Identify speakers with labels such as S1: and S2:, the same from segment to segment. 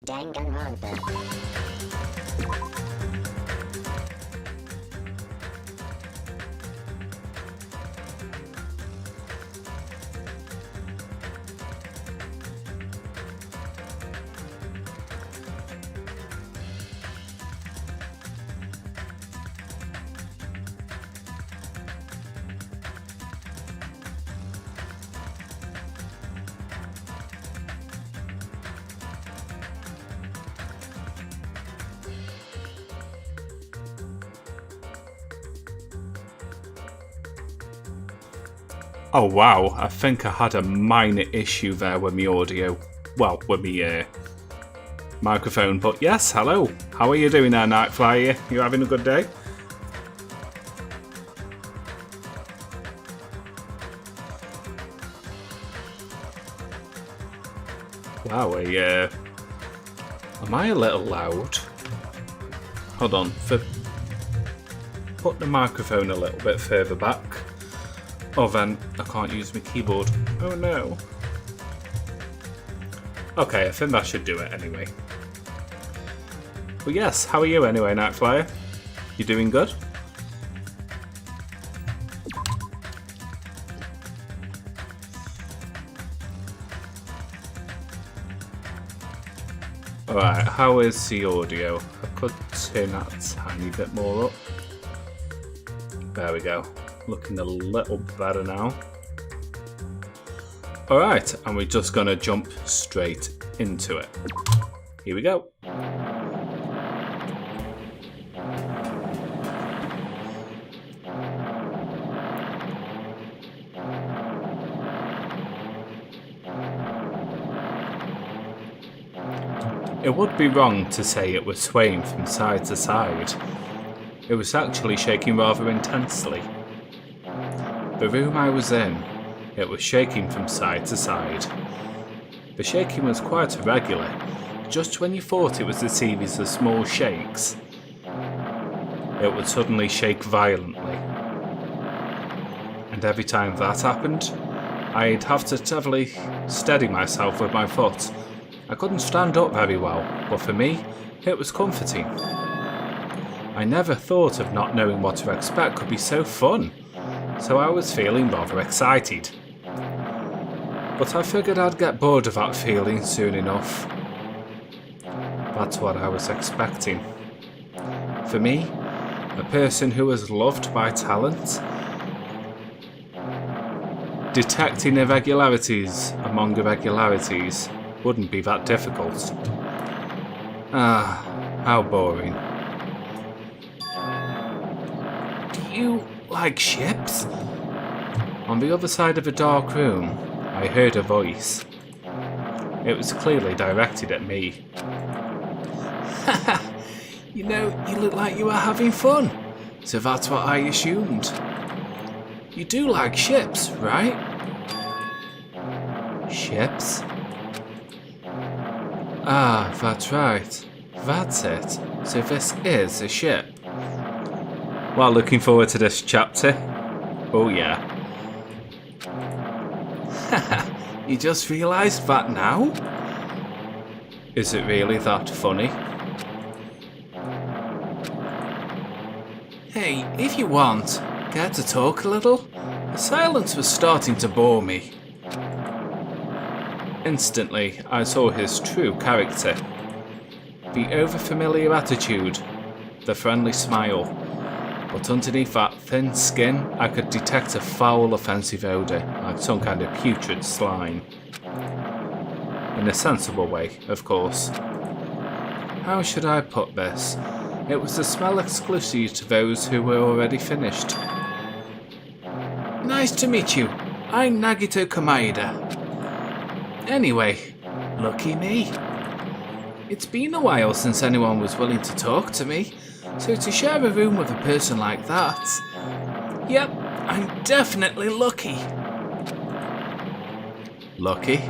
S1: Danganronpa.
S2: Oh wow, I think I had a minor issue there with my audio. Well, with my microphone. But yes, hello. How are you doing there, Nightflyer? You having a good day? Wow, am I a little loud? Hold on, put the microphone a little bit further back. Oh, then I can't use my keyboard. Oh no. Okay, I think that should do it anyway. But yes, how are you anyway, Nightflyer? You doing good? Alright, how is the audio? I could turn that a tiny bit more up. There we go. Looking a little better now. Alright, and we're just going to jump straight into it. Here we go. It would be wrong to say it was swaying from side to side. It was actually shaking rather intensely. The room I was in, it was shaking from side to side. The shaking was quite irregular. Just when you thought it was a series of small shakes, it would suddenly shake violently. And every time that happened, I'd have to heavily steady myself with my foot. I couldn't stand up very well, but for me, it was comforting. I never thought of not knowing what to expect could be so fun, so I was feeling rather excited. But I figured I'd get bored of that feeling soon enough. That's what I was expecting. For me, a person who was loved by talent, detecting irregularities among irregularities wouldn't be that difficult. Ah, how boring. Do you like ships? On the other side of a dark room, I heard a voice. It was clearly directed at me. Haha, you look like you were having fun, so that's what I assumed. You do like ships, right? Ships? Ah, that's right. That's it. So this is a ship. Well, looking forward to this chapter. Oh yeah. Haha, you just realised that now? Is it really that funny? Hey, if you want, care to talk a little? The silence was starting to bore me. Instantly, I saw his true character. The overfamiliar attitude, the friendly smile, but underneath that thin skin, I could detect a foul, offensive odour, like some kind of putrid slime. In a sensible way, of course. How should I put this? It was a smell exclusive to those who were already finished. Nice to meet you. I'm Nagito Komaeda. Anyway, lucky me. It's been a while since anyone was willing to talk to me, so to share a room with a person like that... Yep, I'm definitely lucky. Lucky?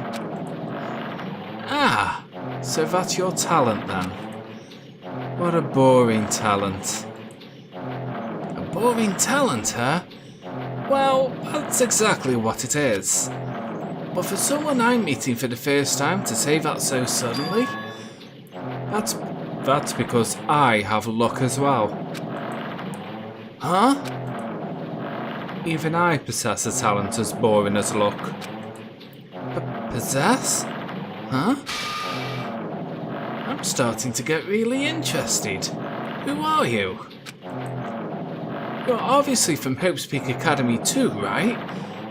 S2: Ah, so that's your talent then. What a boring talent. A boring talent, huh? Well, that's exactly what it is. But for someone I'm meeting for the first time to say that so suddenly, That's because I have luck as well. Huh? Even I possess a talent as boring as luck. Possess? Huh? I'm starting to get really interested. Who are you? You're obviously from Hope's Peak Academy too, right?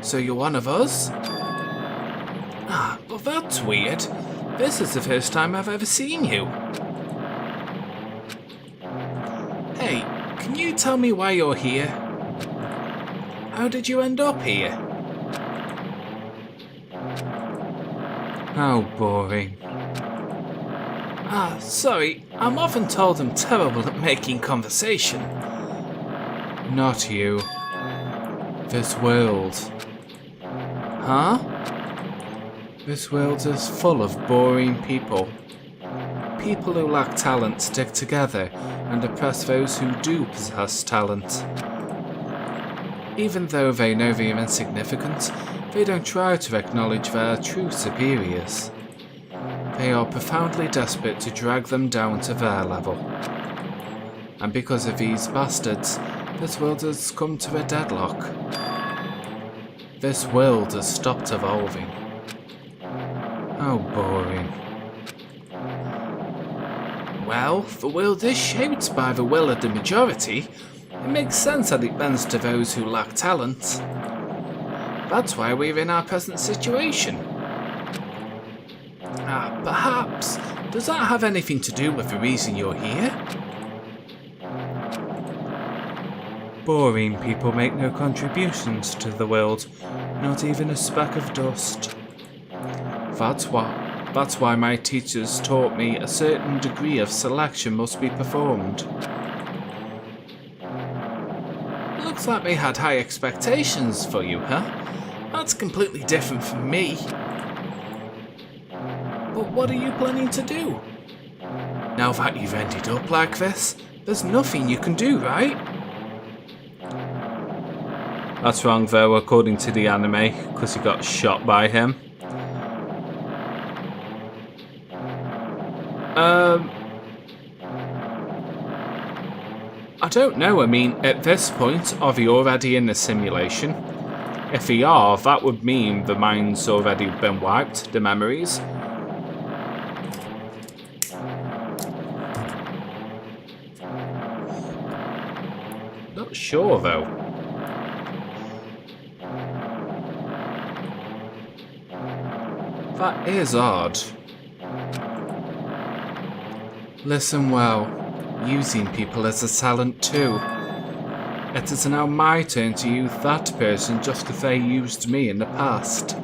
S2: So you're one of us? Ah, but that's weird. This is the first time I've ever seen you. Hey, can you tell me why you're here? How did you end up here? How boring. Ah, sorry, I'm often told I'm terrible at making conversation. Not you. This world. Huh? This world is full of boring people. People who lack talent stick together and oppress those who do possess talent. Even though they know they are insignificant, they don't try to acknowledge their true superiors. They are profoundly desperate to drag them down to their level. And because of these bastards, this world has come to a deadlock. This world has stopped evolving. How boring. Well, the world is shaped by the will of the majority. It makes sense that it bends to those who lack talent. That's why we're in our present situation. Ah, perhaps. Does that have anything to do with the reason you're here? Boring people make no contributions to the world, not even a speck of dust. That's why my teachers taught me a certain degree of selection must be performed. Looks like they had high expectations for you, huh? That's completely different from me. But what are you planning to do? Now that you've ended up like this, there's nothing you can do, right? That's wrong though, according to the anime, because he got shot by him. I don't know, I mean, at this point, are they already in the simulation? If they are, that would mean the mind's already been wiped, the memories. Not sure though. That is odd. Listen well, using people as a talent too. It is now my turn to use that person just as they used me in the past.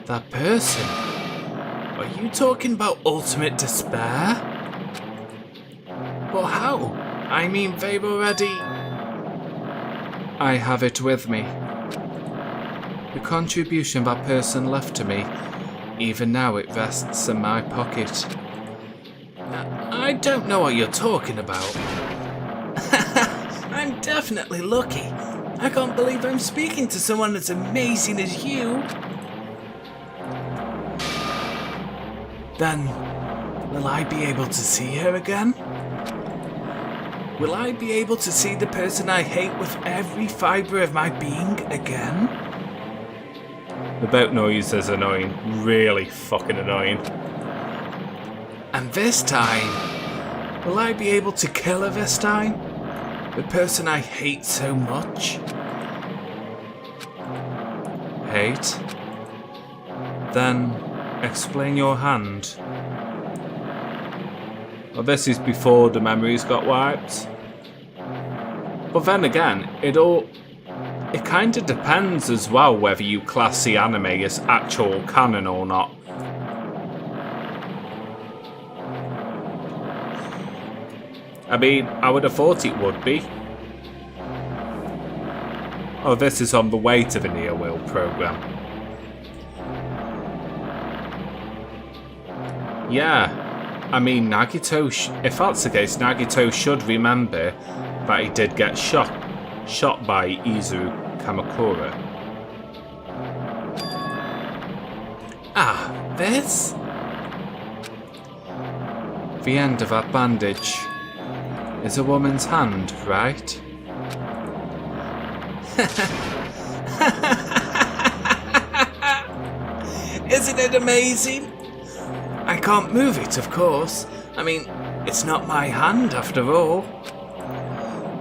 S2: That person? Are you talking about ultimate despair? But how? I mean, they've already... I have it with me. The contribution that person left to me, even now it rests in my pocket. I don't know what you're talking about. I'm definitely lucky. I can't believe I'm speaking to someone as amazing as you. Then, will I be able to see her again? Will I be able to see the person I hate with every fibre of my being again? The boat noise is annoying. Really fucking annoying. And this time, will I be able to kill her this time? The person I hate so much? Hate? Then, explain your hand. Well, this is before the memories got wiped. But then again, it kind of depends as well whether you class the anime as actual canon or not. I mean, I would have thought it would be. Oh, this is on the way to the Neo World program. Yeah, I mean, Nagito, if that's the case, Nagito should remember that he did get shot by Izu Kamakura. Ah, this? The end of that bandage is a woman's hand, right?
S1: Isn't it amazing? I can't move it, of course. I mean, it's not my hand after all.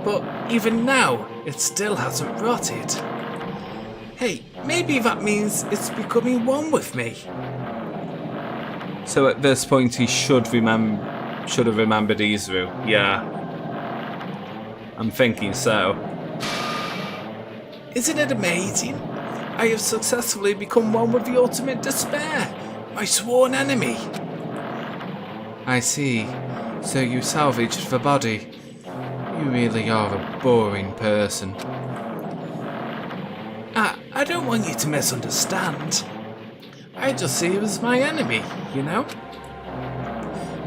S1: But even now, it still hasn't rotted. Hey, maybe that means it's becoming one with me.
S2: So at this point he should have remembered Izuru. Yeah. I'm thinking so.
S1: Isn't it amazing? I have successfully become one with the ultimate despair, my sworn enemy.
S2: I see. So you salvaged the body. You really are a boring person.
S1: I don't want you to misunderstand. I just see her as my enemy, you know?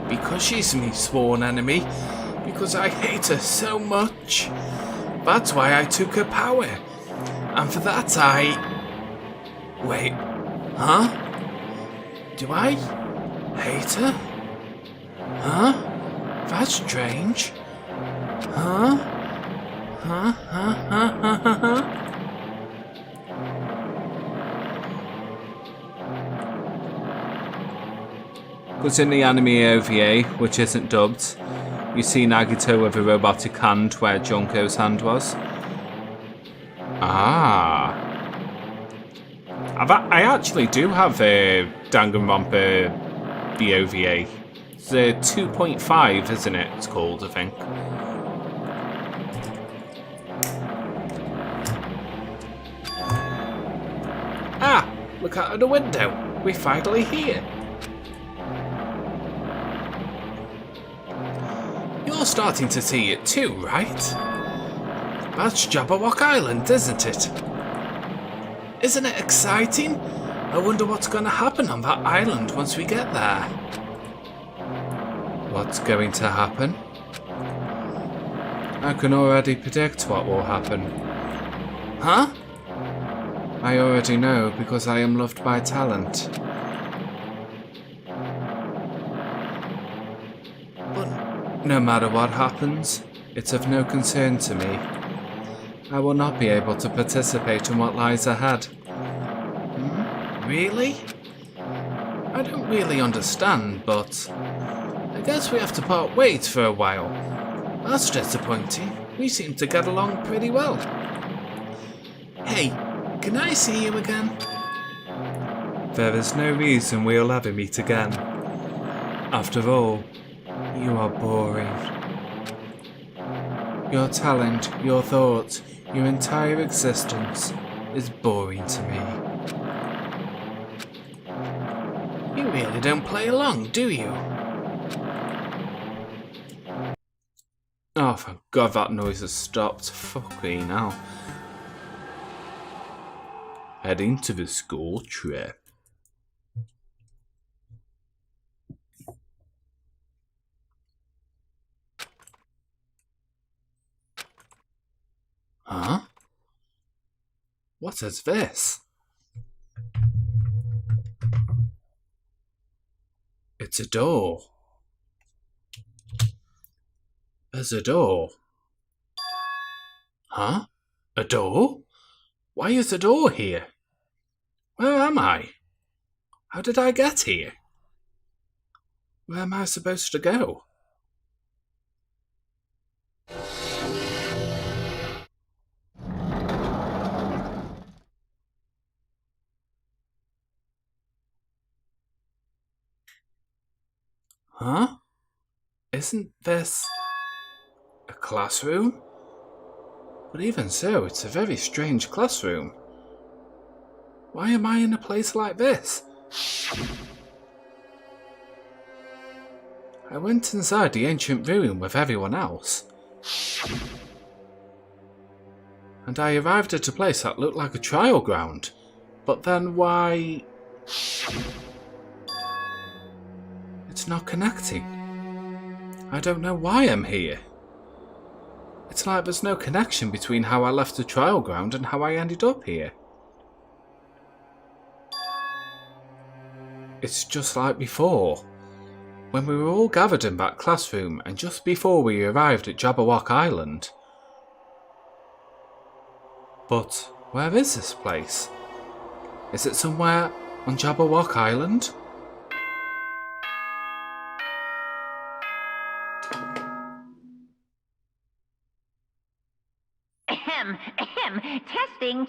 S1: Because she's my sworn enemy, because I hate her so much. That's why I took her power. And for that Wait, huh? Do I hate her? Huh? That's strange. Huh? Huh?
S2: Because in the anime OVA, which isn't dubbed, you see Nagito with a robotic hand where Junko's hand was. Ah. I actually do have a Danganronpa the OVA. It's a 2.5, isn't it? It's called, I think.
S1: Ah! Look out of the window. We're finally here. You're starting to see it too, right? That's Jabberwock Island, isn't it? Isn't it exciting? I wonder what's going to happen on that island once we get there.
S2: What's going to happen? I can already predict what will happen.
S1: Huh?
S2: I already know because I am loved by talent.
S1: But
S2: no matter what happens, it's of no concern to me. I will not be able to participate in what lies ahead.
S1: Really? I don't really understand, but I guess we have to part ways for a while. That's disappointing. We seem to get along pretty well. Hey, can I see you again?
S2: There is no reason we'll ever meet again. After all, you are boring. Your talent, your thoughts, your entire existence is boring to me.
S1: You really don't play along, do you?
S2: Oh, thank God that noise has stopped. Fucking hell. Heading to the school trip.
S1: Huh? What is this? It's a door. There's a door. Huh? A door? Why is a door here? Where am I? How did I get here? Where am I supposed to go? Huh? Isn't this a classroom? But even so, it's a very strange classroom. Why am I in a place like this? I went inside the ancient ruin with everyone else. And I arrived at a place that looked like a trial ground. But then why... It's not connecting. I don't know why I'm here. It's like there's no connection between how I left the trial ground and how I ended up here. It's just like before.
S2: when we were all gathered in that classroom and just before we arrived at Jabberwock Island. But where is this place? Is it somewhere on Jabberwock Island?
S3: Testing.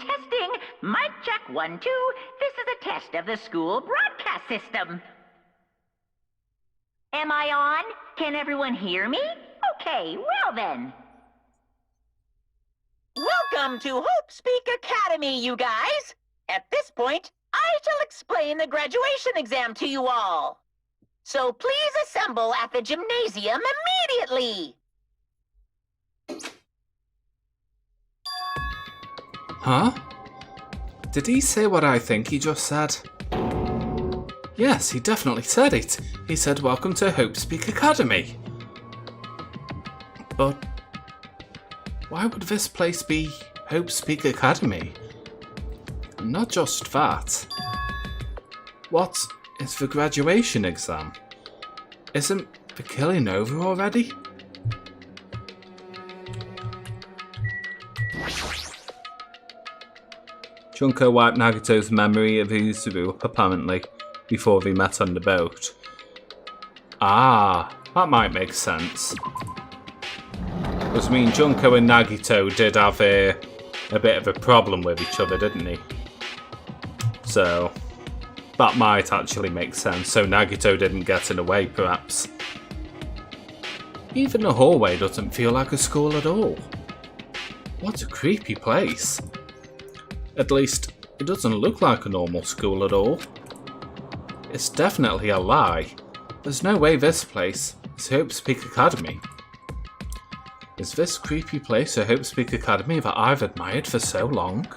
S3: Mic check 1, 2. This is a test of the school broadcast system. Am I on? Can everyone hear me? Okay, well then. Welcome to Hope Speak Academy, you guys. At this point, I shall explain the graduation exam to you all. So please assemble at the gymnasium immediately.
S2: Huh? Did he say what I think he just said? Yes, he definitely said it. He said, "Welcome to Hope Speak Academy." But why would this place be Hope Speak Academy? Not just that. What is the graduation exam? Isn't the killing over already? Junko wiped Nagito's memory of Izuru, apparently, before they met on the boat. Ah, that might make sense. Because, I mean, Junko and Nagito did have a bit of a problem with each other, didn't he? So, that might actually make sense, so Nagito didn't get in the way, perhaps. Even the hallway doesn't feel like a school at all. What a creepy place. At least, it doesn't look like a normal school at all. It's definitely a lie. There's no way this place is Hope Speak Academy. Is this creepy place a Hope Speak Academy that I've admired for so long?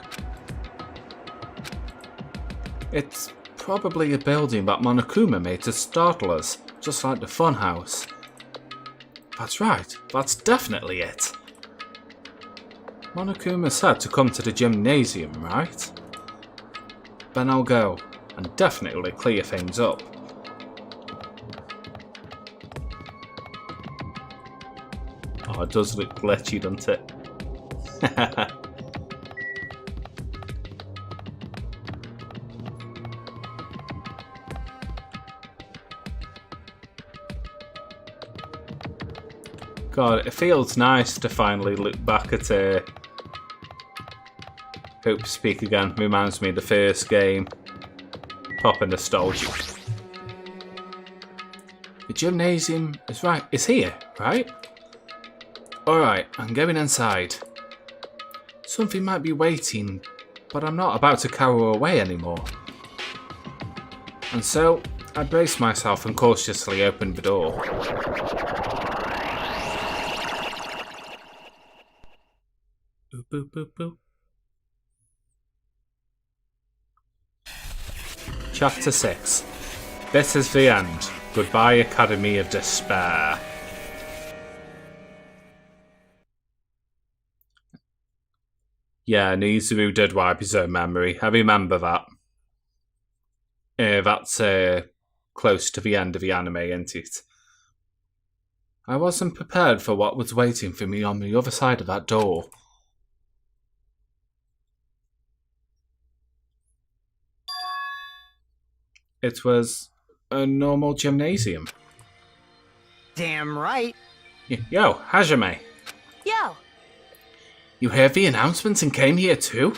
S2: It's probably a building that Monokuma made to startle us, just like the funhouse. That's right, that's definitely it. Monokuma said to come to the gymnasium, right? Then I'll go, and definitely clear things up. Oh, it does look glitchy, doesn't it? God, it feels nice to finally look back at Hope Speak again. Reminds me of the first game. Proper nostalgic. The gymnasium is here, right? Alright, I'm going inside. Something might be waiting, but I'm not about to cower away anymore. And so, I braced myself and cautiously opened the door. Boop, boop, boop, boop. Chapter 6. This is the end. Goodbye, Academy of Despair. Yeah, Izuru did wipe his own memory. I remember that. That's close to the end of the anime, isn't it? I wasn't prepared for what was waiting for me on the other side of that door. It was a normal gymnasium.
S4: Damn right.
S2: Yo, Hajime.
S5: Yo.
S2: You heard the announcements and came here too?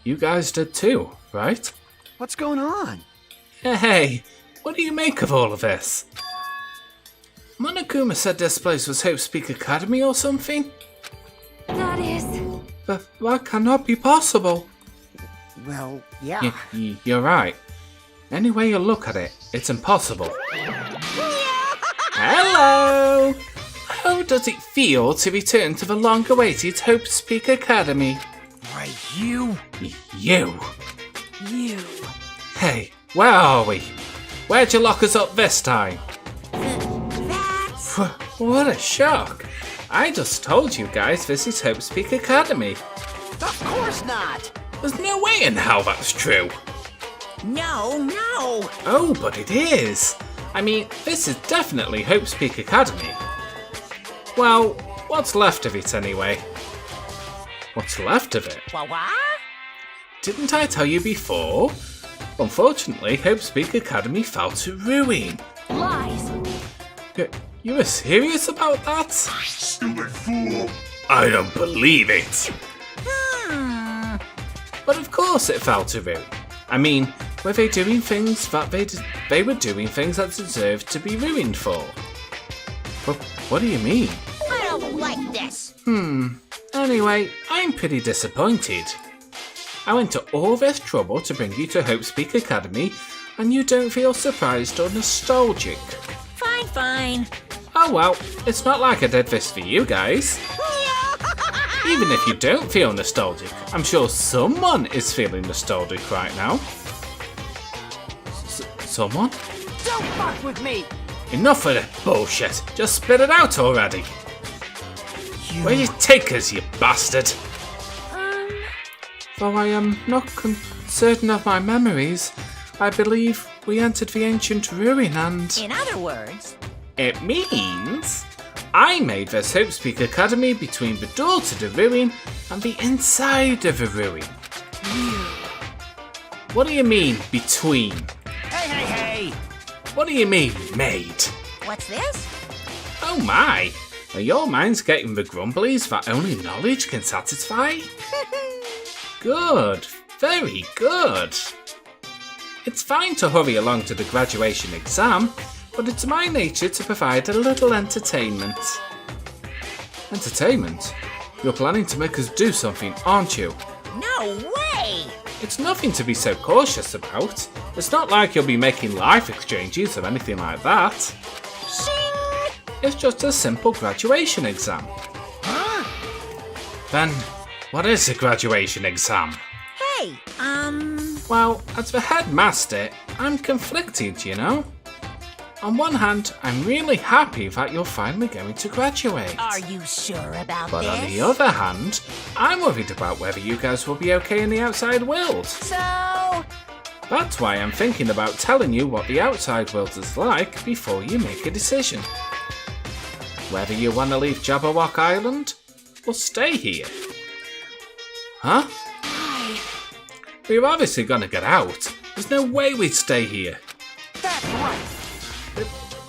S2: You guys did too, right?
S4: What's going on?
S2: Hey, what do you make of all of this? Monokuma said this place was Hope Speak Academy or something?
S5: That is...
S2: But that cannot be possible.
S4: Well, yeah.
S2: You're right. Any way you look at it, it's impossible. Hello! How does it feel to return to the long-awaited Hope Speak Academy?
S4: Why, you.
S2: You. Hey, where are we? Where'd you lock us up this time?
S5: That's...
S2: What a shock. I just told you guys this is Hope Speak Academy.
S4: Of course not.
S2: There's no way in hell that's true.
S4: No.
S2: Oh, but it is. I mean, this is definitely Hope's Peak Academy. Well, what's left of it anyway? What's left of it?
S3: What?
S2: Didn't I tell you before? Unfortunately, Hope's Peak Academy fell to ruin.
S5: Lies.
S2: You were serious about that?
S6: Stupid fool!
S2: I don't believe it. But of course it fell to ruin. I mean, were they doing things that they were doing things that deserved to be ruined for? But what do you mean?
S3: I don't like this.
S2: Anyway, I'm pretty disappointed. I went to all this trouble to bring you to Hope's Peak Academy, and you don't feel surprised or nostalgic.
S3: Fine.
S2: Oh well, it's not like I did this for you guys. Even if you don't feel nostalgic, I'm sure someone is feeling nostalgic right now. Someone?
S4: Don't fuck with me!
S2: Enough of that bullshit. Just spit it out already. Where you take us, you bastard? Though I am not certain of my memories, I believe we entered the ancient ruin and...
S3: In other words,
S2: It means I made this Hope's Peak Academy between the door to the ruin and the inside of the ruin. What do you mean, between?
S4: Hey!
S2: What do you mean, made?
S3: what's this?
S2: Oh my! Are your minds getting the grumblies that only knowledge can satisfy? Good, very good. It's fine to hurry along to the graduation exam, but it's my nature to provide a little entertainment. Entertainment? You're planning to make us do something, aren't you?
S3: No way!
S2: It's nothing to be so cautious about. It's not like you'll be making life exchanges or anything like that.
S3: Shing!
S2: It's just a simple graduation exam. Then, what is a graduation exam?
S3: Hey,
S2: Well, as the headmaster, I'm conflicted, you know? On one hand, I'm really happy that you're finally going to graduate.
S3: are you sure about
S2: But
S3: this?
S2: on the other hand, I'm worried about whether you guys will be okay in the outside world.
S3: So,
S2: That's why I'm thinking about telling you what the outside world is like before you make a decision. Whether you want to leave Jabberwock Island or stay here. Huh? We're obviously gonna get out. There's no way we'd stay here.
S4: That's right!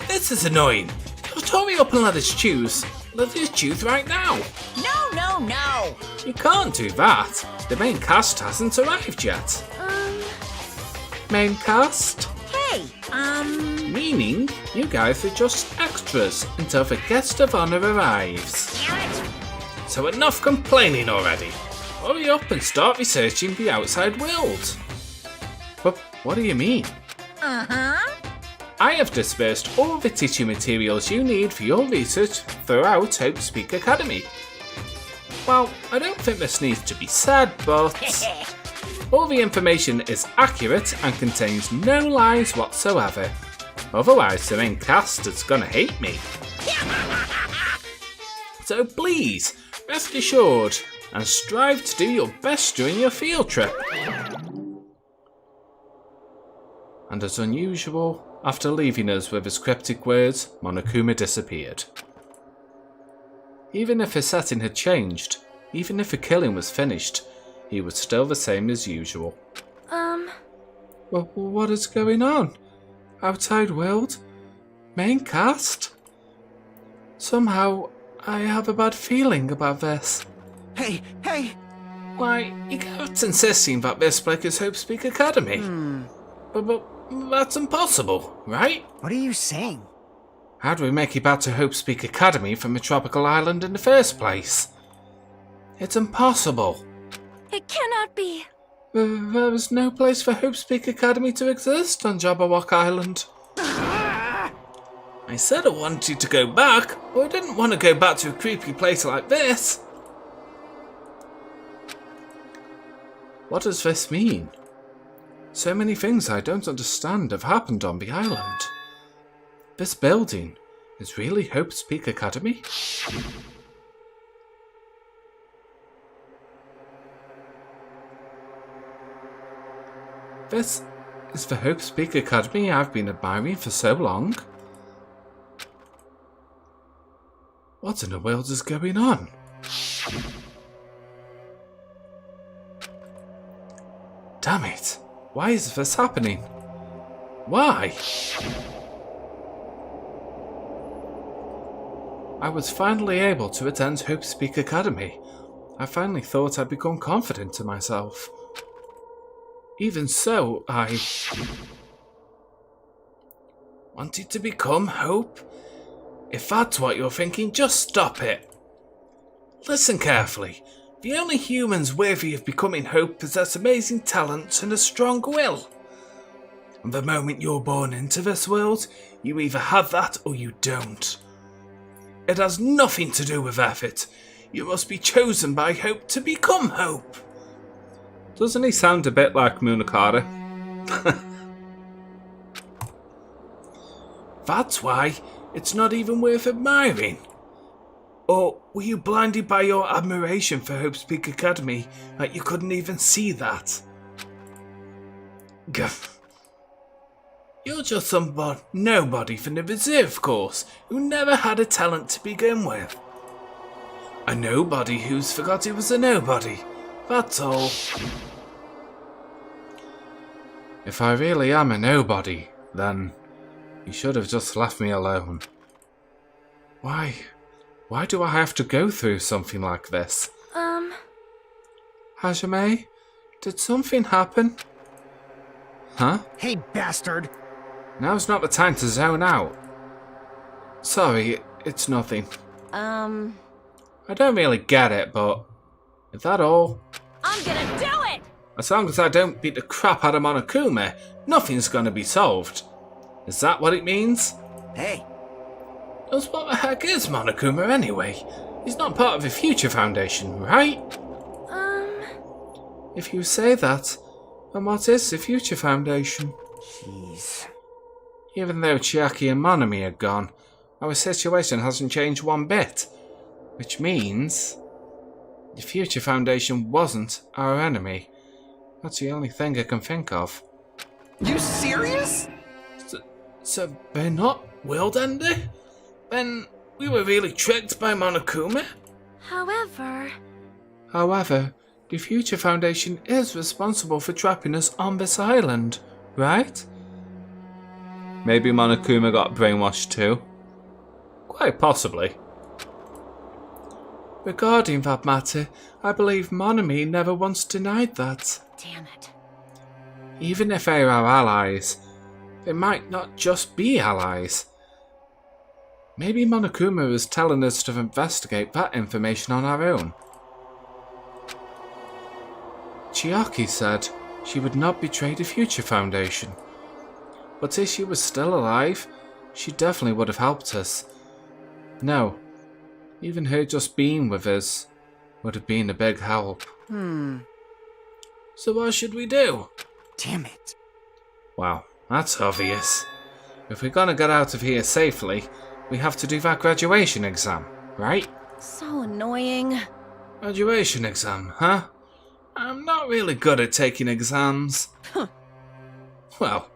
S2: This is annoying. Just hurry up and let us choose. Let us choose right now.
S3: no.
S2: You can't do that. The main cast hasn't arrived yet. Main cast?
S3: Hey,
S2: Meaning, you guys are just extras until the guest of honor arrives.
S3: damn it!
S2: So enough complaining already. Hurry up and start researching the outside world. But what do you mean? I have dispersed all the tissue materials you need for your research throughout Hope's Peak Academy. Well, I don't think this needs to be said, but all the information is accurate and contains no lies whatsoever. Otherwise, the main cast is gonna hate me. So please, rest assured and strive to do your best during your field trip. And as unusual, after leaving us with his cryptic words, Monokuma disappeared. Even if his setting had changed, even if the killing was finished, he was still the same as usual. Well, what is going on? Outside world? Main cast? Somehow, I have a bad feeling about this.
S4: Hey!
S2: Why, you kept insisting that this place is Hope's Peak Academy. But that's impossible, right?
S4: What are you saying?
S2: How do we make it back to Hope's Peak Academy from a tropical island in the first place? It's impossible.
S5: It cannot be.
S2: There is no place for Hope's Peak Academy to exist on Jabberwock Island. I said I wanted to go back, but I didn't want to go back to a creepy place like this. What does this mean? So many things I don't understand have happened on the island. This building is really Hope's Peak Academy? This is the Hope Speak Academy I've been admiring for so long. What in the world is going on? Damn it! Why is this happening? Why? I was finally able to attend Hope Speak Academy. I finally thought I'd become confident in myself. Even so, I wanted to become Hope? If that's what you're thinking, just stop it. Listen carefully. The only humans worthy of becoming Hope possess amazing talents and a strong will. And the moment you're born into this world, you either have that or you don't. It has nothing to do with effort. You must be chosen by Hope to become Hope. Doesn't he sound a bit like Munakata? That's why it's not even worth admiring. Or were you blinded by your admiration for Hope Speak Academy that you couldn't even see that? Guff. You're just nobody from the reserve course who never had a talent to begin with. A nobody who's forgot he was a nobody. That's all. If I really am a nobody, then you should have just left me alone. Why do I have to go through something like this? Hajime, did something happen? Huh?
S4: Hey, bastard!
S2: Now's not the time to zone out. Sorry, it's nothing. I don't really get it, but is that all?
S5: I'm gonna do it!
S2: As long as I don't beat the crap out of Monokuma, nothing's gonna be solved. Is that what it means?
S4: Hey,
S2: Just what the heck is Monokuma anyway? He's not part of the Future Foundation, right? If you say that, then what is the Future Foundation?
S4: jeez.
S2: Even though Chiaki and Monami are gone, our situation hasn't changed one bit. Which means the Future Foundation wasn't our enemy. That's the only thing I can think of.
S4: You serious?
S2: So they're not World Ender? Then we were really tricked by Monokuma? However, the Future Foundation is responsible for trapping us on this island, right? Maybe Monokuma got brainwashed too. Quite possibly. Regarding that matter, I believe Monami never once denied that.
S5: Damn it.
S2: Even if they are allies, they might not just be allies. Maybe Monokuma is telling us to investigate that information on our own. Chiaki said she would not betray the Future Foundation. But if she was still alive, she definitely would have helped us. No, even her just being with us would have been a big help. So what should we do?
S4: Damn it.
S2: Well, that's obvious. If we're gonna get out of here safely, we have to do that graduation exam, right?
S5: So annoying.
S2: Graduation exam, huh? I'm not really good at taking exams. Well,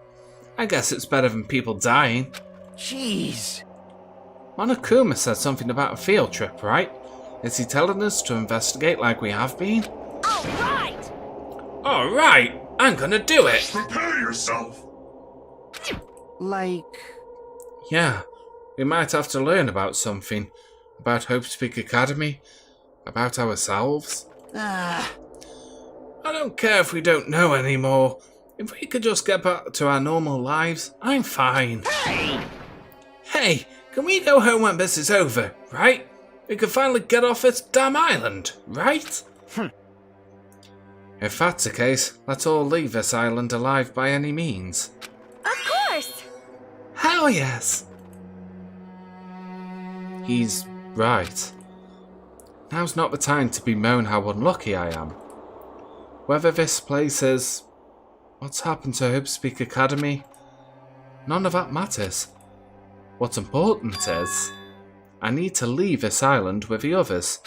S2: I guess it's better than people dying.
S4: Jeez.
S2: Monokuma said something about a field trip, right? Is he telling us to investigate like we have been?
S5: Alright!
S2: Alright, I'm gonna do it!
S6: Prepare yourself.
S4: Like...
S2: Yeah, we might have to learn about something. About Hope Speak Academy. About ourselves. I don't care if we don't know anymore. If we could just get back to our normal lives, I'm fine. Hey, can we go home when this is over, right? We can finally get off this damn island, right? If that's the case, let's all leave this island alive by any means.
S5: Of course!
S2: Hell yes! He's right. Now's not the time to bemoan how unlucky I am. Whether this place is... what's happened to Hope Speak Academy? None of that matters. What's important is... I need to leave this island with the others.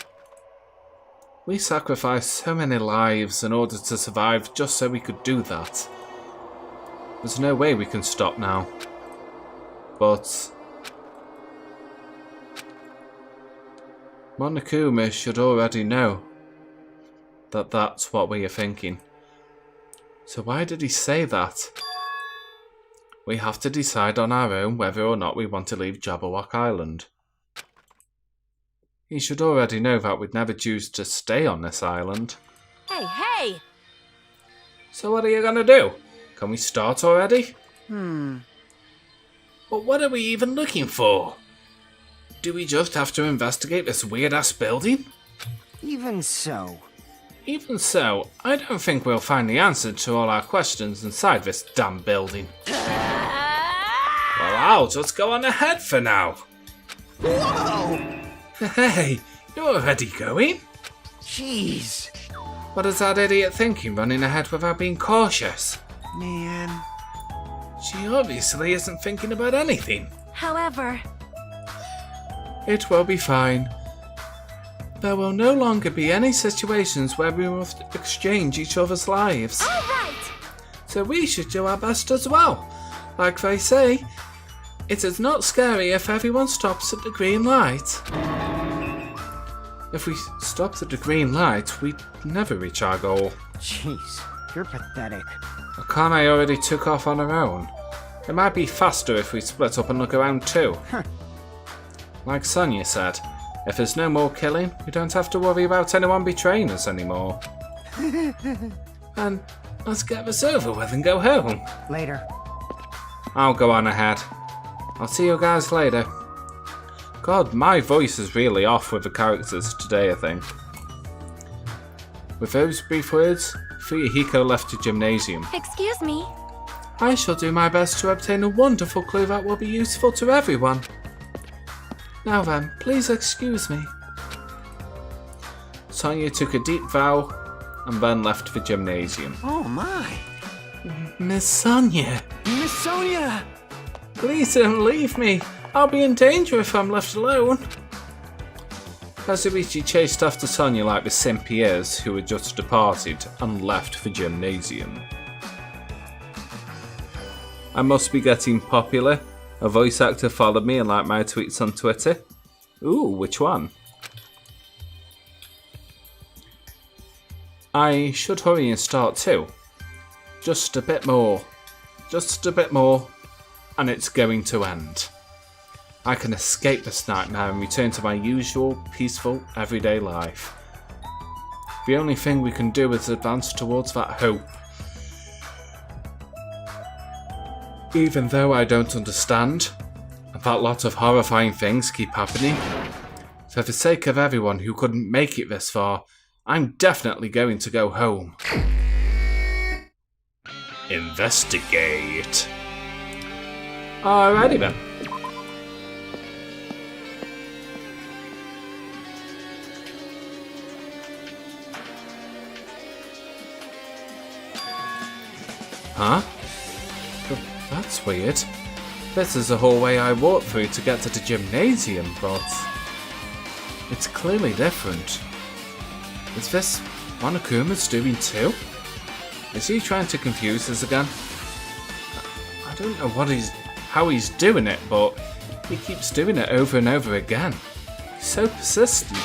S2: We sacrificed so many lives in order to survive just so we could do that. There's no way we can stop now. But Monokuma should already know that that's what we are thinking. So why did he say that? We have to decide on our own whether or not we want to leave Jabberwock Island. He should already know that we'd never choose to stay on this island.
S5: Hey, hey!
S2: So what are you gonna do? Can we start already?
S1: But what are we even looking for? Do we just have to investigate this weird-ass building?
S4: Even so.
S1: Even so, I don't think we'll find the answer to all our questions inside this damn building. Well, I'll just go on ahead for now.
S4: Whoa!
S1: Hey, you're already going?
S4: Jeez.
S1: What is that idiot thinking, running ahead without being cautious?
S4: Man.
S1: She obviously isn't thinking about anything.
S5: However,
S1: It will be fine. There will no longer be any situations where we must exchange each other's lives.
S5: all right!
S1: So we should do our best as well. Like they say, it is not scary if everyone stops at the green light. If we stopped at the green light, we'd never reach our goal.
S4: Jeez, you're pathetic.
S2: Akane already took off on her own. It might be faster if we split up and look around too. Like Sonia said, if there's no more killing, we don't have to worry about anyone betraying us anymore.
S1: And let's get this over with and go home.
S4: Later.
S2: I'll go on ahead. I'll see you guys later. God, my voice is really off with the characters today, I think. With those brief words, Fuyuhiko left the gymnasium.
S5: Excuse me.
S1: I shall do my best to obtain a wonderful clue that will be useful to everyone. Now then, please excuse me.
S2: Sonia took a deep bow and then left the gymnasium.
S4: Oh my.
S1: Miss Sonia,
S4: Miss Sonia!
S1: please don't leave me. I'll be in danger if I'm left alone.
S2: Kazuichi chased after Sonia like the simp he is, who had just departed and left the gymnasium. I must be getting popular. A voice actor followed me and liked my tweets on Twitter. Ooh, which one? I should hurry and start too. Just a bit more. Just a bit more. And it's going to end. I can escape this nightmare and return to my usual, peaceful, everyday life. The only thing we can do is advance towards that hope. Even though I don't understand, and that lot of horrifying things keep happening, for the sake of everyone who couldn't make it this far, I'm definitely going to go home. Investigate. Alrighty then. Huh? That's weird. This is the hallway I walked through to get to the gymnasium, but it's clearly different. Is this Monokuma's doing too? Is he trying to confuse us again? I don't know how he's doing it, but he keeps doing it over and over again. He's so persistent.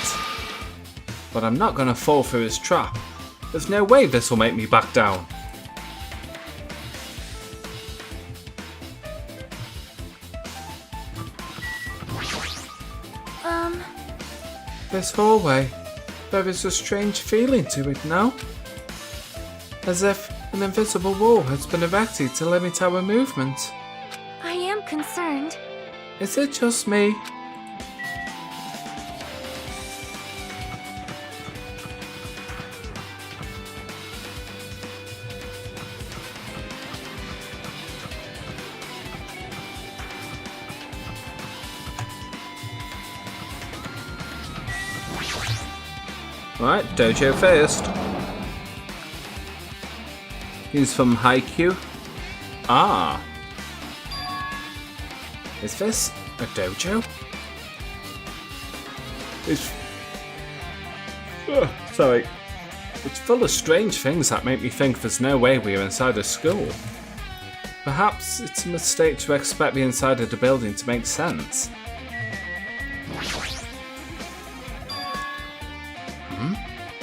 S2: But I'm not going to fall for his trap. There's no way this will make me back down. This hallway, there is a strange feeling to it now. As if an invisible wall has been erected to limit our movement.
S5: I am concerned.
S1: Is it just me?
S2: Right, dojo first. He's from Haikyuu. Ah.
S1: Is this a dojo?
S2: It's... sorry. It's full of strange things that make me think there's no way we're inside a school. Perhaps it's a mistake to expect the inside of the building to make sense.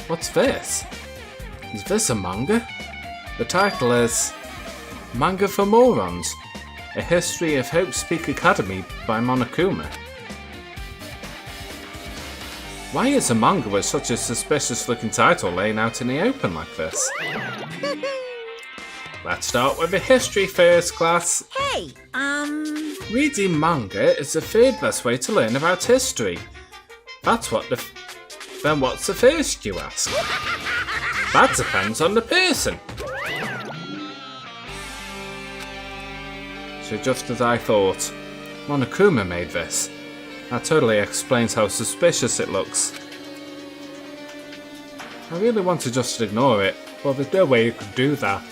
S2: What's this? Is this a manga? The title is Manga for Morons, A History of Hope Speak Academy by Monokuma. Why is a manga with such a suspicious looking title laying out in the open like this? Let's start with the history first, class.
S7: Hey,
S2: Reading manga is the third best way to learn about history. Then what's the first, you ask? That depends on the person. So just as I thought, Monokuma made this. That totally explains how suspicious it looks. I really want to just ignore it, but there's no way you could do that.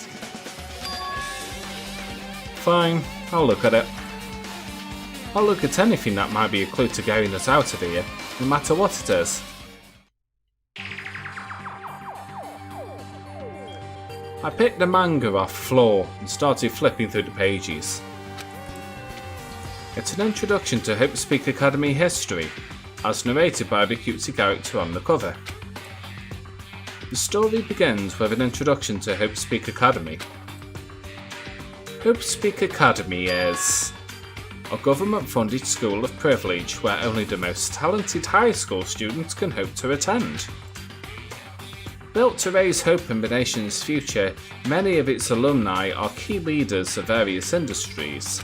S2: Fine, I'll look at it. I'll look at anything that might be a clue to getting us out of here, no matter what it is. I picked the manga off the floor and started flipping through the pages. It's an introduction to Hope Speak Academy history, as narrated by the cutesy character on the cover. The story begins with an introduction to Hope Speak Academy. Hope Speak Academy is a government-funded school of privilege where only the most talented high school students can hope to attend. Built to raise hope in the nation's future, many of its alumni are key leaders of various industries.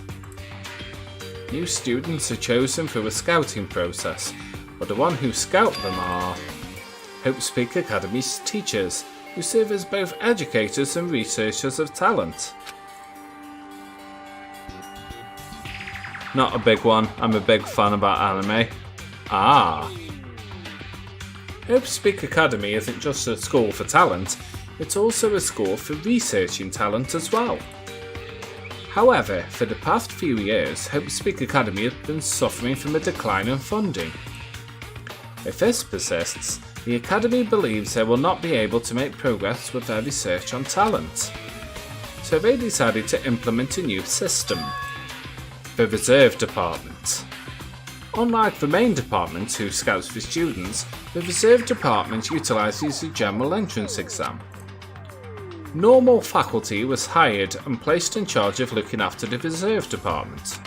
S2: New students are chosen through a scouting process, but the one who scout them are Hope Speak Academy's teachers, who serve as both educators and researchers of talent. Not a big one, I'm a big fan about anime. Hope Speak Academy isn't just a school for talent, it's also a school for researching talent as well. However, for the past few years, Hope Speak Academy has been suffering from a decline in funding. If this persists, the Academy believes they will not be able to make progress with their research on talent. So they decided to implement a new system, the Reserve Department. Unlike the main department, who scouts for students, the Reserve Department utilises the General Entrance Exam. Normal faculty was hired and placed in charge of looking after the Reserve Department.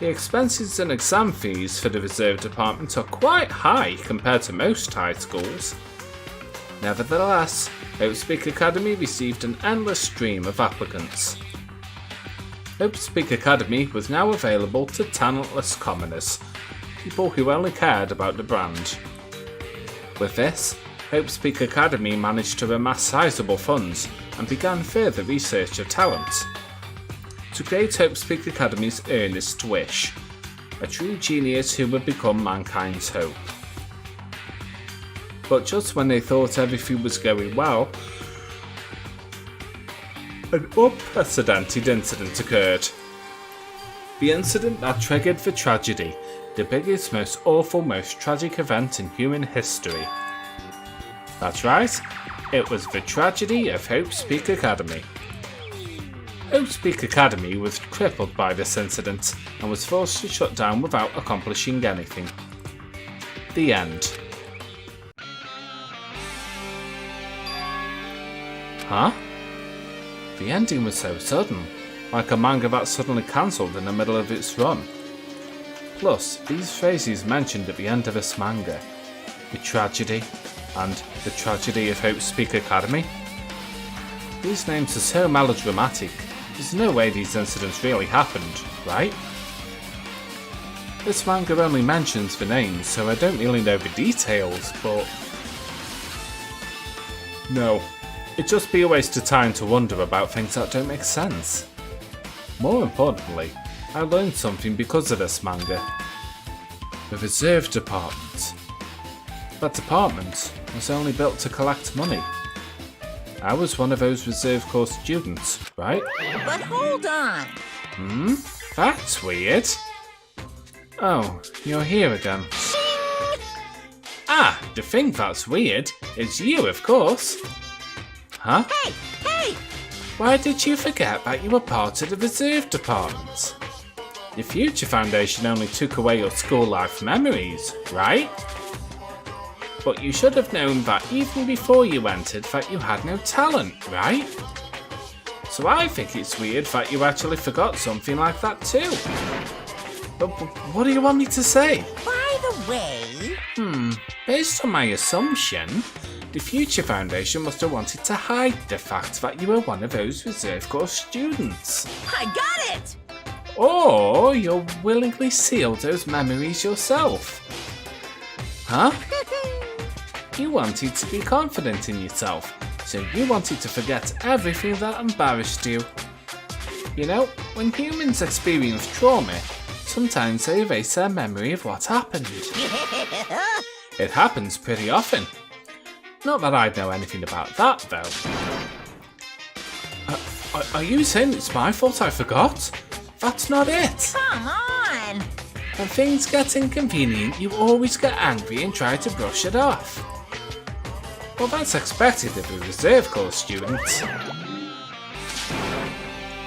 S2: The expenses and exam fees for the Reserve Department are quite high compared to most high schools. Nevertheless, Hope Speak Academy received an endless stream of applicants. Hope Speak Academy was now available to talentless commoners, people who only cared about the brand. With this, Hope Speak Academy managed to amass sizable funds and began further research of talent. To create Hope Speak Academy's earnest wish, a true genius who would become mankind's hope. But just when they thought everything was going well, an unprecedented incident occurred. The incident that triggered the tragedy, the biggest, most awful, most tragic event in human history. That's right, it was the tragedy of Hope Speak Academy. Hope Speak Academy was crippled by this incident and was forced to shut down without accomplishing anything. The end. Huh? The ending was so sudden, like a manga that's suddenly cancelled in the middle of its run. Plus, these phrases mentioned at the end of this manga, the tragedy, and the tragedy of Hope Speak Academy. These names are so melodramatic, there's no way these incidents really happened, right? This manga only mentions the names, so I don't really know the details, but... No, it'd just be a waste of time to wonder about things that don't make sense. More importantly, I learned something because of this manga. The Reserve Department. That department was only built to collect money. I was one of those Reserve Corps students, right?
S7: but hold on.
S2: That's weird. Oh, you're here again. Ah, the thing that's weird is you, of course. Huh?
S7: Hey!
S2: Why did you forget that you were part of the reserve department? The Future Foundation only took away your school life memories, right? But you should have known that even before you entered that you had no talent, right? So I think it's weird that you actually forgot something like that too. But what do you want me to say?
S3: By the way...
S2: Based on my assumption, the Future Foundation must have wanted to hide the fact that you were one of those reserve corps students.
S3: I got it!
S2: Or you'll willingly seal those memories yourself. Huh? You wanted to be confident in yourself, so you wanted to forget everything that embarrassed you. You know, when humans experience trauma, sometimes they erase their memory of what happened. It happens pretty often. Not that I know anything about that, though. Are you saying it's my fault I forgot? That's not it.
S3: Come on!
S2: When things get inconvenient, you always get angry and try to brush it off. Well, that's expected of a reserve corps student.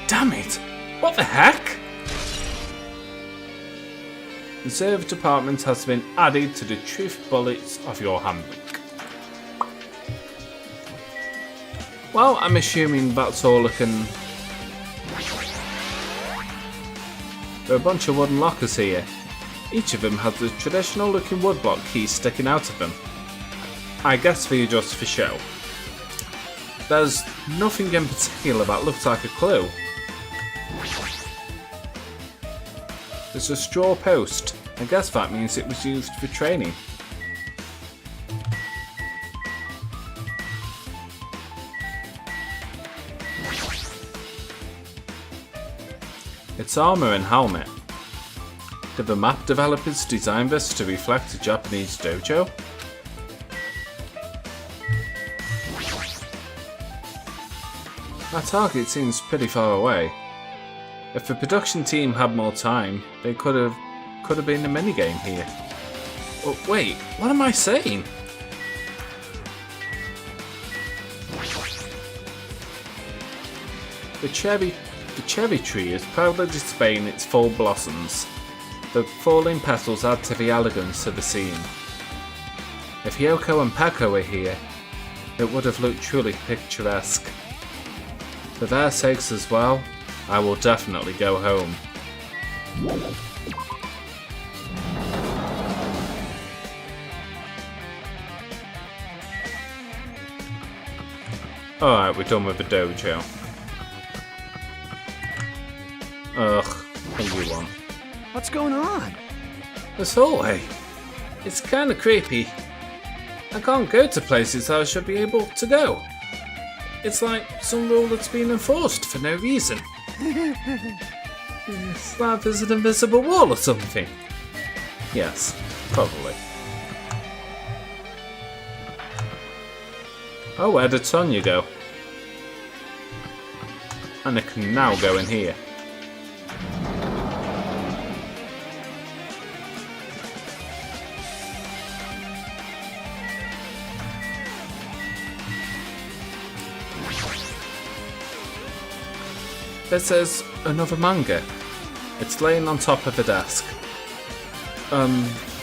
S2: Damn it! What the heck? Reserve department has been added to the truth bullets of your handbook. Well, I'm assuming that's all I can... There are a bunch of wooden lockers here. Each of them has the traditional looking woodblock keys sticking out of them. I guess they're just for show. There's nothing in particular that looks like a clue. There's a straw post. I guess that means it was used for training. It's armor and helmet. Did the map developers design this to reflect a Japanese dojo? Our target seems pretty far away. If the production team had more time, they could have been a minigame here. Oh, wait, what am I saying? The cherry tree is proudly displaying its full blossoms. The falling petals add to the elegance of the scene. If Yoko and Peko were here, it would have looked truly picturesque. For their sakes as well, I will definitely go home. Alright, we're done with the dojo. Ugh, what do you want?
S4: What's going on?
S2: This hallway. It's kinda creepy. I can't go to places I should be able to go. It's like some rule that's been enforced for no reason. It's like there's an invisible wall or something. Yes, probably. Oh, where did Sonia go? And I can now go in here. This is another manga. It's laying on top of the desk.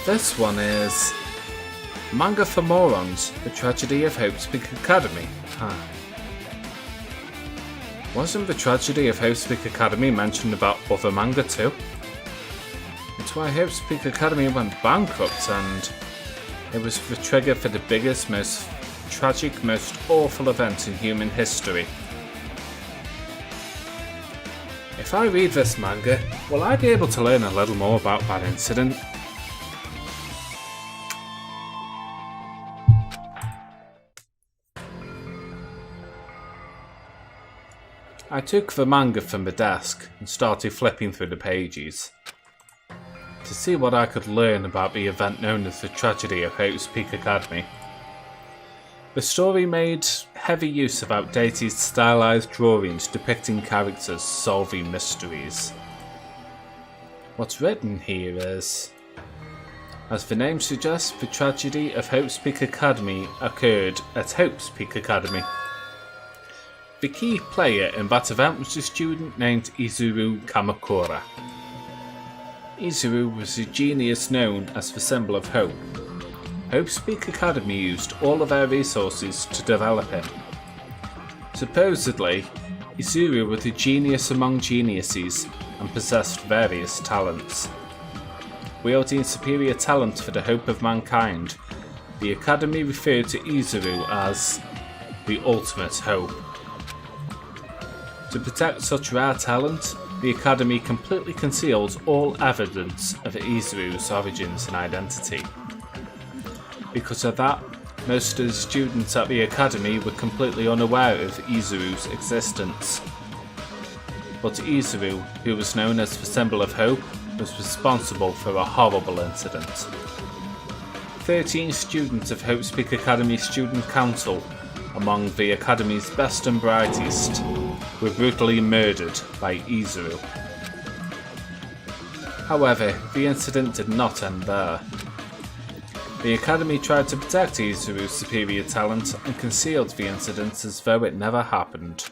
S2: This one is Manga for Morons, The Tragedy of Hope's Peak Academy. Huh. Wasn't The Tragedy of Hope's Peak Academy mentioned about other manga too? It's why Hope's Peak Academy went bankrupt, and it was the trigger for the biggest, most tragic, most awful event in human history. If I read this manga, will I be able to learn a little more about that incident? I took the manga from the desk and started flipping through the pages to see what I could learn about the event known as the Tragedy of Hope's Peak Academy. The story made heavy use of outdated stylized drawings depicting characters solving mysteries. What's written here is, as the name suggests, the tragedy of Hope's Peak Academy occurred at Hope's Peak Academy. The key player in that event was a student named Izuru Kamakura. Izuru was a genius known as the symbol of hope. Hope's Peak Academy used all of their resources to develop him. Supposedly, Izuru was a genius among geniuses and possessed various talents. Wielding superior talent for the hope of mankind, the Academy referred to Izuru as the ultimate hope. To protect such rare talent, the Academy completely concealed all evidence of Izuru's origins and identity. Because of that, most of the students at the Academy were completely unaware of Izuru's existence. But Izuru, who was known as the symbol of hope, was responsible for a horrible incident. 13 students of Hope's Peak Academy Student Council, among the Academy's best and brightest, were brutally murdered by Izuru. However, the incident did not end there. The Academy tried to protect Izuru's superior talent and concealed the incident as though it never happened.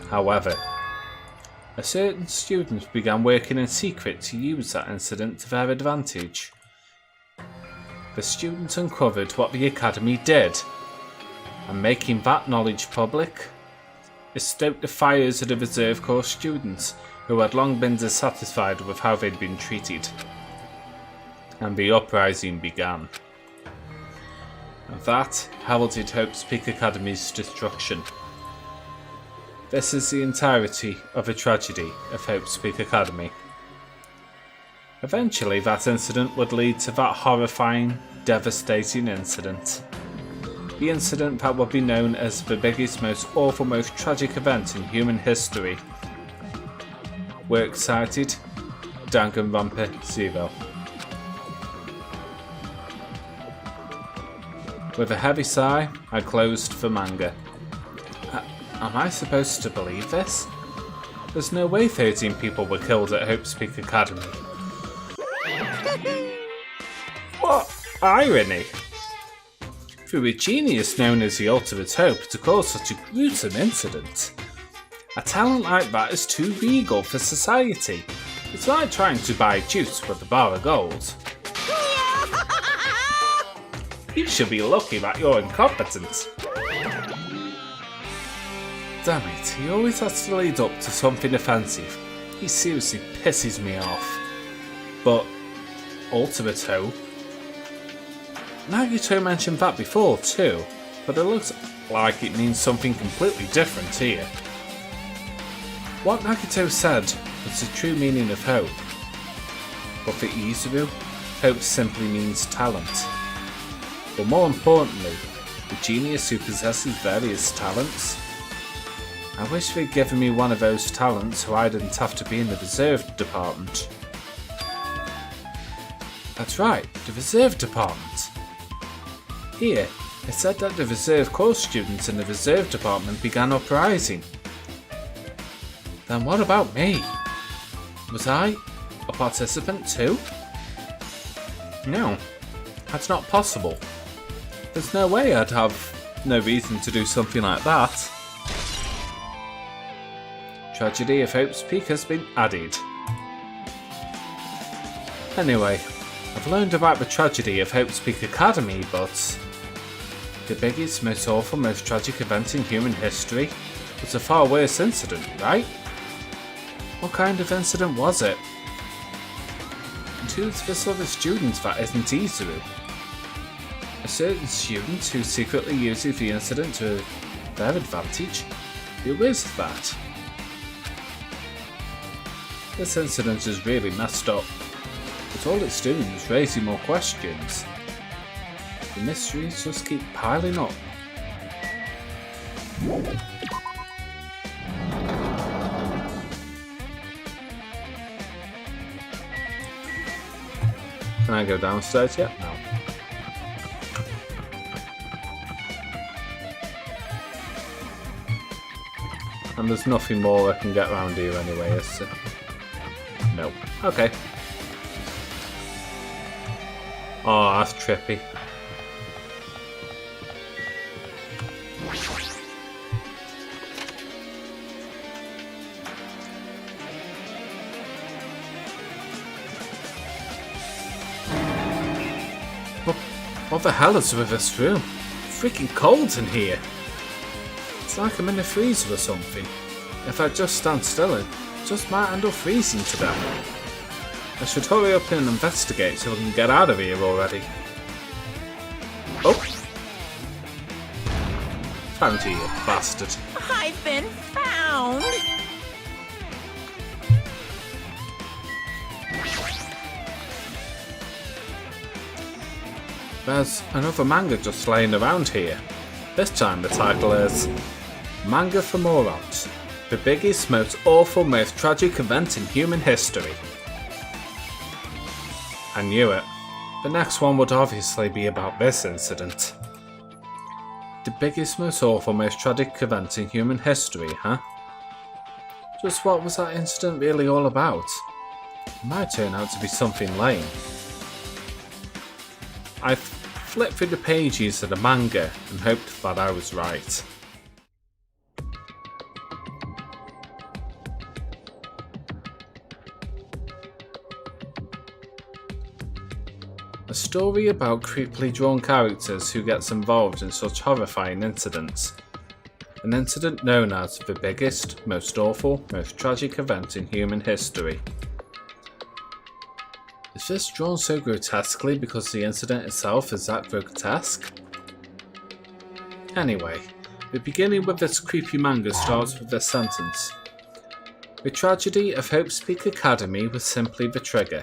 S2: However, a certain student began working in secret to use that incident to their advantage. The student uncovered what the Academy did, and making that knowledge public, it stoked the fires of the reserve corps students who had long been dissatisfied with how they'd been treated. And the uprising began. And that heralded Hope's Peak Academy's destruction. This is the entirety of the tragedy of Hope's Peak Academy. Eventually that incident would lead to that horrifying, devastating incident. The incident that would be known as the biggest, most awful, most tragic event in human history. Works cited, Danganronpa 0. With a heavy sigh, I closed the manga. Am I supposed to believe this? There's no way 13 people were killed at Hope's Peak Academy. What irony! For a genius known as the Ultimate Hope to cause such a gruesome incident. A talent like that is too regal for society. It's like trying to buy juice with a bar of gold. You should be lucky that you're incompetent. Damn it, he always has to lead up to something offensive. He seriously pisses me off. But, Ultimate Hope? Nagito mentioned that before too, but it looks like it means something completely different here. What Nagito said was the true meaning of hope. But for Izuru, hope simply means talent. But more importantly, the genius who possesses various talents. I wish they'd given me one of those talents so I didn't have to be in the reserve department. That's right, the reserve department. Here, it said that the reserve course students in the reserve department began uprising. Then what about me? Was I a participant too? No, that's not possible. There's no way I'd have no reason to do something like that. Tragedy of Hope's Peak has been added. Anyway, I've learned about the tragedy of Hope's Peak Academy, but the biggest, most awful, most tragic event in human history was a far worse incident, right? What kind of incident was it? And who's this other student that isn't Izuru? A certain student who secretly uses the incident to their advantage? Who is that? This incident is really messed up, but all it's doing is raising more questions. The mysteries just keep piling up. Can I go downstairs yet? No. And there's nothing more I can get around here anyway, is there? No. Okay. Oh, that's trippy. What the hell is with this room? Freaking cold in here. It's like I'm in a freezer or something. If I just stand still, it just might end up freezing to death. I should hurry up and investigate so we can get out of here already. Oh! Found you, you bastard.
S3: I've been found.
S2: There's another manga just laying around here. This time the title is Manga for Morons. The biggest, most awful, most tragic event in human history. I knew it. The next one would obviously be about this incident. The biggest, most awful, most tragic event in human history, huh? Just what was that incident really all about? It might turn out to be something lame. I flipped through the pages of the manga and hoped that I was right. A story about creepily drawn characters who gets involved in such horrifying incidents. An incident known as the biggest, most awful, most tragic event in human history. Is this drawn so grotesquely because the incident itself is that grotesque? Anyway, the beginning with this creepy manga starts with this sentence. The tragedy of Hope's Peak Academy was simply the trigger.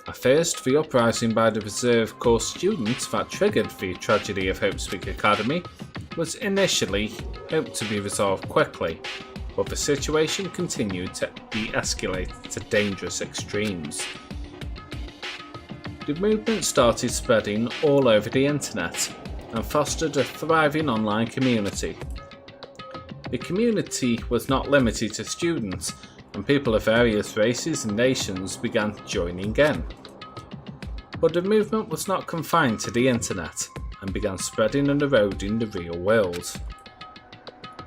S2: At first, the uprising by the reserve course students that triggered the tragedy of Hope's Peak Academy was initially hoped to be resolved quickly, but the situation continued to de-escalate to dangerous extremes. The movement started spreading all over the internet and fostered a thriving online community. The community was not limited to students, and people of various races and nations began joining in. But the movement was not confined to the internet and began spreading and eroding the real world.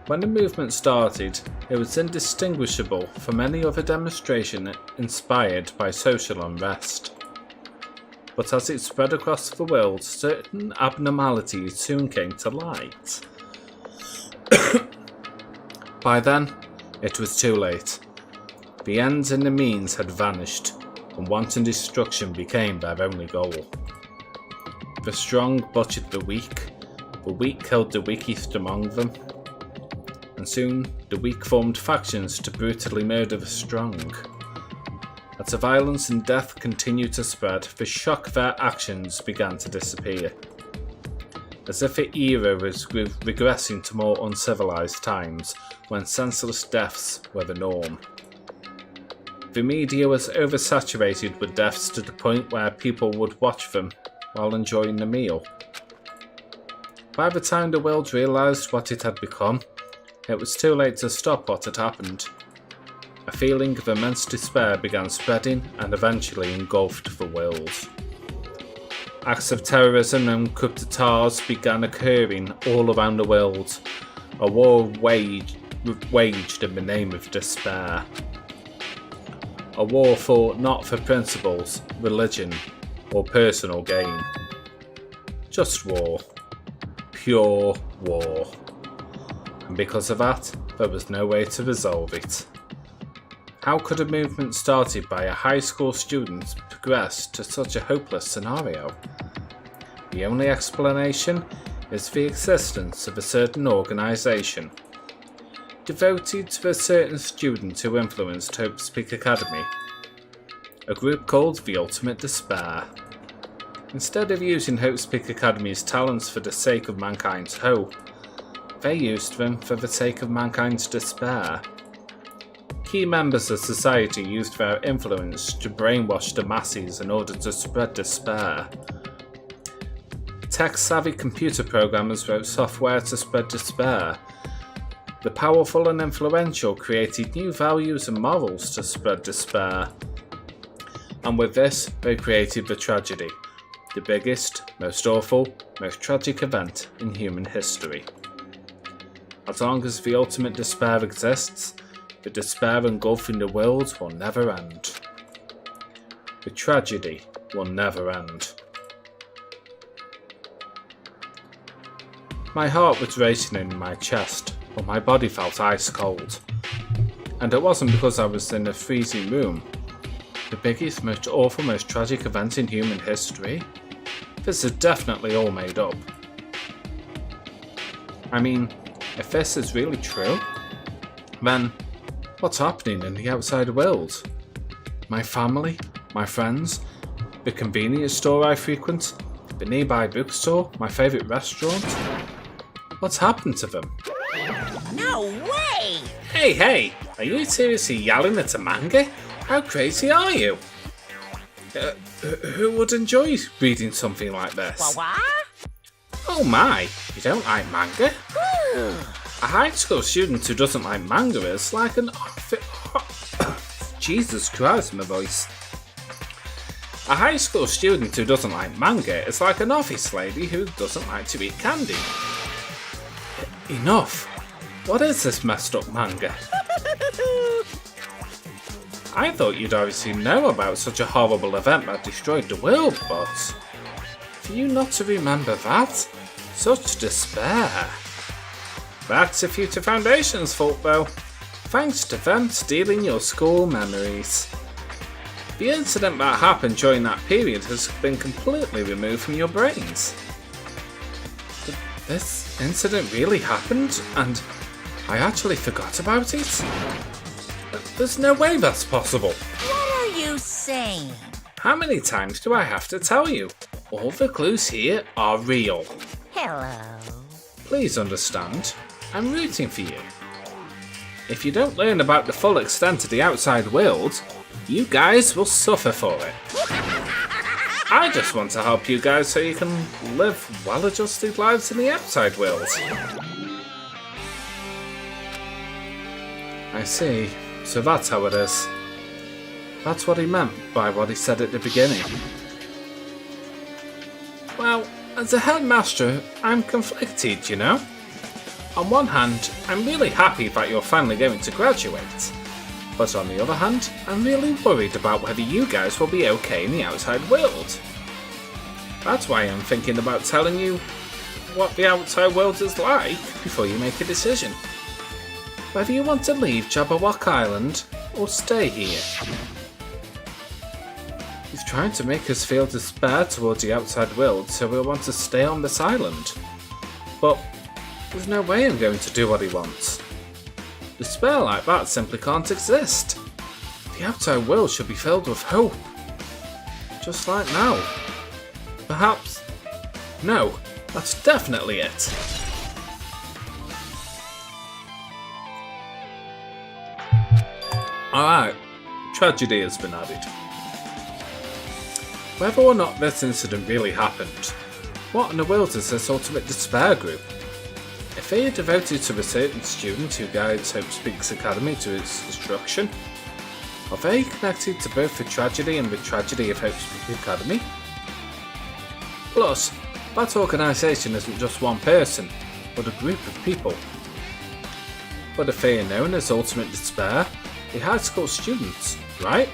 S2: When the movement started, it was indistinguishable from any other demonstration inspired by social unrest. But as it spread across the world, certain abnormalities soon came to light. By then, it was too late. The ends and the means had vanished, and wanton destruction became their only goal. The strong butchered the weak killed the weakest among them, and soon the weak formed factions to brutally murder the strong. As the violence and death continued to spread, the shock of their actions began to disappear. As if the era was regressing to more uncivilized times, when senseless deaths were the norm. The media was oversaturated with deaths to the point where people would watch them while enjoying the meal. By the time the world realised what it had become, it was too late to stop what had happened. A feeling of immense despair began spreading and eventually engulfed the world. Acts of terrorism and coup d'etats began occurring all around the world. A war waged in the name of despair. A war fought not for principles, religion, or personal gain. Just war. Pure war. And because of that, there was no way to resolve it. How could a movement started by a high school student progress to such a hopeless scenario? The only explanation is the existence of a certain organisation devoted to a certain student who influenced Hope's Peak Academy, a group called the Ultimate Despair. Instead of using Hope's Peak Academy's talents for the sake of mankind's hope, they used them for the sake of mankind's despair. Key members of society used their influence to brainwash the masses in order to spread despair. Tech-savvy computer programmers wrote software to spread despair. The powerful and influential created new values and morals to spread despair. And with this, they created the tragedy, the biggest, most awful, most tragic event in human history. As long as the ultimate despair exists, the despair engulfing the world will never end. The tragedy will never end. My heart was racing in my chest, but my body felt ice cold. And it wasn't because I was in a freezing room. The biggest, most awful, most tragic event in human history? This is definitely all made up. I mean, if this is really true, then what's happening in the outside world? My family, my friends, the convenience store I frequent, the nearby bookstore, my favourite restaurant. What's happened to them?
S3: No way!
S2: Hey, are you seriously yelling at a manga? How crazy are you? Who would enjoy reading something like this?
S3: What?
S2: Oh my, you don't like manga? A high school student who doesn't like manga is like an... Jesus Christ, my voice. A high school student who doesn't like manga is like an office lady who doesn't like to eat candy. Enough. What is this messed up manga? I thought you'd obviously know about such a horrible event that destroyed the world, but for you not to remember that? Such despair. That's the Future Foundation's fault though. Thanks to them stealing your school memories. The incident that happened during that period has been completely removed from your brains. This incident really happened, and I actually forgot about it? There's no way that's possible.
S3: What are you saying?
S2: How many times do I have to tell you? All the clues here are real.
S3: Hello.
S2: Please understand, I'm rooting for you. If you don't learn about the full extent of the outside world, you guys will suffer for it. I just want to help you guys so you can live well-adjusted lives in the outside world. I see. So that's how it is. That's what he meant by what he said at the beginning. Well, as a headmaster, I'm conflicted, you know? On one hand, I'm really happy that you're finally going to graduate. But on the other hand, I'm really worried about whether you guys will be okay in the outside world. That's why I'm thinking about telling you what the outside world is like before you make a decision. Whether you want to leave Jabberwock Island or stay here. He's trying to make us feel despair towards the outside world, so we'll want to stay on this island. But there's no way I'm going to do what he wants. Despair like that simply can't exist. The outside world should be filled with hope. Just like now. Perhaps... No, that's definitely it. Alright, tragedy has been added. Whether or not this incident really happened, what in the world is this ultimate despair group? If they are devoted to a certain student who guides Hope Speaks Academy to its destruction, are they connected to both the tragedy and the tragedy of Hope Speaks Academy? Plus, that organisation isn't just one person, but a group of people. But if they are known as Ultimate Despair, they're high school students, right?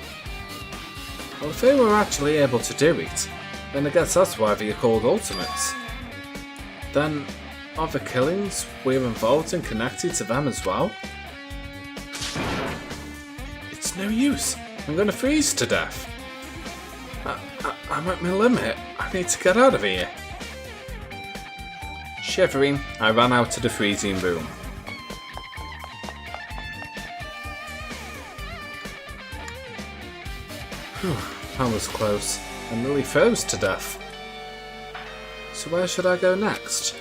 S2: Well, if they were actually able to do it, then I guess that's why they are called Ultimates. Then, are the killings we're involved in connected to them as well? It's no use. I'm gonna freeze to death. I'm at my limit. I need to get out of here. Shivering, I ran out to the freezing room. Whew, that was close. I nearly froze to death. So where should I go next?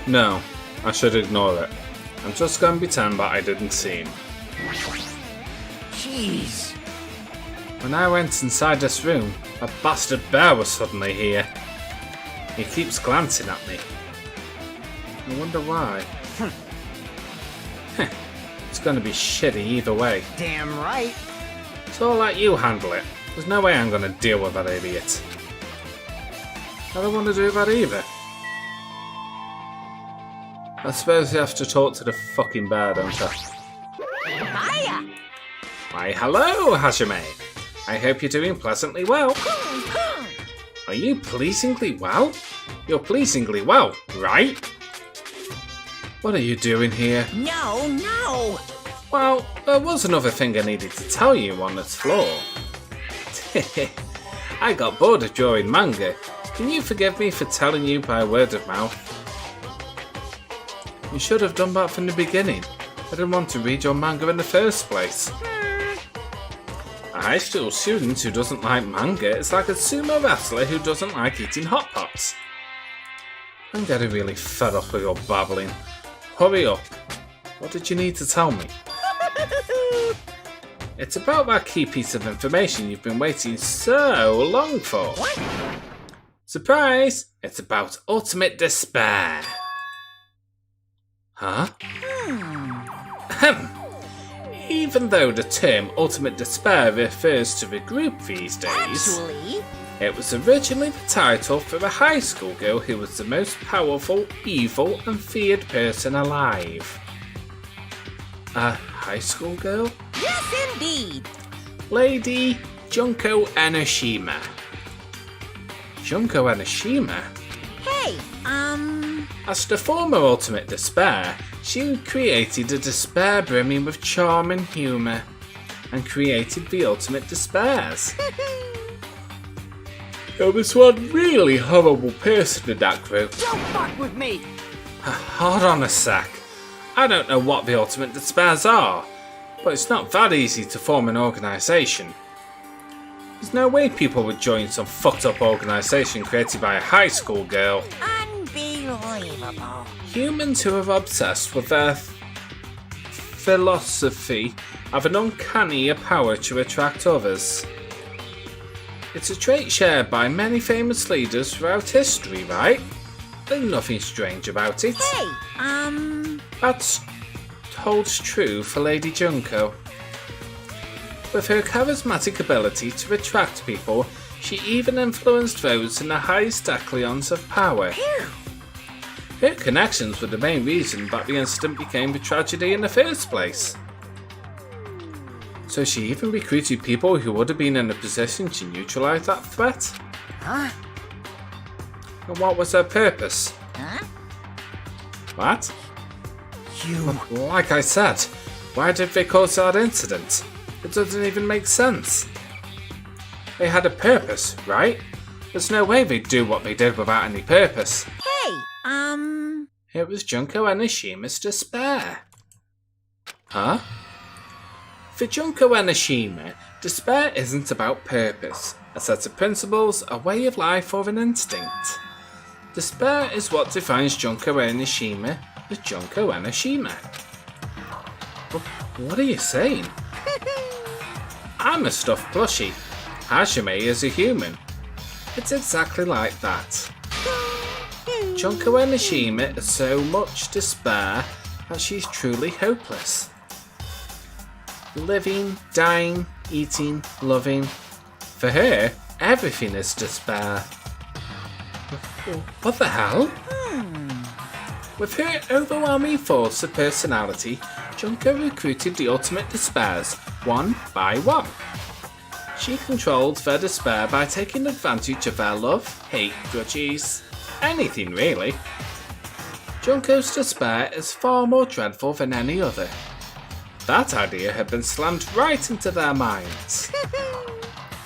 S2: No, I should ignore it. I'm just going to pretend that I didn't see him.
S4: Jeez.
S2: When I went inside this room, a bastard bear was suddenly here. He keeps glancing at me. I wonder why. It's gonna be shitty either way.
S4: Damn right.
S2: So I'll let you handle it. There's no way I'm gonna deal with that idiot. I don't want to do that either. I suppose you have to talk to the fucking bear, don't I?
S3: Hiya!
S2: Why, hello, Hajime. I hope you're doing pleasantly well. Are you pleasingly well? You're pleasingly well, right? What are you doing here?
S3: No!
S2: Well, there was another thing I needed to tell you on this floor. I got bored of drawing manga. Can you forgive me for telling you by word of mouth? You should have done that from the beginning. I didn't want to read your manga in the first place. A high school student who doesn't like manga is like a sumo wrestler who doesn't like eating hot pots. I'm getting really fed up with your babbling. Hurry up. What did you need to tell me? It's about that key piece of information you've been waiting so long for.
S3: What?
S2: Surprise! It's about ultimate despair. Huh? Ahem. Even though the term ultimate despair refers to the group these days,
S3: Actually,
S2: it was originally the title for a high school girl who was the most powerful, evil, and feared person alive. A high school girl?
S3: yes indeed.
S2: Lady Junko Enoshima. Junko Enoshima?
S3: Hey,
S2: As the former ultimate despair, she created a despair brimming with charm and humour, and created the ultimate despairs. There was one really horrible person in that group.
S4: Don't fuck with me.
S2: Hold on a sec. I don't know what the ultimate despairs are, but it's not that easy to form an organisation. There's no way people would join some fucked up organisation created by a high school girl.
S3: Unbelievable.
S2: Humans who are obsessed with their philosophy have an uncanny power to attract others. It's a trait shared by many famous leaders throughout history, right? There's nothing strange about it.
S3: Hey,
S2: That holds true for Lady Junko. With her charismatic ability to attract people, she even influenced those in the highest echelons of power. Her connections were the main reason that the incident became a tragedy in the first place. So she even recruited people who would have been in a position to neutralise that threat?
S3: Huh?
S2: And what was her purpose?
S3: Huh?
S2: What?
S4: You.
S2: Like I said, why did they cause that incident? It doesn't even make sense. They had a purpose, right? There's no way they'd do what they did without any purpose.
S3: Hey,
S2: It was Junko Enoshima's despair. Huh? For Junko Enoshima, despair isn't about purpose, a set of principles, a way of life, or an instinct. Despair is what defines Junko Enoshima as Junko Enoshima. What are you saying? I'm a stuffed plushie. Hajime is a human. It's exactly like that. Junko Enoshima is so much despair that she's truly hopeless. Living, dying, eating, loving. For her, everything is despair. What the hell? With her overwhelming force of personality, Junko recruited the ultimate despairs, one by one. She controlled their despair by taking advantage of their love, hate, grudges, anything really. Junko's despair is far more dreadful than any other. That idea had been slammed right into their minds.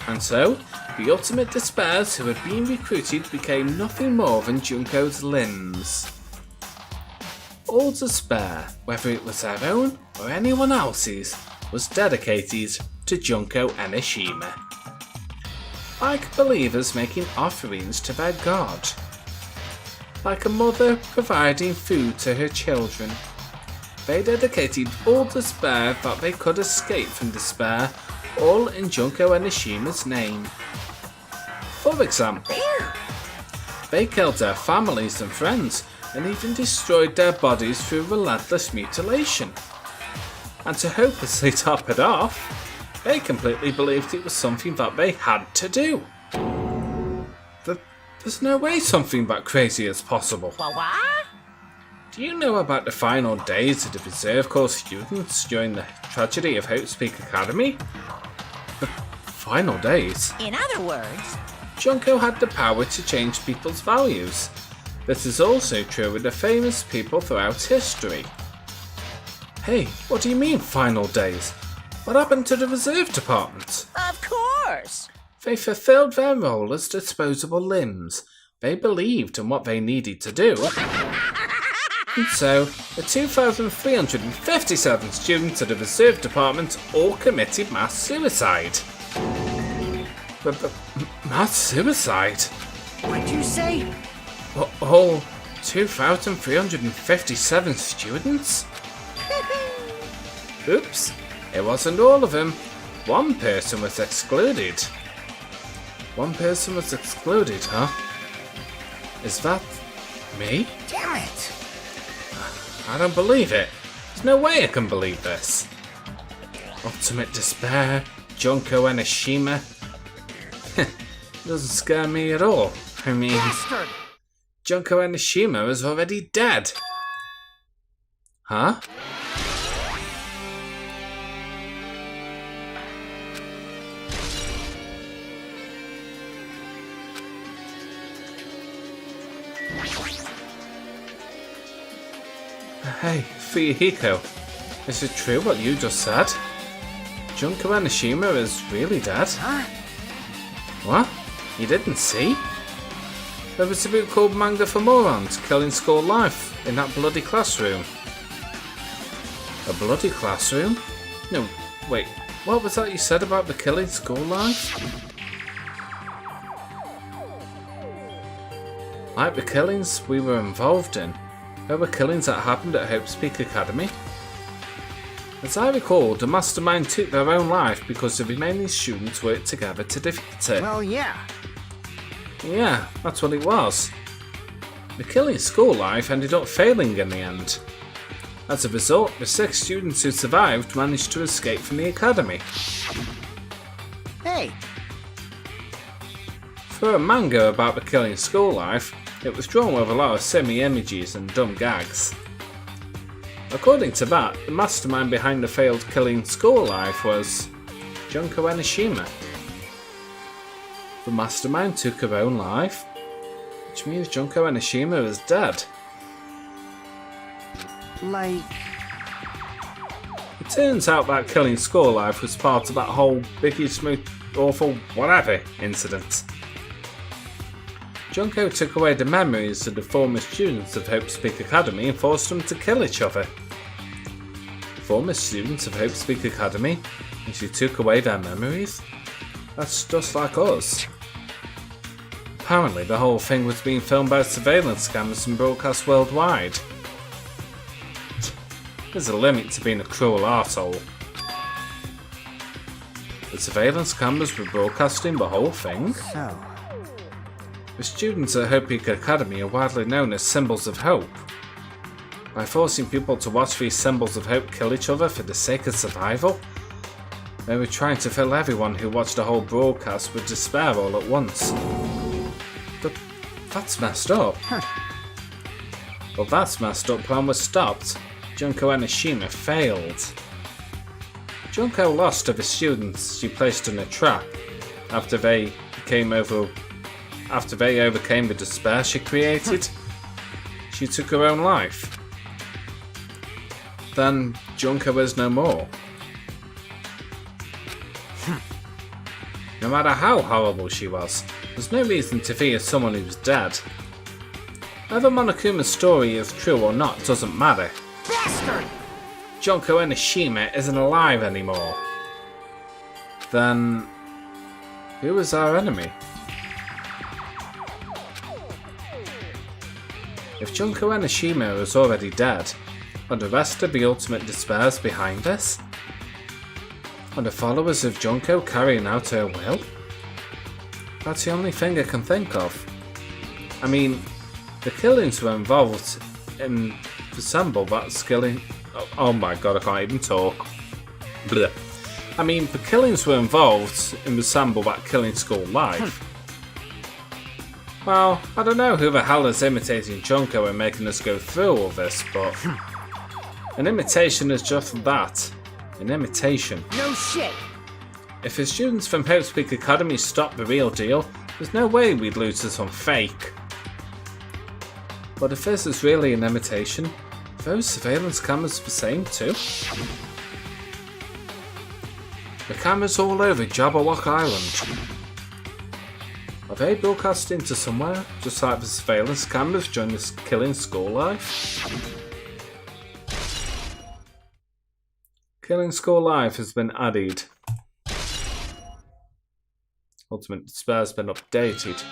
S2: And so, the ultimate despairs who had been recruited became nothing more than Junko's limbs. All despair, whether it was their own or anyone else's, was dedicated to Junko Enoshima. Like believers making offerings to their god. Like a mother providing food to her children. They dedicated all despair that they could escape from despair, all in Junko Enoshima's name. For example, they killed their families and friends, and even destroyed their bodies through relentless mutilation. And to hopelessly top it off, they completely believed it was something that they had to do. There's no way something that crazy is possible.
S3: What?
S2: Do you know about the final days of the Reserve Corps students during the tragedy of Hope's Peak Academy? The final days?
S3: In other words,
S2: Junko had the power to change people's values. This is also true with the famous people throughout history. Hey, what do you mean final days? What happened to the Reserve Department?
S3: of course.
S2: They fulfilled their role as disposable limbs. They believed in what they needed to do. And so, the 2,357 students of the Reserve Department all committed mass suicide. Mass suicide?
S4: What'd you say?
S2: All 2,357 students? Oops, it wasn't all of them. One person was excluded. One person was excluded, huh? Is that me?
S4: Damn it!
S2: I don't believe it. There's no way I can believe this. Ultimate despair, Junko Enoshima. Doesn't scare me at all. I mean,
S4: Bastard!
S2: Junko Enoshima is already dead. Huh? Hey, Fuyuhiko, is it true what you just said? Junko Enoshima is really dead?
S4: Huh?
S2: What? You didn't see? There was a book called Manga for Morons, Killing School Life, in that bloody classroom. A bloody classroom? No, wait, what was that you said about the Killing School Life? Like the killings we were involved in, there were killings that happened at Hope's Peak Academy. As I recall, the mastermind took their own life because the remaining students worked together to defeat it.
S4: Well, yeah.
S2: Yeah, that's what it was. The Killing School Life ended up failing in the end. As a result, the 6 students who survived managed to escape from the academy.
S4: Hey,
S2: For a manga about the Killing School Life, it was drawn with a lot of semi-images and dumb gags. According to that, the mastermind behind the failed Killing School Life was Junko Enoshima. The mastermind took her own life, which means Junko Enoshima is dead.
S4: like...
S2: It turns out that Killing School Life was part of that whole Biggie Smooth awful whatever incident. Junko took away the memories of the former students of Hope's Peak Academy and forced them to kill each other. Former students of Hope's Peak Academy, and she took away their memories? That's just like us. Apparently the whole thing was being filmed by surveillance cameras and broadcast worldwide. There's a limit to being a cruel arsehole. The surveillance cameras were broadcasting the whole thing?
S4: So...
S2: The students at Hope Peak Academy are widely known as symbols of hope. By forcing people to watch these symbols of hope kill each other for the sake of survival, they were trying to fill everyone who watched the whole broadcast with despair all at once. But that's messed up. Well, that's messed up plan was stopped. Junko Enoshima failed. Junko lost to the students she placed in a trap after they overcame the despair she created. She took her own life. Then Junko is no more. No matter how horrible she was, there's no reason to fear someone who's dead. Whether Monokuma's story is true or not doesn't matter.
S4: Bastard!
S2: Junko Enoshima isn't alive anymore. Then, who is our enemy? If Junko Enoshima is already dead, are the rest of the Ultimate Despairs behind this? Are the followers of Junko carrying out her will? That's the only thing I can think of. I mean, the killings were involved in the symbol that's killing Oh my god, I can't even talk. Blech. I mean, the killings were involved in the Sambleback killing school life. Well, I don't know who the hell is imitating Junko and making us go through all this, but an imitation is just that. An imitation.
S4: No shit.
S2: If the students from Hope's Peak Academy stopped the real deal, there's no way we'd lose to some fake. But if this is really an imitation, are those surveillance cameras the same too? The cameras all over Jabberwock Island. Are they broadcasting to somewhere, just like the surveillance cameras during this killing school life? Killing school life has been added. Ultimate Despair's been updated.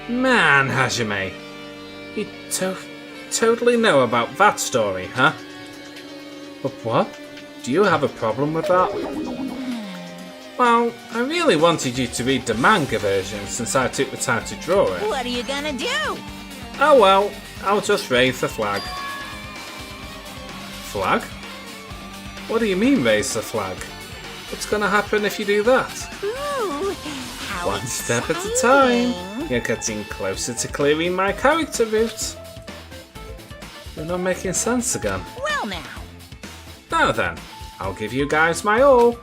S2: Man, Hajime, you totally know about that story, huh? But what? Do you have a problem with that? Well, I really wanted you to read the manga version since I took the time to draw it.
S3: What are you gonna do?
S2: Oh well, I'll just raise the flag. Flag? What do you mean raise the flag? What's gonna happen if you do that?
S3: Ooh, how
S2: One step at a time. You're getting closer to clearing my character route. You're not making sense again.
S3: Well now.
S2: Now then, I'll give you guys my all.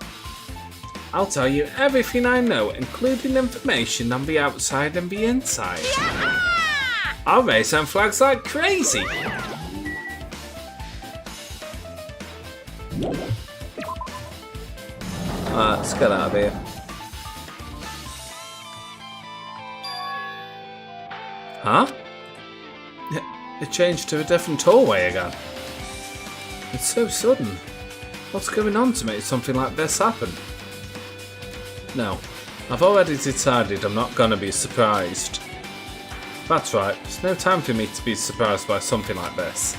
S2: I'll tell you everything I know, including information on the outside and the inside. I'll raise them flags like crazy. Alright, let's get out of here. Huh? It changed to a different hallway again. It's so sudden. What's going on to make something like this happen? No, I've already decided I'm not gonna be surprised. That's right, there's no time for me to be surprised by something like this.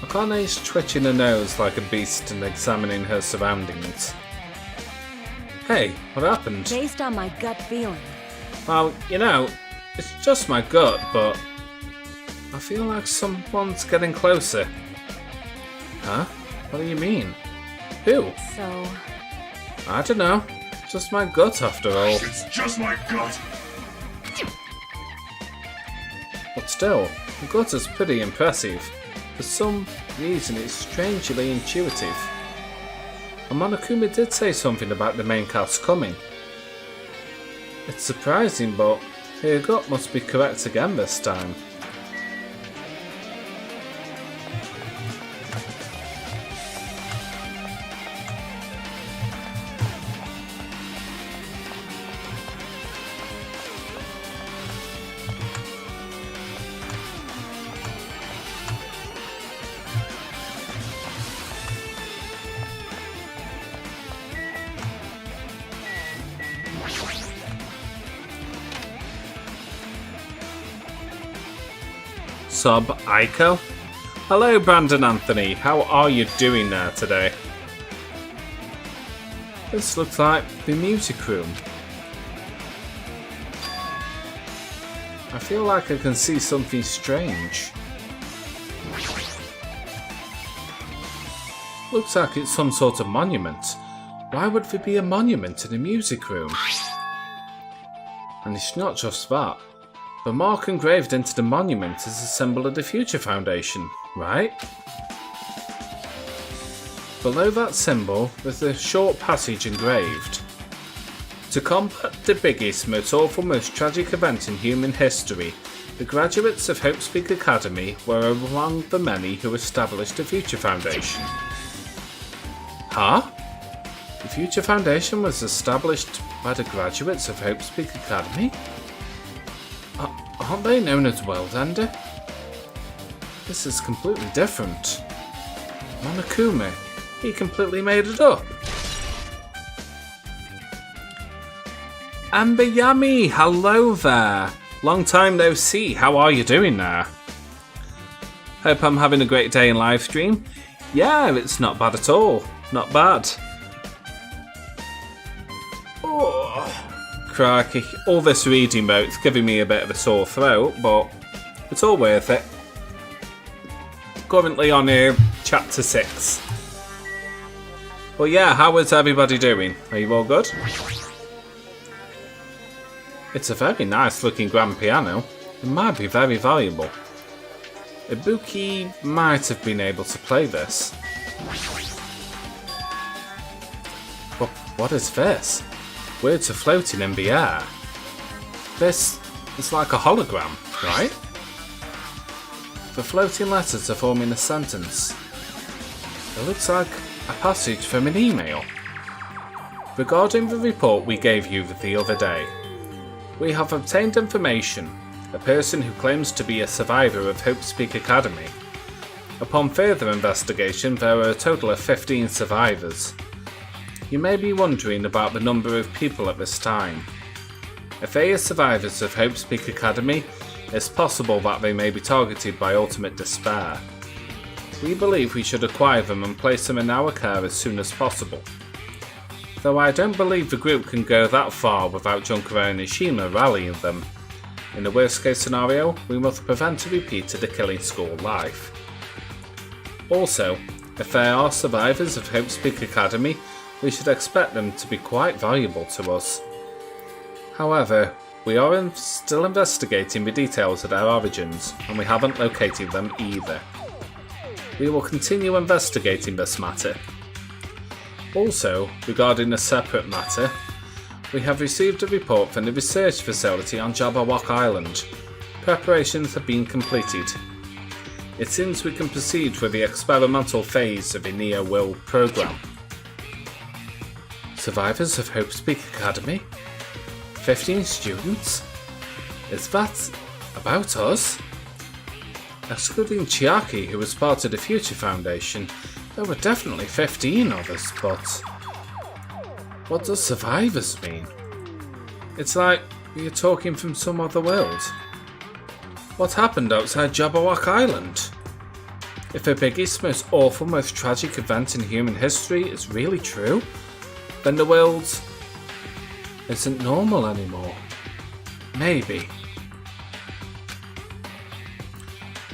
S2: Akane's twitching her nose like a beast and examining her surroundings. Hey, what happened?
S5: Based on my gut feeling.
S2: Well, you know, it's just my gut, but I feel like someone's getting closer. Huh? What do you mean? Who?
S5: So,
S2: I don't know. Just my gut after all.
S6: It's just my gut.
S2: But still, the gut is pretty impressive. For some reason it's strangely intuitive. And Monokuma did say something about the main cast coming. It's surprising, but her gut must be correct again this time. Sub Aiko? Hello Brandon Anthony, how are you doing there today? This looks like the music room. I feel like I can see something strange. Looks like it's some sort of monument. Why would there be a monument in a music room? And it's not just that. The mark engraved into the monument is a symbol of the Future Foundation, right? Below that symbol, there's a short passage engraved. To combat the biggest, most awful, most tragic event in human history, the graduates of Hope's Peak Academy were among the many who established the Future Foundation. Huh? The Future Foundation was established by the graduates of Hope's Peak Academy? Aren't they known as World Ender? This is completely different. Monokuma, he completely made it up. Amber Yummy, hello there. Long time no see, how are you doing there? Hope I'm having a great day in live stream. Yeah, it's not bad at all. Not bad. Oh, crikey. All this reading about it's giving me a bit of a sore throat, but it's all worth it. Currently on chapter 6. Well, yeah, how is everybody doing? Are you all good? It's a very nice looking grand piano. It might be very valuable. Ibuki might have been able to play this. But what is this? Words are floating in the air. This is like a hologram, right? The floating letters are forming a sentence. It looks like a passage from an email. Regarding the report we gave you the other day, we have obtained information. A person who claims to be a survivor of Hope's Peak Academy. Upon further investigation, there are a total of 15 survivors. You may be wondering about the number of people at this time. If they are survivors of Hope's Peak Academy, it's possible that they may be targeted by ultimate despair. We believe we should acquire them and place them in our care as soon as possible. Though I don't believe the group can go that far without Junkara and Ishima rallying them. In the worst case scenario, we must prevent a repeat of the killing school life. Also, if there are survivors of Hope's Peak Academy, we should expect them to be quite valuable to us. However, we are still investigating the details of their origins, and we haven't located them either. We will continue investigating this matter. Also, regarding a separate matter, we have received a report from the research facility on Jabberwock Island. Preparations have been completed. It seems we can proceed with the experimental phase of the Neo-Will program. Survivors of Hope's Peak Academy? 15 students? Is that about us? Excluding Chiaki, who was part of the Future Foundation, there were definitely 15 of us, but what does survivors mean? It's like we are talking from some other world. What happened outside Jabberwock Island? If the biggest, most awful, most tragic event in human history is really true, then the world isn't normal anymore. Maybe.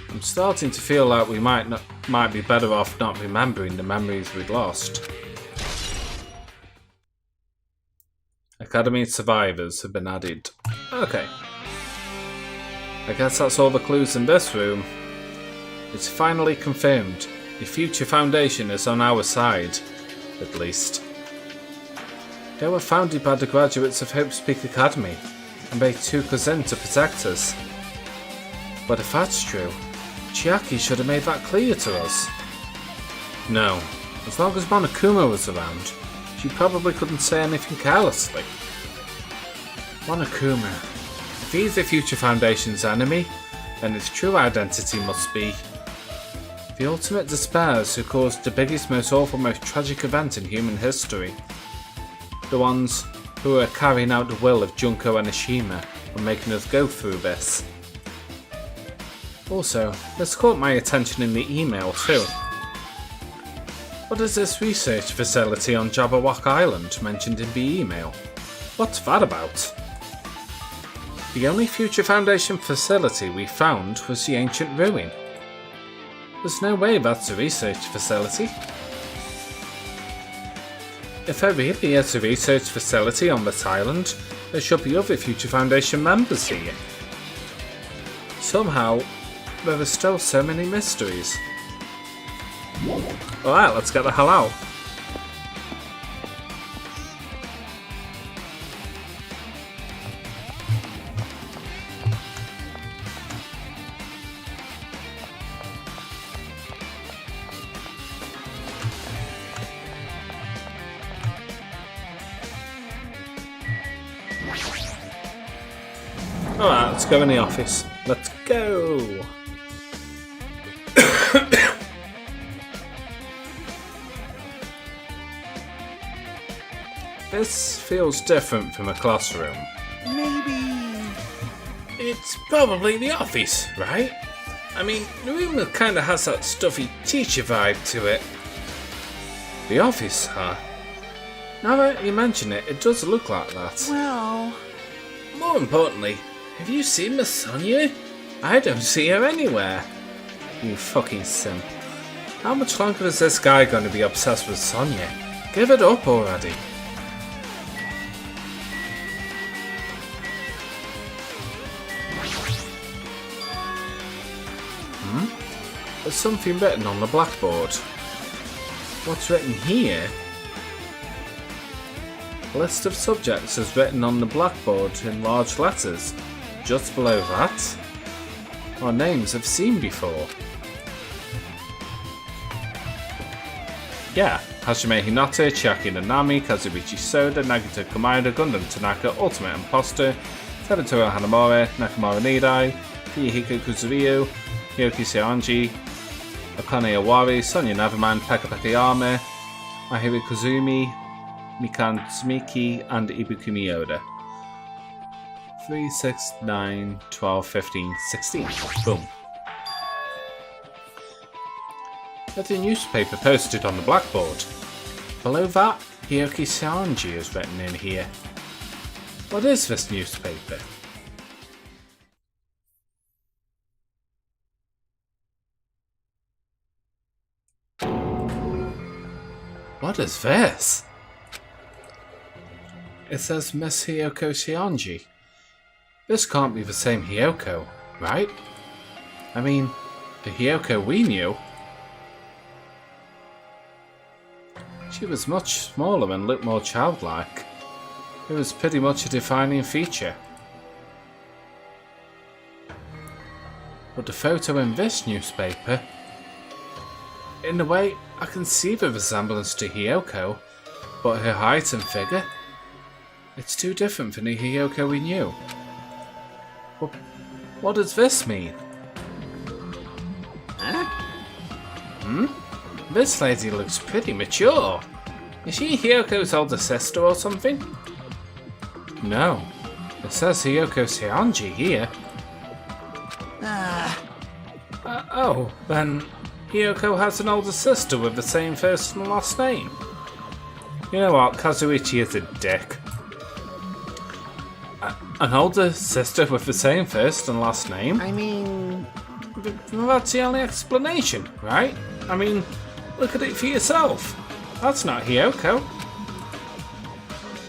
S2: I'm starting to feel like we might be better off not remembering the memories we'd lost. Academy survivors have been added. Okay. I guess that's all the clues in this room. It's finally confirmed. The Future Foundation is on our side, at least. They were founded by the graduates of Hope's Peak Academy, and they took us in to protect us. But if that's true, Chiaki should have made that clear to us. No, as long as Monokuma was around, she probably couldn't say anything carelessly. Monokuma. If he's the Future Foundation's enemy, then his true identity must be the ultimate despairs who caused the biggest, most awful, most tragic event in human history. The ones who are carrying out the will of Junko and Ishima and making us go through this. Also, this caught my attention in the email too. What is this research facility on Jabberwock Island mentioned in the email? What's that about? The only Future Foundation facility we found was the ancient ruin. There's no way that's a research facility. If there really is a research facility on this island, there should be other Future Foundation members here. Somehow, there are still so many mysteries. Alright, let's get the hell out. Alright, let's go in the office. Let's go! This feels different from a classroom.
S4: Maybe.
S1: It's probably the office, right? I mean, the room kind of has that stuffy teacher vibe to it. The office, huh? Now that you mention it, it does look like that.
S4: Well...
S1: More importantly, have you seen Miss Sonia? I don't see her anywhere.
S2: You fucking simp. How much longer is this guy going to be obsessed with Sonia? Give it up already. There's something written on the blackboard. What's written here? A list of subjects is written on the blackboard in large letters. Just below that are names I've seen before. Yeah, Hajime Hinata, Chiaki Nanami, Kazuichi Soda, Nagito Komaeda, Gundam Tanaka, Ultimate Imposter, Terutoru Hanamura, Nakamura Nidai, Kiyuhiko Kuzurio, Hyoki Seonji, Akane Awari, Sonya Nevermind, Pekka Yame, Mahiro Kazumi, Mikan Tsumiki, and Ibuki Miyoda. 3, 6, 9, 12, 15, 16. Boom. There's a newspaper posted on the blackboard. Below that, Hyoki Seonji is written in here. What is this newspaper? What is this? It says Miss Hiyoko Seonji. This can't be the same Hiyoko, right? I mean, the Hiyoko we knew. She was much smaller and looked more childlike. It was pretty much a defining feature. But the photo in this newspaper, in a way, I can see the resemblance to Hiyoko, but her height and figure, it's too different from the Hiyoko we knew. But what does this mean? Huh? This lady looks pretty mature. Is she Hyoko's older sister or something? No. It says Hiyoko Seonji here. Oh, then Hiyoko has an older sister with the same first and last name. You know what, Kazuichi is a dick. An older sister with the same first and last name?
S4: I mean...
S2: That's the only explanation, right? I mean, look at it for yourself. That's not Hiyoko.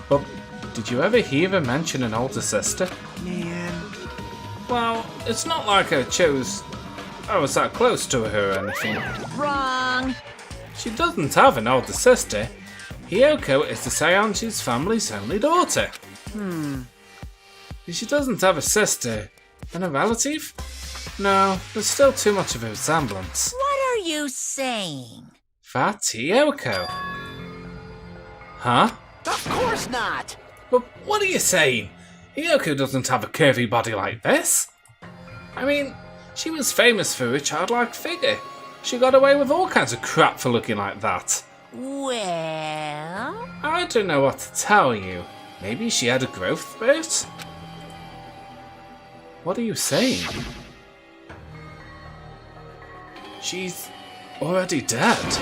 S2: But did you ever hear her mention an older sister?
S4: Man...
S2: Well, it's not like I was that close to her or anything.
S3: Wrong.
S2: She doesn't have an older sister. Hiyoko is the Seonji's family's only daughter. If she doesn't have a sister, then a relative? No, there's still too much of a resemblance.
S3: What are you saying?
S2: That's Hiyoko. Huh?
S4: Of course not!
S2: But what are you saying? Hiyoko doesn't have a curvy body like this. I mean, she was famous for her childlike figure. She got away with all kinds of crap for looking like that.
S3: Well...
S2: I don't know what to tell you. Maybe she had a growth spurt? What are you saying? She's already dead.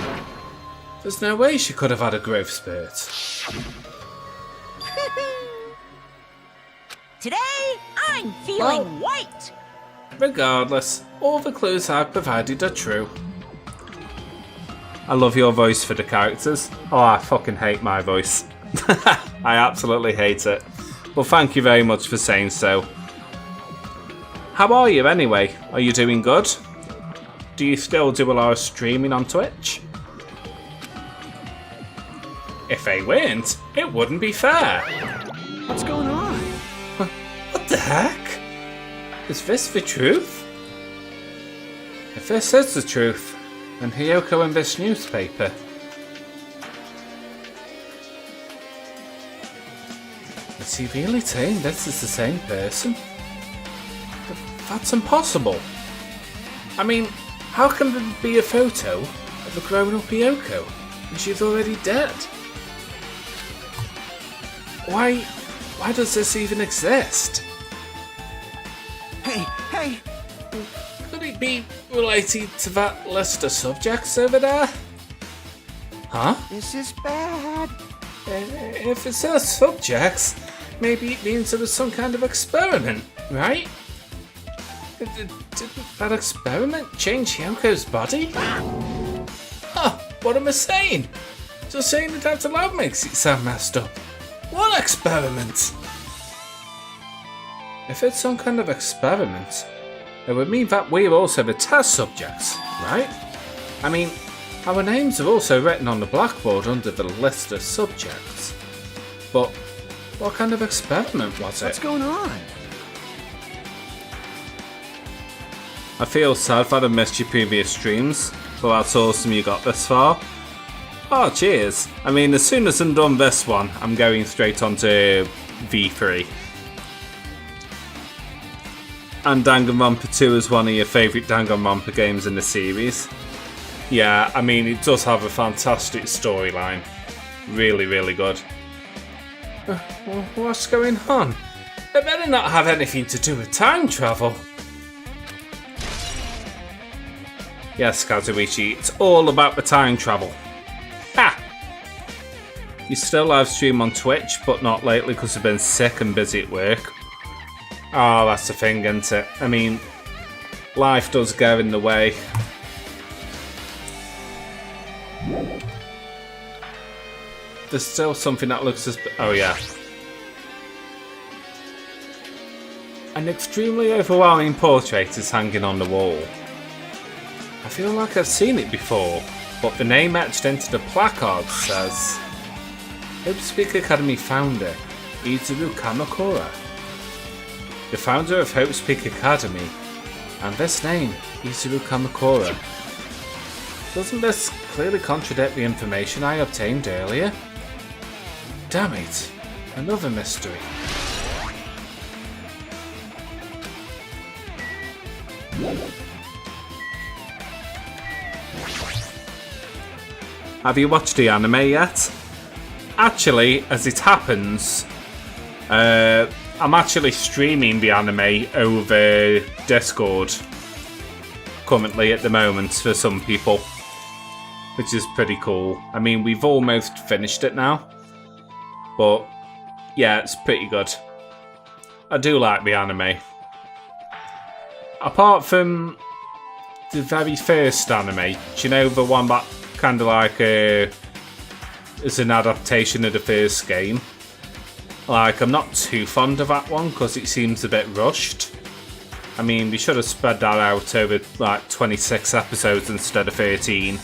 S2: There's no way she could have had a growth spurt.
S3: Today, I'm feeling white.
S2: Regardless, all the clues I've provided are true. I love your voice for the characters. Oh, I fucking hate my voice. I absolutely hate it. Well, thank you very much for saying so. How are you anyway? Are you doing good? Do you still do a lot of streaming on Twitch? If they weren't, it wouldn't be fair.
S4: What's going on?
S2: What the heck? Is this the truth? If this is the truth, then Hiyoko in this newspaper. Is he really saying this is the same person? That's impossible. I mean, how can there be a photo of a grown-up Hiyoko when she's already dead? Why does this even exist?
S4: Hey!
S2: Good
S1: it be related to that list of subjects over there? Huh?
S4: This is bad.
S1: If it says subjects, maybe it means there was some kind of experiment, right? Didn't that experiment change Yoko's body? Huh, what am I saying? Just saying it out loud makes it sound messed up. What experiment? If it's some kind of experiment, it would mean that we're also the test subjects, right? I mean, our names are also written on the blackboard under the list of subjects. But what kind of experiment was it?
S4: What's going on?
S2: I feel sad that I missed your previous streams, but that's awesome you got this far. Oh, cheers. I mean, as soon as I'm done this one, I'm going straight on to V3. And Danganronpa 2 is one of your favourite Danganronpa games in the series. Yeah, I mean, it does have a fantastic storyline. Really, really good.
S1: What's going on? It better not have anything to do with time travel.
S2: Yes, Kazuichi, it's all about the time travel. Ha! You still live stream on Twitch, but not lately because I've been sick and busy at work. Oh, that's the thing, isn't it? I mean, life does go in the way. There's still something that looks as... Oh, yeah. An extremely overwhelming portrait is hanging on the wall. I feel like I've seen it before, but the name etched into the placard says... Hope Speak Academy founder, Izuru Kamakura. The founder of Hope Speak Academy, and this name, Izuru Kamakura. Doesn't this clearly contradict the information I obtained earlier? Damn it, another mystery. Have you watched the anime yet? Actually, as it happens, I'm actually streaming the anime over Discord currently at the moment for some people, which is pretty cool. I mean, we've almost finished it now, but yeah, it's pretty good. I do like the anime. Apart from the very first anime, do you know the one that kind of like is an adaptation of the first game? Like, I'm not too fond of that one because it seems a bit rushed. I mean, we should have spread that out over like 26 episodes instead of 13.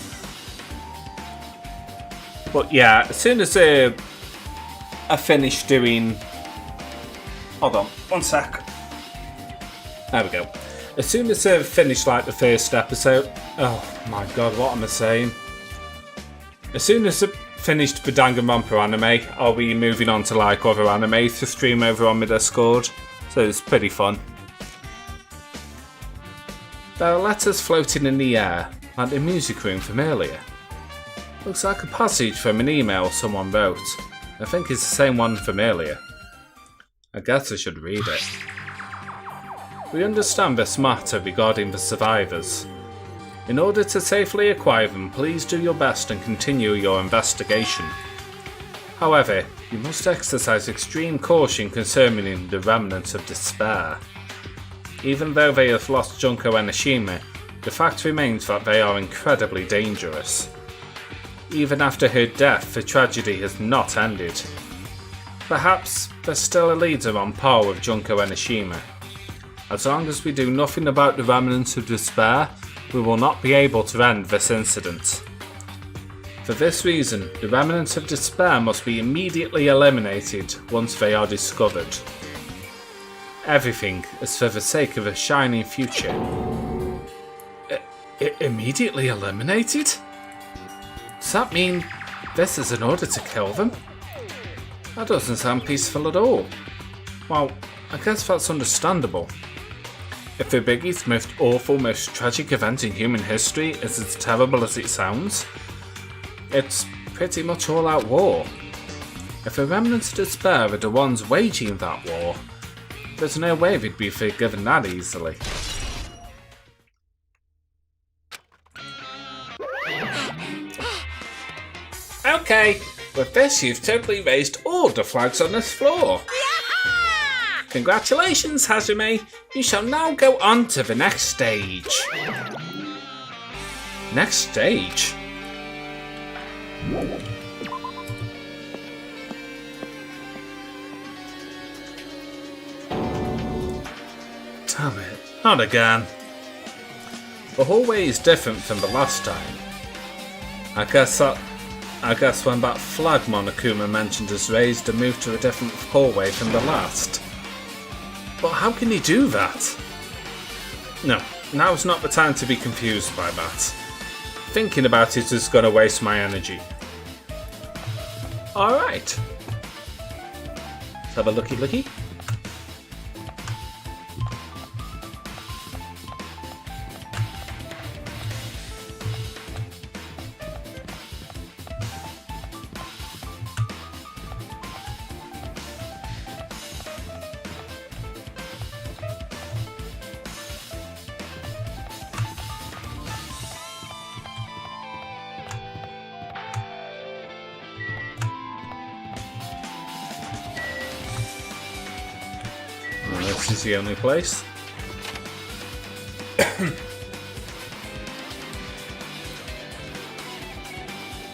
S2: But yeah, as soon as I finish doing... Hold on, one sec. There we go. As soon as I finish like the first episode... Oh my god, what am I saying? As soon as I finished the Danganronpa anime, I'll be moving on to like other anime to stream over on my Discord. So it's pretty fun. There are letters floating in the air, like the music room from earlier. Looks like a passage from an email someone wrote. I think it's the same one from earlier. I guess I should read it. We understand this matter regarding the survivors. In order to safely acquire them, please do your best and continue your investigation. However, you must exercise extreme caution concerning the remnants of despair. Even though they have lost Junko and Ashima, the fact remains that they are incredibly dangerous. Even after her death, the tragedy has not ended. Perhaps there's still a leader on par with Junko and Ashima. As long as we do nothing about the remnants of despair, we will not be able to end this incident. For this reason, the remnants of despair must be immediately eliminated once they are discovered. Everything is for the sake of a shining future.
S1: Immediately eliminated? Does that mean this is in order to kill them? That doesn't sound peaceful at all. Well, I guess that's understandable. If the biggest, most awful, most tragic event in human history is as terrible as it sounds, it's pretty much all-out war. If the remnants of despair are the ones waging that war, there's no way they'd be forgiven that easily. Okay, with this you've totally raised all the flags on this floor. Congratulations, Hajime. You shall now go on to the next stage. Next stage? Damn it, not again. The hallway is different from the last time. I guess when that flag Monokuma mentioned is raised and moved to a different hallway from the last. But how can he do that? No, now's not the time to be confused by that. Thinking about it is going to waste my energy. Alright. Let's have a looky. This is the only place.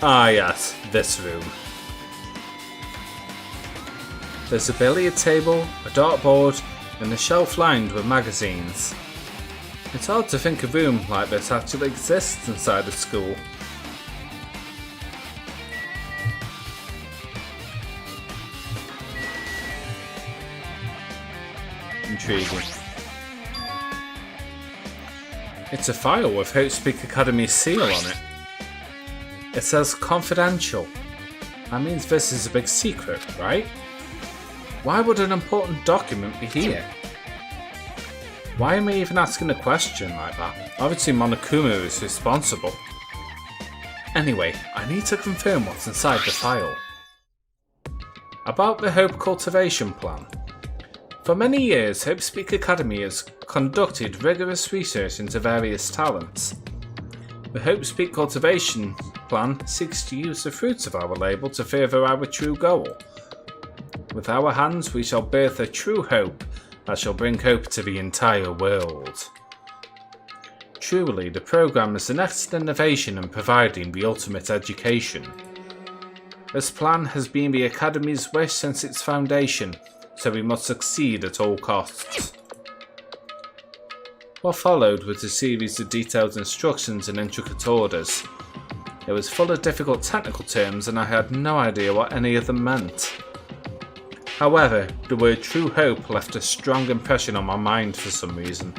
S1: Ah yes, this room. There's a billiard table, a dartboard, and a shelf lined with magazines. It's hard to think a room like this actually exists inside a school. Intriguing. It's a file with Hotespeak Academy's seal on it. It says confidential. That means this is a big secret, right? Why would an important document be here? Why am I even asking a question like that? Obviously Monokuma is responsible. Anyway, I need to confirm what's inside the file. About the Hope Cultivation Plan. For many years, Hotespeak Academy has conducted rigorous research into various talents. The Hotespeak Cultivation Plan seeks to use the fruits of our label to further our true goal. With our hands, we shall birth a true hope that shall bring hope to the entire world. Truly, the program is the next innovation in providing the ultimate education. This plan has been the Academy's wish since its foundation, so we must succeed at all costs. What followed was a series of detailed instructions and intricate orders. It was full of difficult technical terms and I had no idea what any of them meant. However, the word True Hope left a strong impression on my mind for some reason.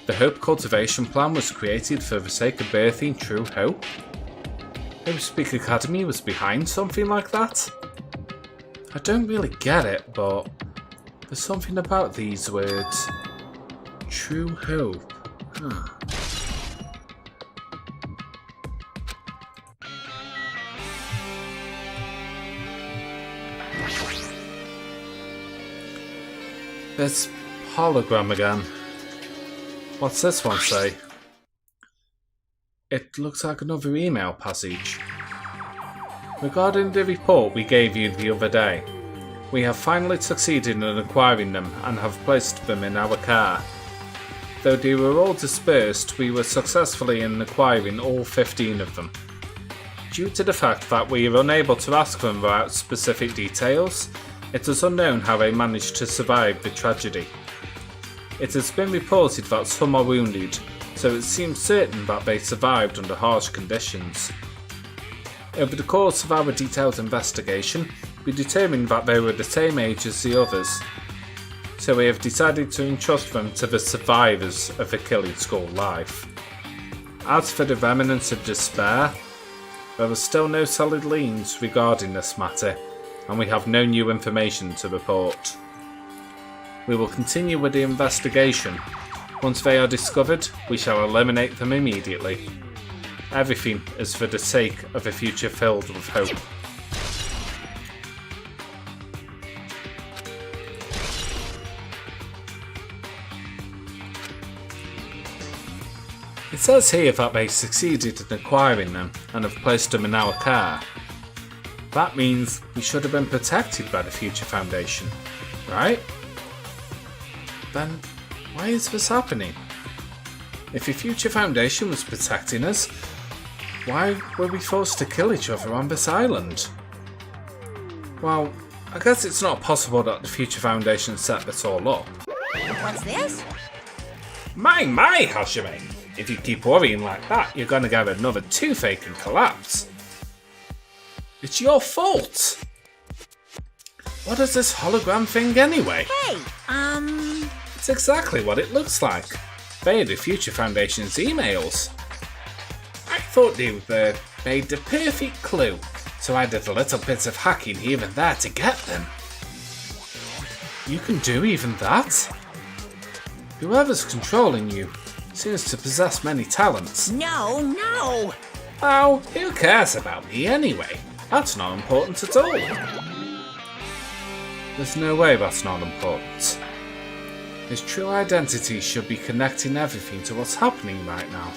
S1: The Hope Cultivation Plan was created for the sake of birthing true hope? Hotespeak Academy was behind something like that? I don't really get it, but there's something about these words. True hope. Huh. This hologram again. What's this one say? It looks like another email passage. Regarding the report we gave you the other day, we have finally succeeded in acquiring them and have placed them in our car. Though they were all dispersed, we were successfully in acquiring all 15 of them. Due to the fact that we are unable to ask them about specific details, it is unknown how they managed to survive the tragedy. It has been reported that some are wounded, so it seems certain that they survived under harsh conditions. Over the course of our detailed investigation, we determined that they were the same age as the others, so we have decided to entrust them to the survivors of the killing school life. As for the remnants of despair, there are still no solid leads regarding this matter, and we have no new information to report. We will continue with the investigation. Once they are discovered, we shall eliminate them immediately. Everything is for the sake of a future filled with hope. It
S2: says here that they succeeded in acquiring them and have placed them in our car. That means we should have been protected by the Future Foundation, right? Then why is this happening? If the Future Foundation was protecting us, why were we forced to kill each other on this island? Well, I guess it's not possible that the Future Foundation set this all up.
S5: What's this?
S2: My, hajime! If you keep worrying like that, you're gonna get another toothache and collapse. It's your fault! What is this hologram thing anyway?
S5: Hey,
S2: It's exactly what it looks like. They are the Future Foundation's emails. I thought they made the perfect clue, so I did a little bit of hacking here and there to get them. You can do even that? Whoever's controlling you seems to possess many talents.
S5: no.
S2: Oh, who cares about me anyway? That's not important at all. There's no way that's not important. His true identity should be connecting everything to what's happening right now.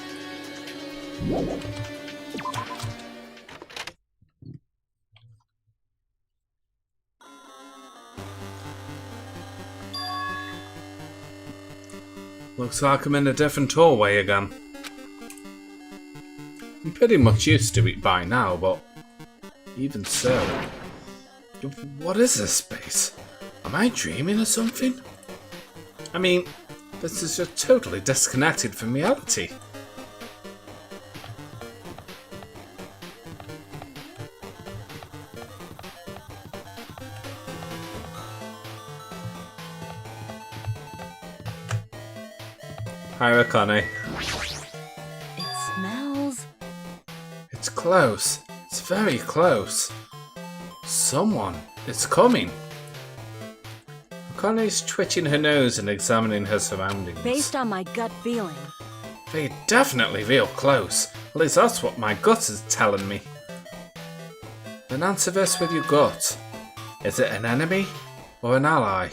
S2: Looks like I'm in a different hallway again. I'm pretty much used to it by now, but even so... What is this space? Am I dreaming or something? I mean, this is just totally disconnected from reality. Hi, Akane.
S5: It smells.
S2: It's close. It's very close. Someone is coming. Akane's twitching her nose and examining her surroundings.
S5: Based on my gut feeling.
S2: They're definitely real close. At least that's what my gut is telling me. Then answer this with your gut. Is it an enemy or an ally?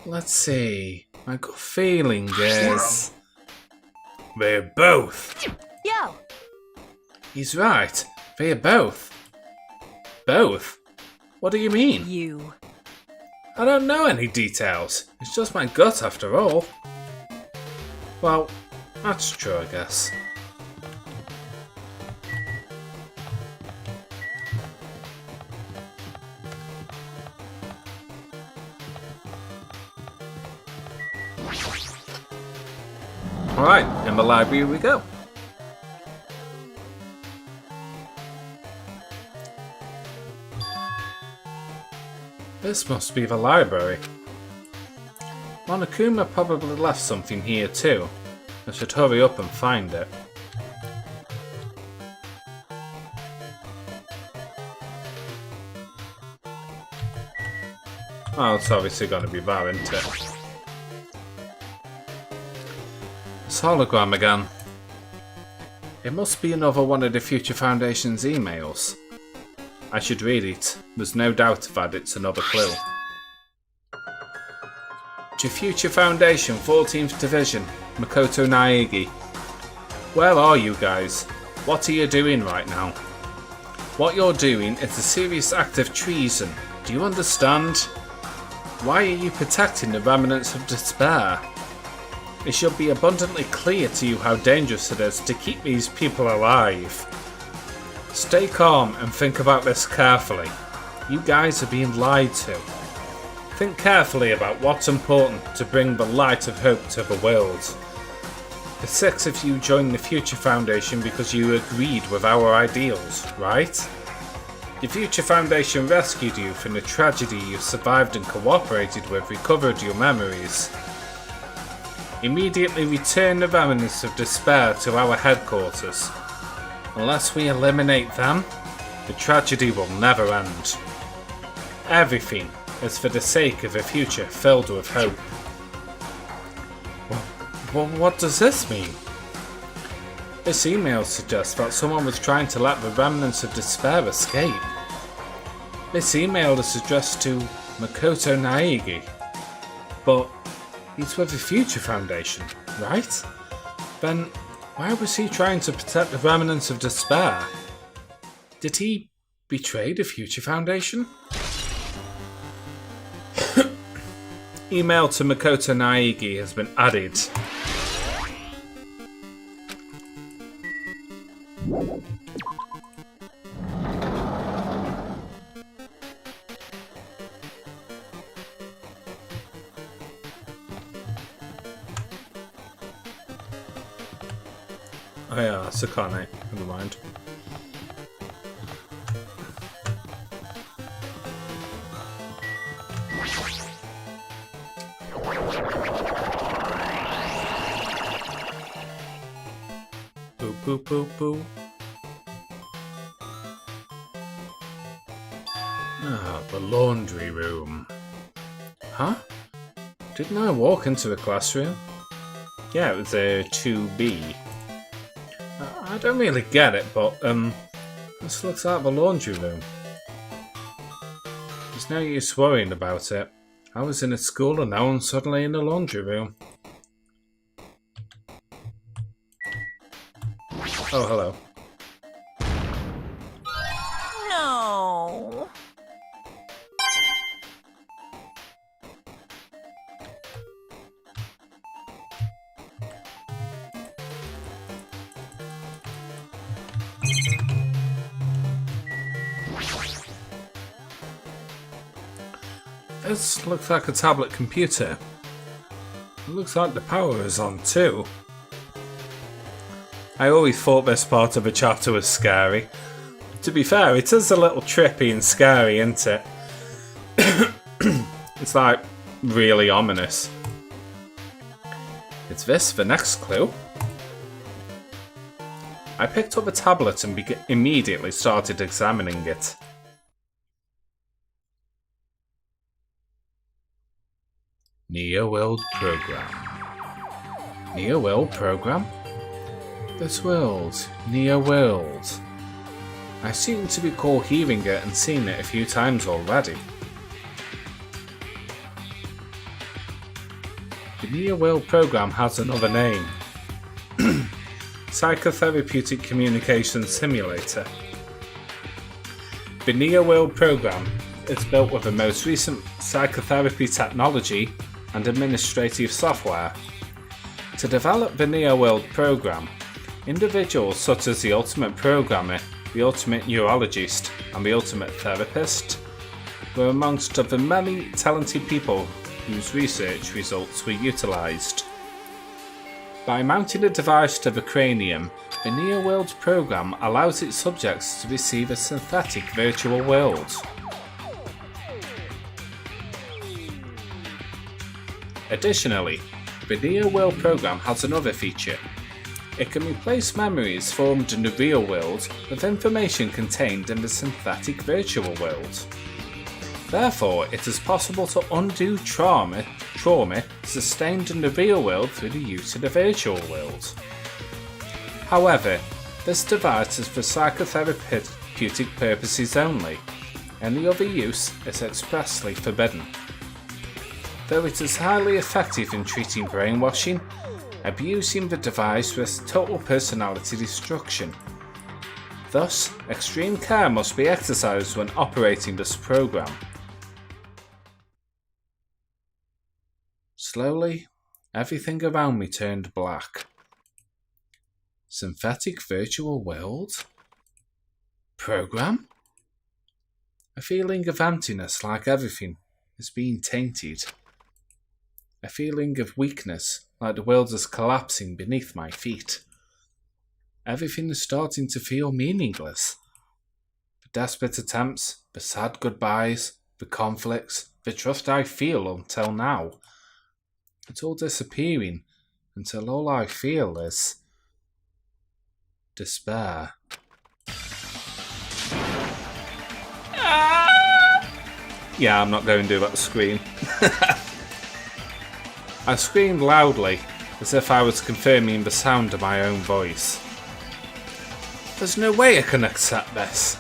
S2: Let's see. My gut feeling is... They're both.
S5: Yo!
S2: He's right. They're both. Both? What do you mean?
S5: You.
S2: I don't know any details. It's just my gut after all. Well, that's true, I guess. Alright, in the library we go. This must be the library. Monokuma probably left something here too. I should hurry up and find it. Oh, it's obviously going to be there, isn't it? This hologram again. It must be another one of the Future Foundation's emails. I should read it. There's no doubt that it's another clue. To Future Foundation 14th Division, Makoto Naegi. Where are you guys? What are you doing right now? What you're doing is a serious act of treason. Do you understand? Why are you protecting the remnants of despair? It should be abundantly clear to you how dangerous it is to keep these people alive. Stay calm and think about this carefully. You guys are being lied to. Think carefully about what's important to bring the light of hope to the world. The 6 of you joined the Future Foundation because you agreed with our ideals, right? The Future Foundation rescued you from the tragedy you survived and cooperated with, recovered your memories. Immediately return the remnants of despair to our headquarters. Unless we eliminate them, the tragedy will never end. Everything is for the sake of a future filled with hope. Well, what does this mean? This email suggests that someone was trying to let the remnants of despair escape. This email is addressed to Makoto Naegi, but He's with the Future Foundation, right? Then why was he trying to protect the remnants of despair? Did he betray the Future Foundation? Email to Makoto Naegi has been added. Oh yeah, Sakane. Never mind. Boo boo boo boo. Ah, the laundry room. Huh? Didn't I walk into the classroom? Yeah, it was a 2B. I don't really get it, but this looks like the laundry room. There's no use worrying about it. I was in a school and now I'm suddenly in the laundry room. Oh, hello.
S3: No.
S2: This looks like a tablet computer. It looks like the power is on too. I always thought this part of a chapter was scary. To be fair, it is a little trippy and scary, isn't it? It's like really ominous. Is this the next clue? I picked up a tablet and immediately started examining it. Neo World Program. Neo World Program? This world. Neo World. I seem to recall hearing it and seeing it a few times already. The Neo World Program has another name. Psychotherapeutic Communication Simulator. The Neo World Program is built with the most recent psychotherapy technology and administrative software. To develop the Neo World Program, individuals such as the Ultimate Programmer, the Ultimate Neurologist, and the Ultimate Therapist were amongst of the many talented people whose research results were utilised. By mounting a device to the cranium, the Neo World Program allows its subjects to receive a synthetic virtual world. Additionally, the Neo World Program has another feature. It can replace memories formed in the real world with information contained in the synthetic virtual world. Therefore, it is possible to undo trauma sustained in the real world through the use of the virtual world. However, this device is for psychotherapeutic purposes only. Any other use is expressly forbidden. Though it is highly effective in treating brainwashing, abusing the device risks total personality destruction. Thus, extreme care must be exercised when operating this program. Slowly, everything around me turned black. Synthetic virtual world? Program? A feeling of emptiness, like everything, is being tainted. A feeling of weakness, like the world is collapsing beneath my feet. Everything is starting to feel meaningless. The desperate attempts, the sad goodbyes, the conflicts, the trust I feel until now. It's all disappearing until all I feel is despair. Yeah, I'm not going to do that scream. I screamed loudly, as if I was confirming the sound of my own voice. There's no way I can accept this.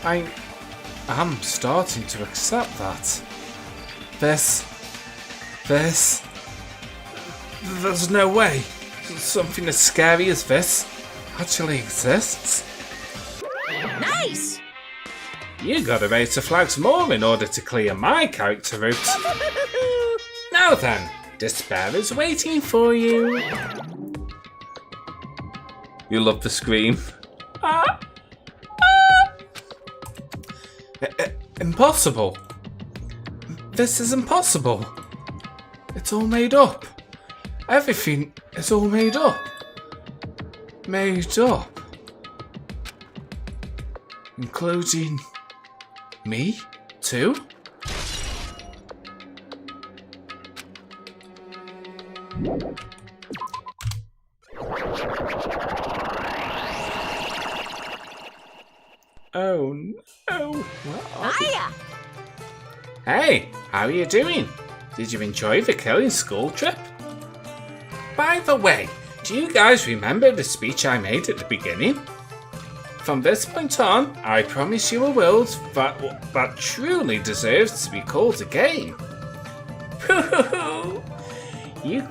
S2: I am starting to accept that. This
S1: There's no way something as scary as this actually exists.
S5: Nice!
S1: You gotta raise the flags more in order to clear my character route. Now then, despair is waiting for you. You love the scream. Impossible. This is impossible. It's all made up. Everything is all made up. Made up. Including me, too? Oh no.
S5: Hiya!
S1: Hey, how are you doing? Did you enjoy the killing school trip? By the way, do you guys remember the speech I made at the beginning? From this point on, I promise you a world that truly deserves to be called a game. You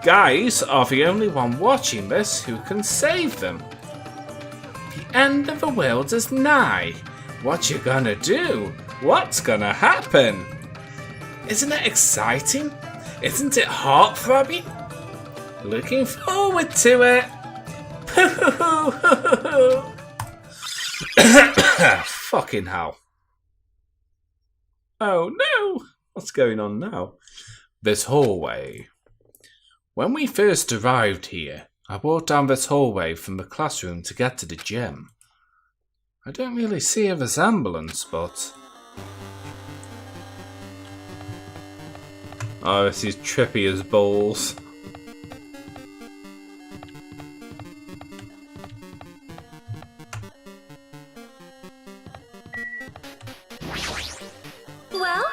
S1: guys are the only one watching this who can save them. The end of the world is nigh. What you gonna do? What's gonna happen? Isn't it exciting? Isn't it heart-throbbing? Looking forward to it. Fucking hell. Oh no! What's going on now? This hallway. When we first arrived here, I walked down this hallway from the classroom to get to the gym. I don't really see a resemblance, but... Oh, this is trippy as balls.
S5: Well?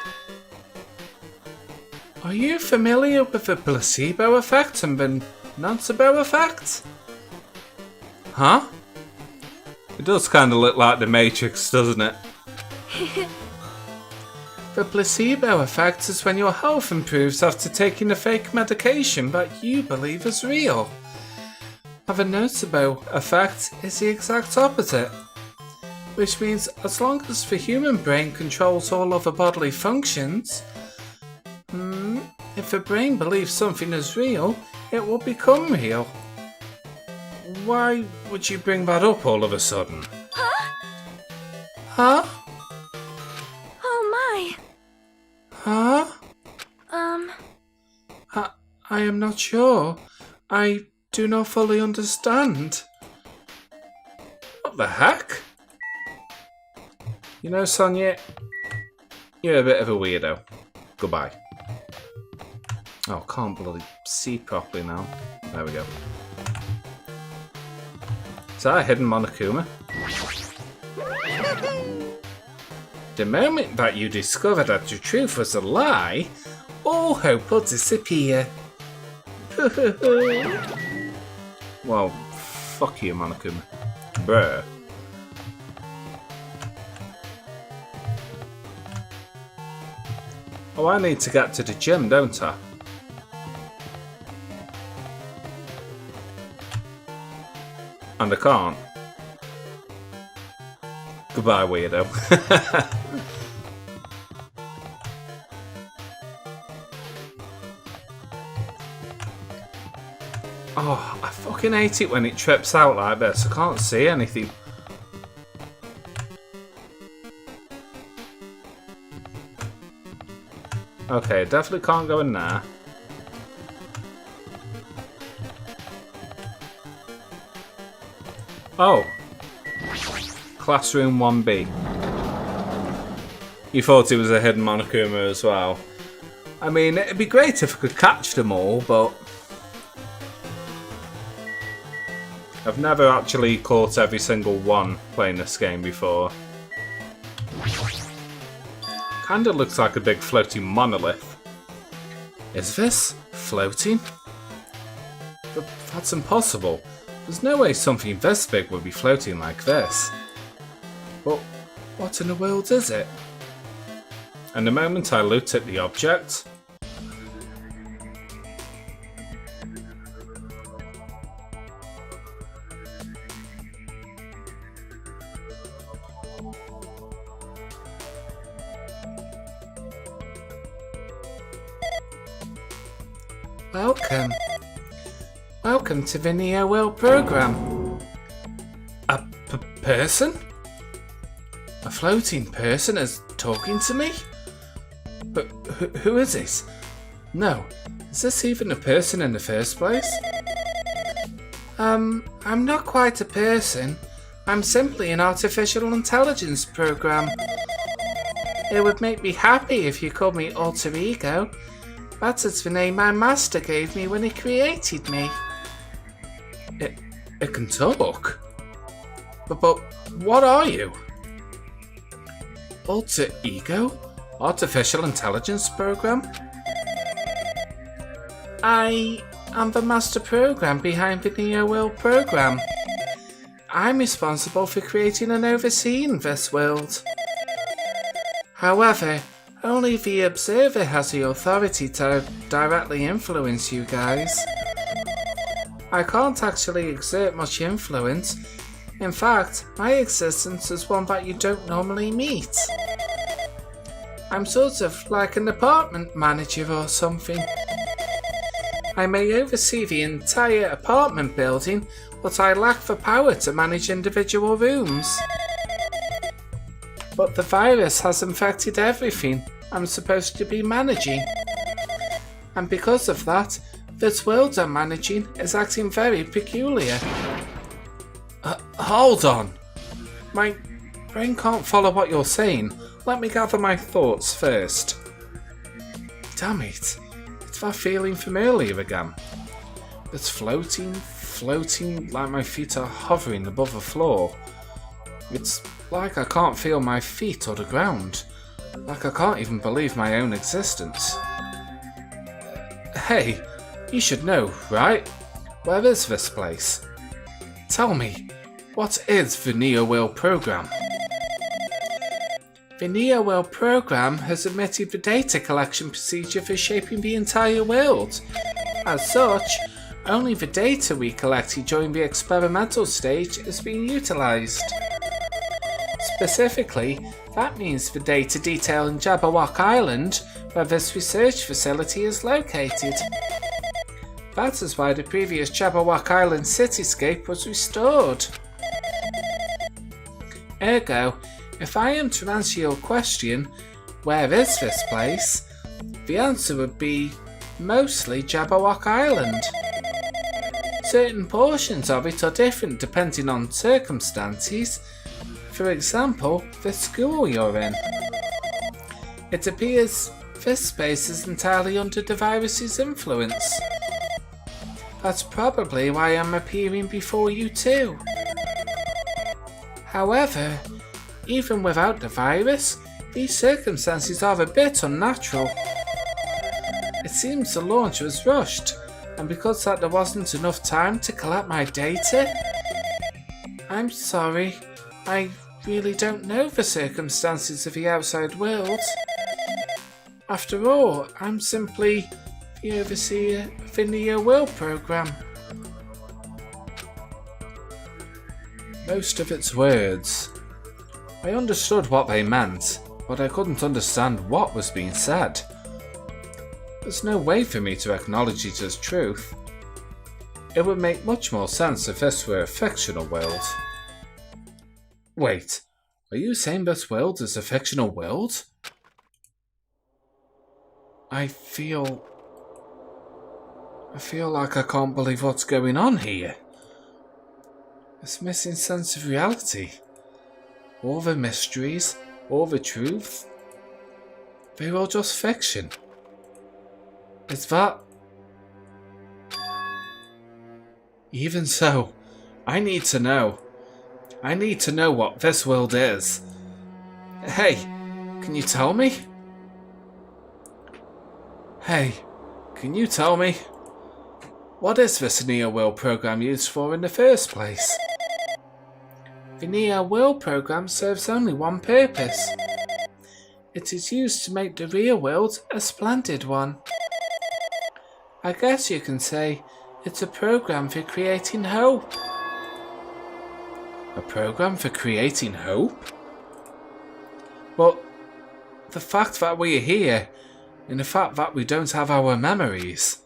S1: Are you familiar with the placebo effect and the nocebo effect? Huh? It does kind of look like the Matrix, doesn't it? The placebo effect is when your health improves after taking a fake medication that you believe is real. And the nocebo effect is the exact opposite. Which means as long as the human brain controls all other bodily functions, if the brain believes something is real, it will become real. Why would you bring that up all of a sudden? Huh?
S5: Oh my.
S1: Huh? I am not sure. I do not fully understand. What the heck? You know, Sonia, you're a bit of a weirdo. Goodbye. Oh, can't bloody see properly now. There we go. Is that a hidden Monokuma? The moment that you discover that the truth was a lie, all hope will disappear. Well, fuck you, Monokuma. Bruh. Oh, I need to get to the gym, don't I? And I can't. Goodbye, weirdo. Oh, I fucking hate it when it trips out like this. I can't see anything. Okay, definitely can't go in there. Oh. Classroom 1B. You thought it was a hidden Monokuma as well. I mean, it'd be great if I could catch them all, but... I've never actually caught every single one playing this game before. Kinda looks like a big floating monolith. Is this floating? But that's impossible. There's no way something this big would be floating like this. But what in the world is it? And the moment I looked at the object, Welcome. Welcome to the Neo World program. A person? A floating person is talking to me? But who is this? No, is this even a person in the first place? I'm not quite a person. I'm simply an artificial intelligence program. It would make me happy if you called me Alter Ego. That is the name my master gave me when he created me. It can talk? But what are you? Alter Ego? Artificial intelligence program? I am the master program behind the Neo World program. I'm responsible for creating and overseeing this world. However, only the observer has the authority to directly influence you guys. I can't actually exert much influence. In fact, my existence is one that you don't normally meet. I'm sort of like an apartment manager or something. I may oversee the entire apartment building, but I lack the power to manage individual rooms. But the virus has infected everything I'm supposed to be managing. And because of that, this world I'm managing is acting very peculiar. Hold on. My brain can't follow what you're saying. Let me gather my thoughts first. Damn it. It's that feeling from earlier again. It's floating like my feet are hovering above the floor. It's like I can't feel my feet or the ground. Like I can't even believe my own existence. Hey, you should know, right? Where is this place? Tell me, what is the Neo World program? The Neo World program has omitted the data collection procedure for shaping the entire world. As such, only the data we collected during the experimental stage is being utilised. Specifically, that means the data detailing Jabberwock Island, where this research facility is located. That is why the previous Jabberwock Island cityscape was restored. Ergo, if I am to answer your question, where is this place? The answer would be mostly Jabberwock Island. Certain portions of it are different depending on circumstances. For example, the school you're in. It appears this space is entirely under the virus's influence. That's probably why I'm appearing before you too. However, even without the virus, these circumstances are a bit unnatural. It seems the launch was rushed, and because that there wasn't enough time to collect my data. I'm sorry, I really don't know the circumstances of the outside world. After all, I'm simply the overseer of the Neo World program. Most of its words. I understood what they meant, but I couldn't understand what was being said. There's no way for me to acknowledge it as truth. It would make much more sense if this were a fictional world. Wait, are you saying this world is a fictional world? I feel like I can't believe what's going on here. This missing sense of reality. All the mysteries, all the truth, they're all just fiction. Is that... Even so, I need to know. I need to know what this world is. Hey, can you tell me? Hey, can you tell me? What is this Neo World program used for in the first place? The Neo World program serves only one purpose. It is used to make the real world a splendid one. I guess you can say it's a program for creating hope. A program for creating hope? But the fact that we're here, and the fact that we don't have our memories,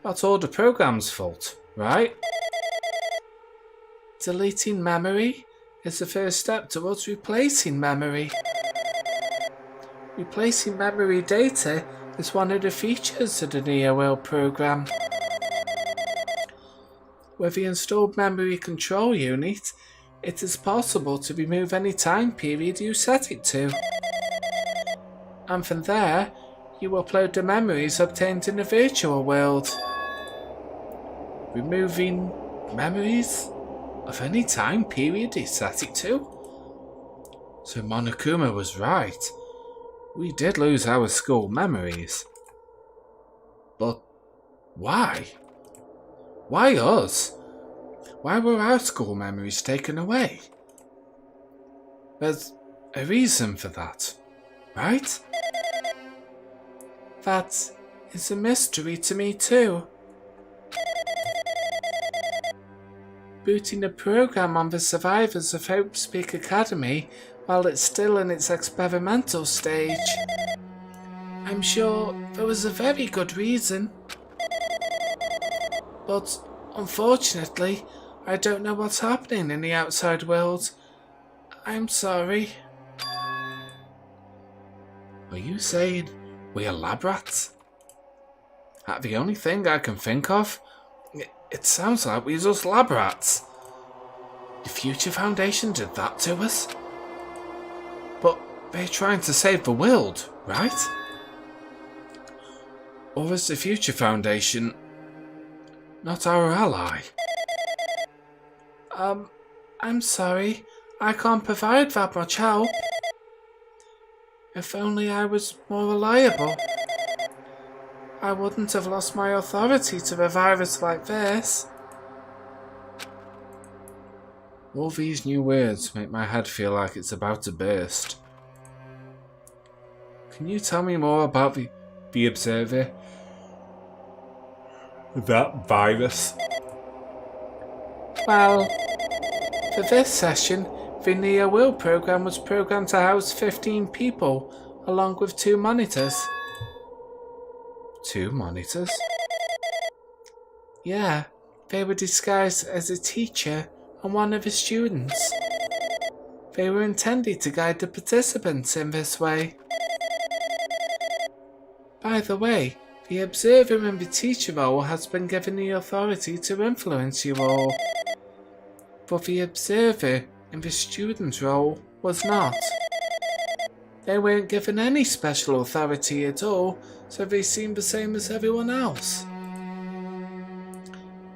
S1: That's all the program's fault, right? Deleting memory is the first step towards replacing memory. Replacing memory data is one of the features of the NeoWorld program. With the installed memory control unit, it is possible to remove any time period you set it to. And from there, you upload the memories obtained in the virtual world. Removing memories of any time period you set it to? So Monokuma was right. We did lose our school memories. But why? Why us? Why were our school memories taken away? There's a reason for that, right? That is a mystery to me too. Booting a program on the survivors of Hope Speak Academy while it's still in its experimental stage. I'm sure there was a very good reason. But unfortunately, I don't know what's happening in the outside world. I'm sorry. Are you saying we're lab rats? The only thing I can think of, it sounds like we're just lab rats. The Future Foundation did that to us. But they're trying to save the world, right? Or is the Future Foundation not our ally? I'm sorry. I can't provide that much help. If only I was more reliable, I wouldn't have lost my authority to a virus like this. All these new words make my head feel like it's about to burst. Can you tell me more about the Observer? That virus? Well, for this session, the NeoWorld program was programmed to house 15 people, along with 2 monitors. 2 monitors? Yeah, they were disguised as a teacher and one of the students. They were intended to guide the participants in this way. By the way, the observer in the teacher role has been given the authority to influence you all. But the observer in the student role was not. They weren't given any special authority at all, so they seemed the same as everyone else.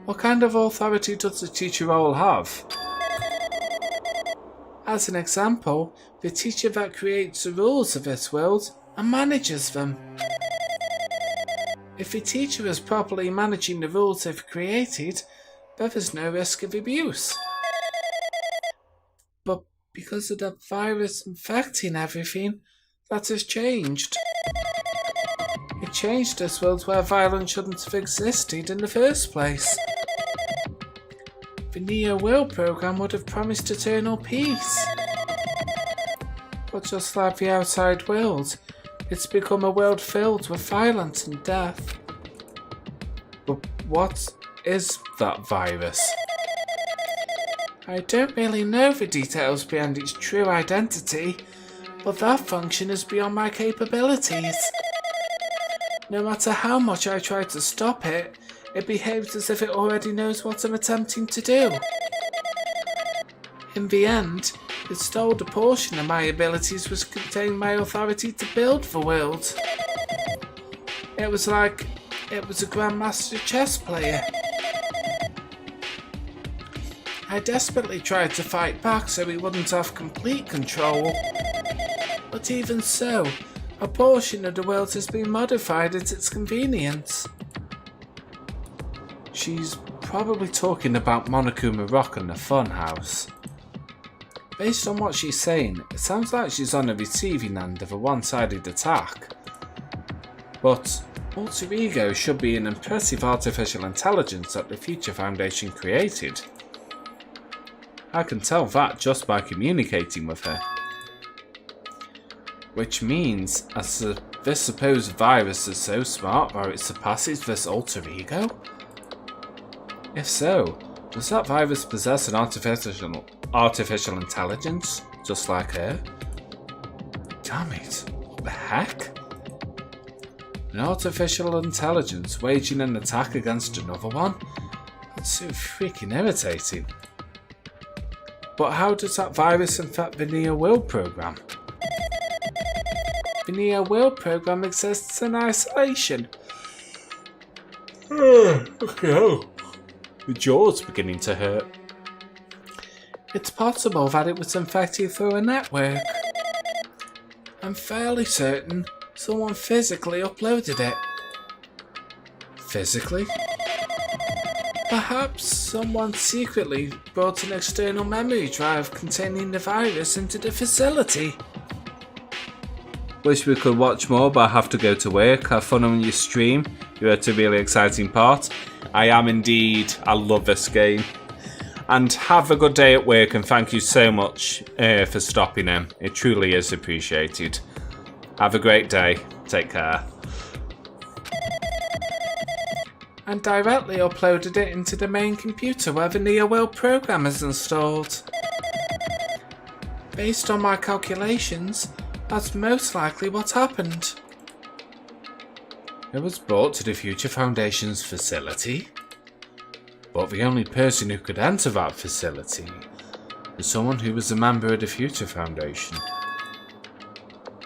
S1: What kind of authority does the teacher role have? As an example, the teacher that creates the rules of this world and manages them. If the teacher is properly managing the rules they've created, there is no risk of abuse. But because of the virus infecting everything, that has changed. It changed this world where violence shouldn't have existed in the first place. The NeoWorld program would have promised eternal peace. But just like the outside world, it's become a world filled with violence and death. But what is that virus? I don't really know the details behind its true identity, but that function is beyond my capabilities. No matter how much I try to stop it, it behaves as if it already knows what I'm attempting to do. In the end, it stole a portion of my abilities which contained my authority to build the world. It was like it was a Grandmaster chess player. I desperately tried to fight back so he wouldn't have complete control. But even so, a portion of the world has been modified at its convenience. She's probably talking about Monokuma Rock and the Funhouse. Based on what she's saying, it sounds like she's on the receiving end of a one-sided attack. But Alter Ego should be an impressive artificial intelligence that the Future Foundation created. I can tell that just by communicating with her. Which means, as the
S2: this supposed virus is so smart where it surpasses this alter ego? If so, does that virus possess an artificial intelligence, just like her? Damn it, what the heck? An artificial intelligence waging an attack against another one? That's so freaking irritating. But how does that virus infect the Neo World program? The Neo World program exists in isolation. Okay. The jaw's beginning to hurt. It's possible that it was infected through a network. I'm fairly certain someone physically uploaded it. Physically? Perhaps someone secretly brought an external memory drive containing the virus into the facility. Wish we could watch more, but I have to go to work. Have fun on your stream. You're at a really exciting part. I am indeed. I love this game. And have a good day at work, and thank you so much for stopping in. It truly is appreciated. Have a great day. Take care.
S1: And directly uploaded it into the main computer where the Neo World program is installed. Based on my calculations, that's most likely what happened.
S2: It was brought to the Future Foundation's facility, but the only person who could enter that facility was someone who was a member of the Future Foundation.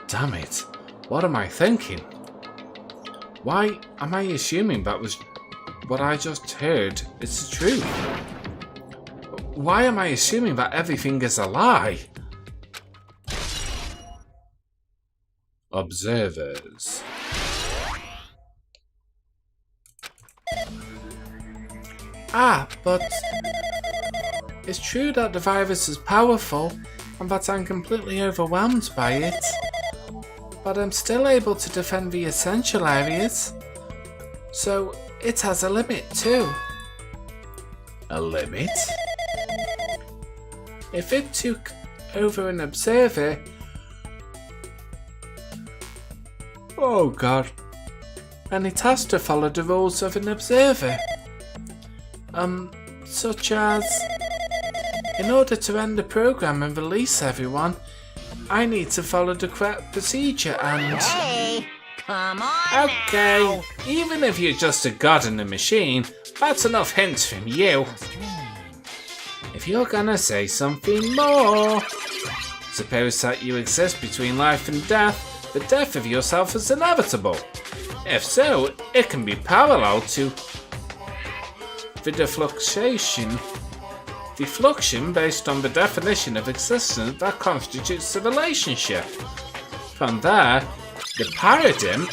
S2: Damn it, what am I thinking? Why am I assuming that was what I just heard is the truth? Why am I assuming that everything is a lie? Observers.
S1: But it's true that the virus is powerful and that I'm completely overwhelmed by it. But I'm still able to defend the essential areas. So it has a limit too.
S2: A limit?
S1: If it took over an observer... Oh god. And it has to follow the rules of an observer. Such as... In order to end the program and release everyone, I need to follow the correct procedure and...
S3: Hey, come on
S1: Okay,
S3: now.
S1: even if you're just a god in the machine, that's enough hints from you. If you're gonna say something more... Suppose that you exist between life and death, the death of yourself is inevitable. If so, it can be parallel to the defluxion based on the definition of existence that constitutes the relationship. From there, the paradigm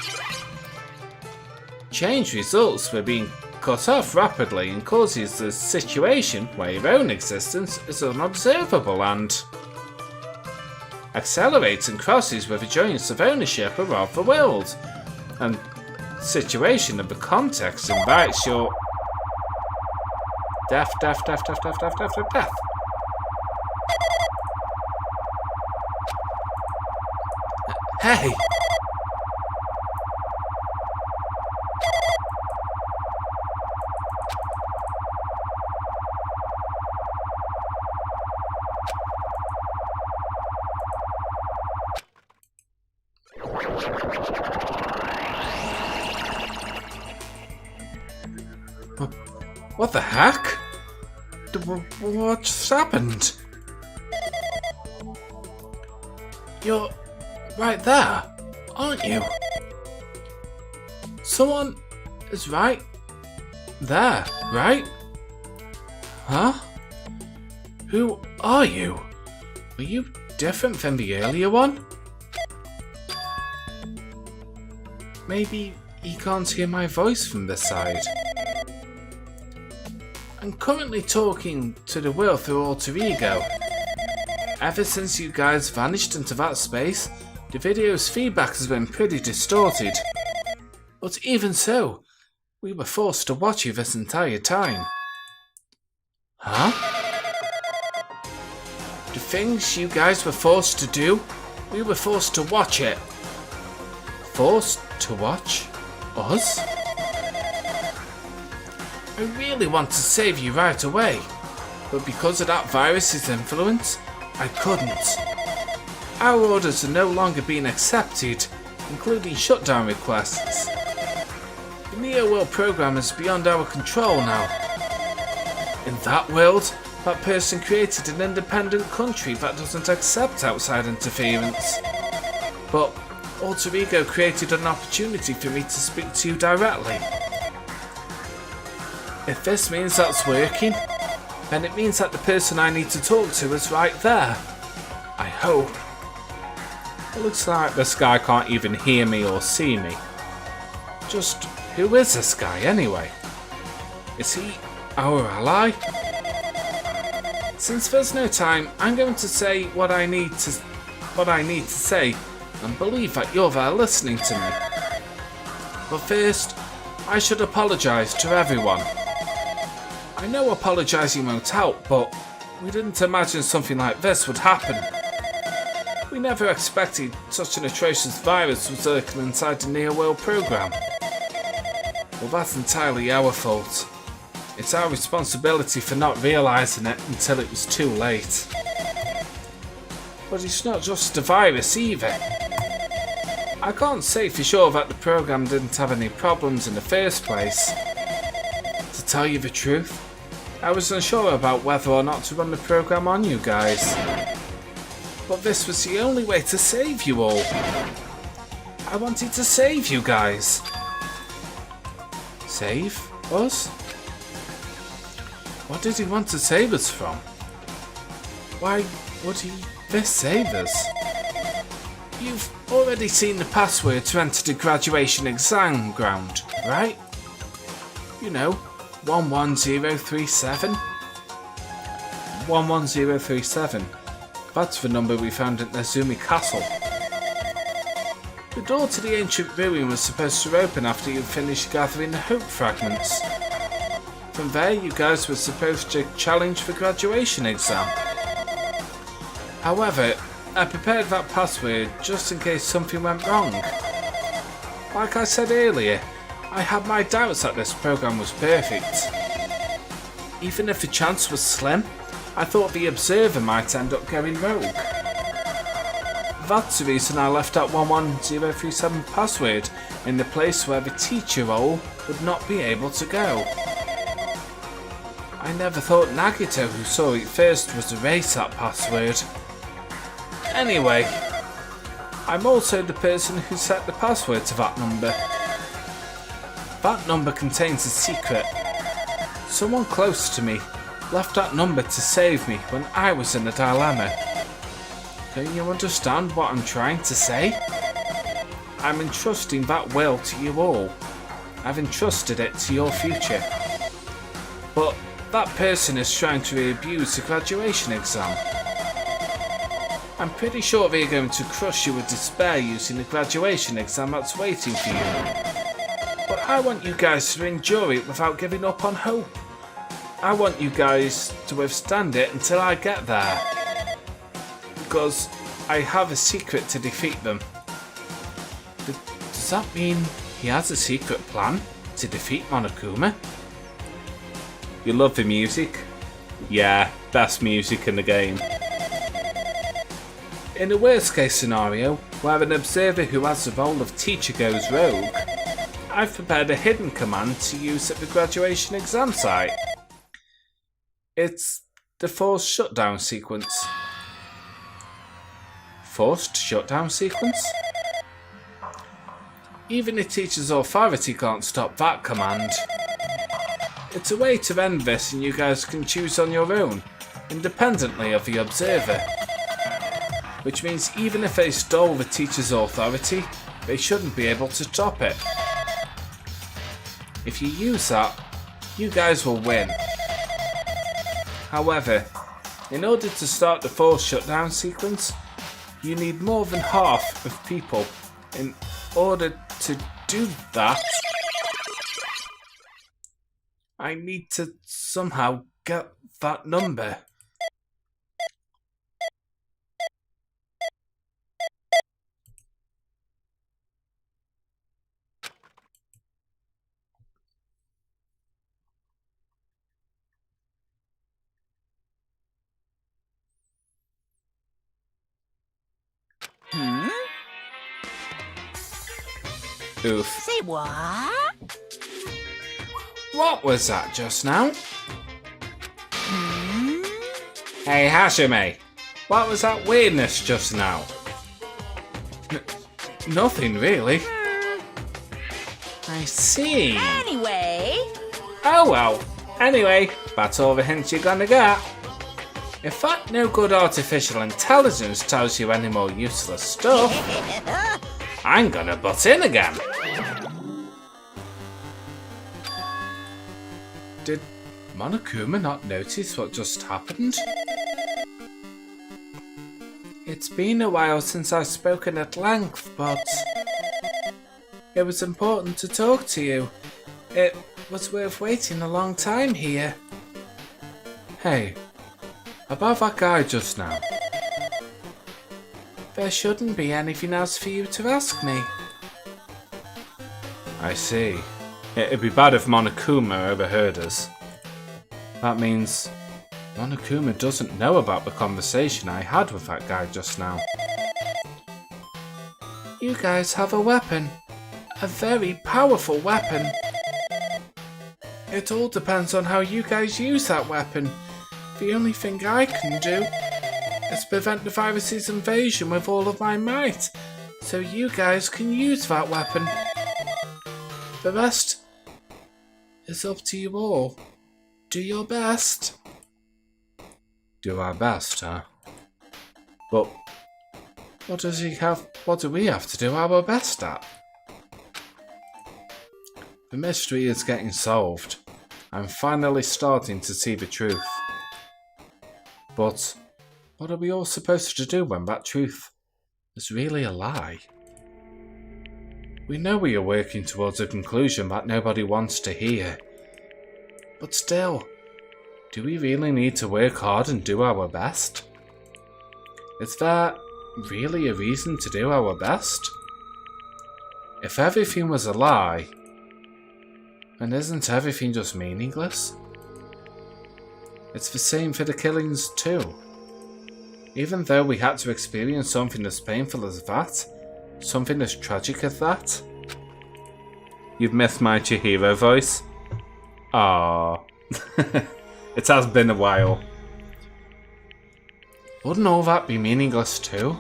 S1: change results with being cut off rapidly and causes a situation where your own existence is unobservable and accelerates and crosses with a joyance of ownership of the world, and situation of the context invites your death. Hey! What the heck? What just happened? You're right there, aren't you? Someone is right there, right? Huh? Who are you? Are you different from the earlier one? Maybe he can't hear my voice from this side. I'm currently talking to the world through alter ego. Ever since you guys vanished into that space, the video's feedback has been pretty distorted. But even so, we were forced to watch you this entire time. Huh? The things you guys were forced to do, we were forced to watch it. forced to watch us? I really want to save you right away, but because of that virus's influence, I couldn't. Our orders are no longer being accepted, including shutdown requests. The Neo-World program is beyond our control now. In that world, that person created an independent country that doesn't accept outside interference. But Alter Ego created an opportunity for me to speak to you directly. If this means that's working, then it means that the person I need to talk to is right there. I hope.
S2: It looks like this guy can't even hear me or see me.
S1: Just who is this guy anyway? Is he our ally? Since there's no time, I'm going to say what I need to say and believe that you're there listening to me. But first, I should apologise to everyone. I know apologising won't help, but we didn't imagine something like this would happen. We never expected such an atrocious virus was lurking inside the Neo-World program. Well, that's entirely our fault. It's our responsibility for not realising it until it was too late. But it's not just a virus either. I can't say for sure that the program didn't have any problems in the first place. To tell you the truth, I was unsure about whether or not to run the program on you guys. But this was the only way to save you all. I wanted to save you guys. Save us? What did he want to save us from? Why would he this save us? You've already seen the password to enter the graduation exam ground, right? You know, 11037. 11037. That's the number we found at Nezumi Castle. The door to the ancient ruin was supposed to open after you finished gathering the hope fragments. From there, you guys were supposed to challenge the graduation exam. However, I prepared that password just in case something went wrong. Like I said earlier, I had my doubts that this program was perfect. Even if the chance was slim, I thought the observer might end up going rogue. That's the reason I left that 11037 password in the place where the teacher role would not be able to go. I never thought Nagito, who saw it first, would erase that password. Anyway, I'm also the person who set the password to that number. That number contains a secret. Someone close to me left that number to save me when I was in a dilemma. Don't you understand what I'm trying to say? I'm entrusting that will to you all. I've entrusted it to your future. But that person is trying to abuse the graduation exam. I'm pretty sure they're going to crush you with despair using the graduation exam that's waiting for you. But I want you guys to endure it without giving up on hope. I want you guys to withstand it until I get there. Because I have a secret to defeat them. Does that mean he has a secret plan to defeat Monokuma?
S2: You love the music? Yeah, best music in the game.
S1: In a worst case scenario, where an observer who has the role of teacher goes rogue, I've prepared a hidden command to use at the graduation exam site. It's the forced shutdown sequence. Forced shutdown sequence? Even the teacher's authority can't stop that command. It's a way to end this and you guys can choose on your own, independently of the observer. Which means even if they stole the teacher's authority, they shouldn't be able to stop it. If you use that, you guys will win. However, in order to start the forced shutdown sequence, you need more than half of people. In order to do that, I need to somehow get that number.
S2: Oof.
S5: Say what?
S1: What was that just now?
S2: Hey, Hajime. What was that weirdness just now?
S1: Nothing really. I see.
S5: Anyway,
S2: Oh well. Anyway, that's all the hints you're gonna get.
S1: If that no good artificial intelligence tells you any more useless stuff,
S2: I'm gonna butt in again.
S1: did Monokuma not notice what just happened? It's been a while since I've spoken at length, but it was important to talk to you. It was worth waiting a long time here. Hey, about that guy just now. There shouldn't be anything else for you to ask me.
S2: I see. It'd be bad if Monokuma overheard us. That means Monokuma doesn't know about the conversation I had with that guy just now.
S1: You guys have a weapon. A very powerful weapon. It all depends on how you guys use that weapon. The only thing I can do is prevent the virus's invasion with all of my might, so you guys can use that weapon. The rest is up to you all. Do your best.
S2: Do our best, huh? But
S1: What do we have to do our best at?
S2: the mystery is getting solved. I'm finally starting to see the truth. But what are we all supposed to do when that truth is really a lie? We know we are working towards a conclusion that nobody wants to hear. But still, do we really need to work hard and do our best? Is there really a reason to do our best? If everything was a lie, then isn't everything just meaningless? It's the same for the killings too. Even though we had to experience something as painful as that, something as tragic as that. You've missed my Chihiro voice? Ah, it has been a while.
S1: Wouldn't all that be meaningless too?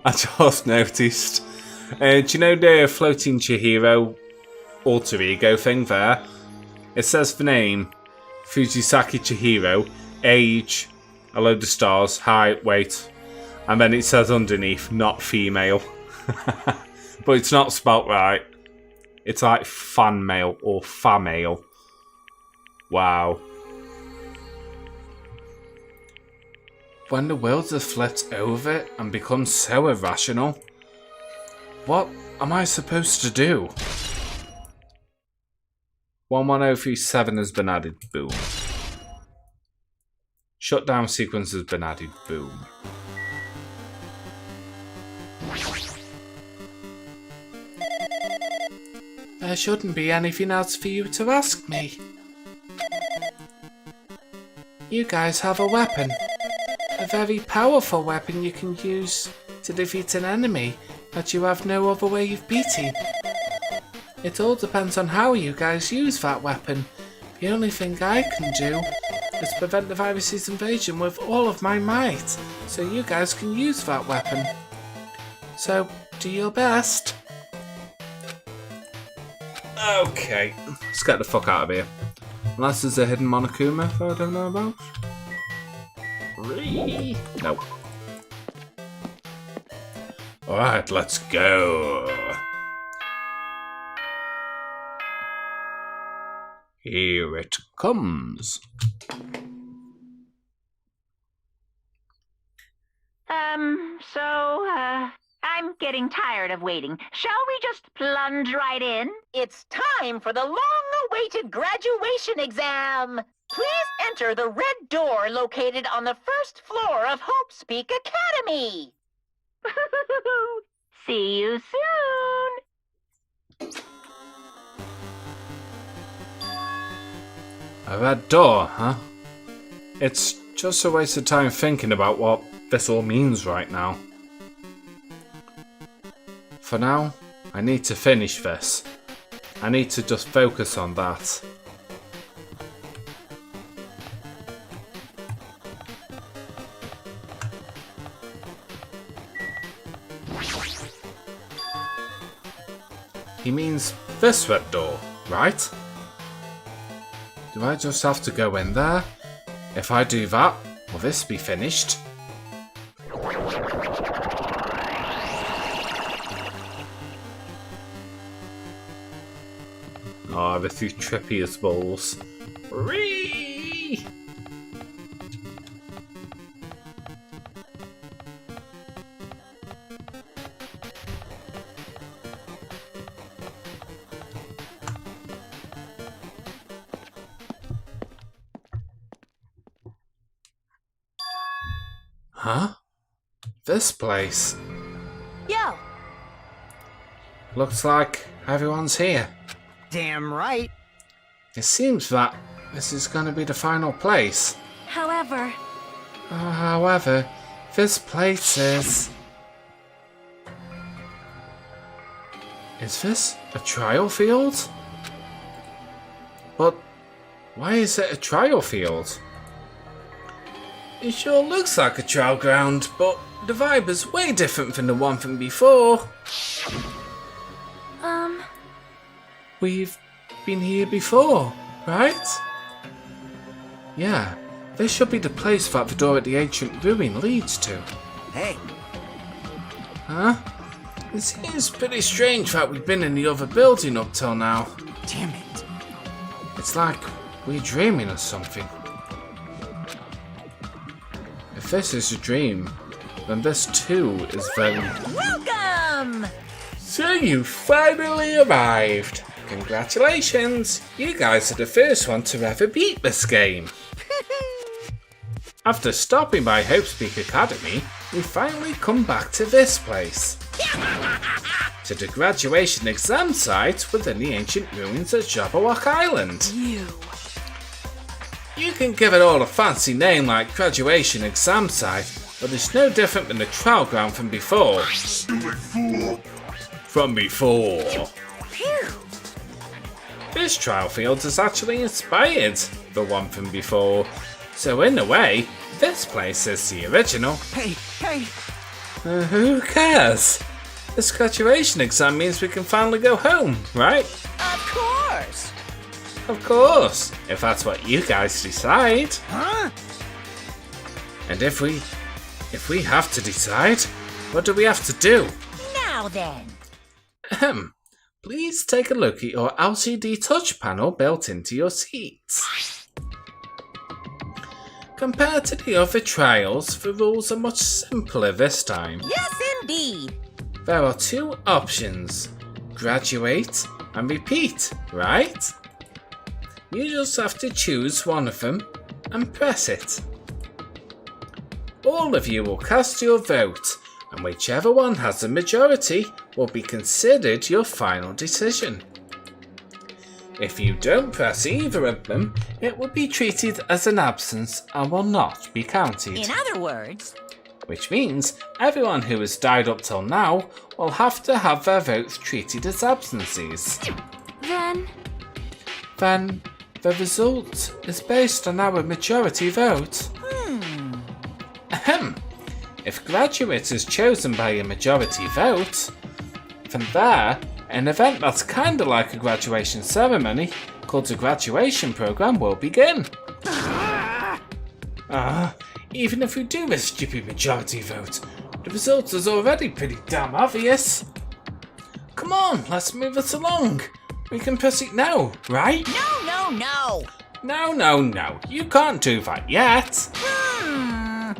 S2: I just noticed. Do you know the floating Chihiro alter ego thing there? It says the name, Fujisaki Chihiro, age, a load of stars, height, weight, and then it says underneath, not female. But it's not spelt right. It's like fan mail or famale. Wow.
S1: When the world has flipped over and become so irrational, what am I supposed to do?
S2: 11037 has been added. Boom. Shutdown sequence has been added. Boom.
S1: There shouldn't be anything else for you to ask me. You guys have a weapon. A very powerful weapon you can use to defeat an enemy that you have no other way of beating. It all depends on how you guys use that weapon. The only thing I can do is prevent the virus's invasion with all of my might, so you guys can use that weapon. So, do your best.
S2: Okay, let's get the fuck out of here. Unless there's a hidden Monokuma that I don't know about. Nope. Alright, let's go. Here it comes.
S3: I'm getting tired of waiting. Shall we just plunge right in? It's time for the long-awaited graduation exam. Please enter the red door located on the first floor of Hope's Peak Academy. See you soon.
S2: A red door, huh? It's just a waste of time thinking about what this all means right now. For now, I need to finish this. I need to just focus on that. He means this red door, right? Do I just have to go in there? If I do that, will this be finished? Oh, this is trippy as balls. Whee! Huh? This place?
S5: Yo,
S2: Looks like everyone's here.
S4: Damn right.
S2: It seems that this is going to be the final place.
S5: however,
S2: However, this place is... Is this a trial field? But why is it a trial field?
S1: It sure looks like a trial ground, but the vibe is way different from the one from before.
S2: We've been here before, right? Yeah, this should be the place that the door at the ancient ruin leads to.
S4: Hey,
S2: Huh?
S1: It seems pretty strange that we've been in the other building up till now.
S4: damn it.
S2: It's like we're dreaming of something. If this is a dream, then this too is very...
S5: welcome!
S1: So you finally arrived. Congratulations, you guys are the first one to ever beat this game. After stopping by Hopespeak Academy, we finally come back to this place. To the graduation exam site within the ancient ruins at Jabberwock Island. You can give it all a fancy name like graduation exam site, but it's no different than the trial ground from before.
S6: Stupid fool!
S1: From before. This trial field is actually inspired the one from before, so in a way, this place is the original.
S4: Hey.
S1: Who cares? This graduation exam means we can finally go home, right?
S5: Of course!
S1: Of course, if that's what you guys decide.
S4: Huh?
S1: And if we have to decide, what do we have to do?
S5: Now then,
S1: Ahem. Please take a look at your LCD touch panel built into your seats. Compared to the other trials, the rules are much simpler this time.
S5: yes indeed!
S1: There are two options, graduate and repeat, right? You just have to choose one of them and press it. All of you will cast your vote, and whichever one has a majority will be considered your final decision. If you don't press either of them, it will be treated as an absence and will not be counted.
S5: In other words,
S1: Which means everyone who has died up till now will have to have their votes treated as absences.
S5: then,
S1: Then the result is based on our majority vote. Ahem. If graduate is chosen by a majority vote, from there, an event that's kinda like a graduation ceremony, called a graduation program, will begin. Even if we do a stupid majority vote, the result is already pretty damn obvious. Come on, let's move it along. We can proceed now, right?
S5: no!
S1: No, you can't do that yet.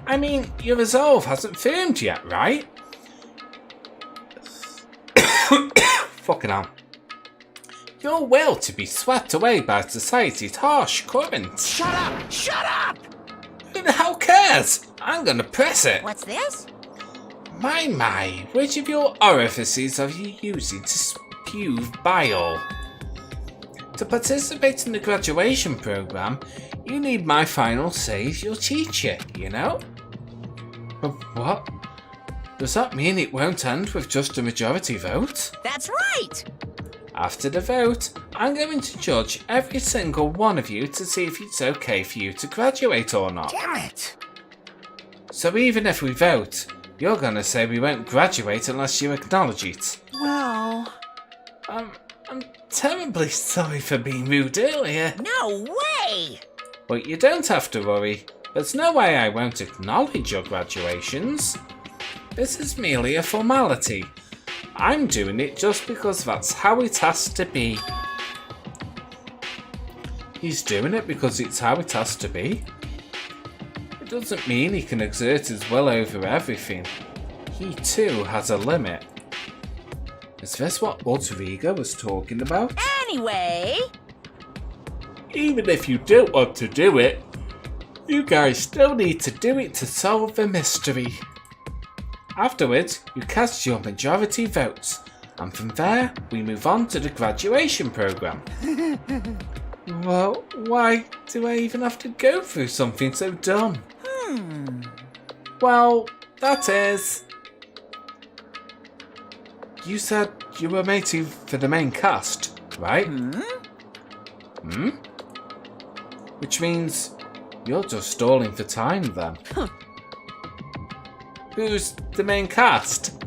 S1: I mean, your resolve hasn't formed yet, right? Fucking hell. Your will to be swept away by society's harsh currents.
S5: Shut up!
S1: Who the hell cares? I'm gonna press it.
S5: What's this?
S1: My, which of your orifices are you using to spew bile? To participate in the graduation program, you need my final say as your teacher, you know? What? Does that mean it won't end with just a majority vote?
S5: That's right!
S1: After the vote, I'm going to judge every single one of you to see if it's okay for you to graduate or not.
S4: Damn it!
S1: So even if we vote, you're gonna say we won't graduate unless you acknowledge it.
S4: Well...
S1: I'm terribly sorry for being rude earlier.
S5: No way!
S1: But you don't have to worry. There's no way I won't acknowledge your graduations. This is merely a formality. I'm doing it just because that's how it has to be. He's doing it because it's how it has to be. It doesn't mean he can exert his will over everything. He too has a limit. Is this what Rodrigo was talking about?
S5: Anyway...
S1: Even if you don't want to do it, you guys still need to do it to solve the mystery. Afterwards, you cast your majority votes, and from there, we move on to the graduation program. Well, why do I even have to go through something so dumb? Well, that is... You said you were mating for the main cast, right? Which means you're just stalling for time then. Who's the main cast?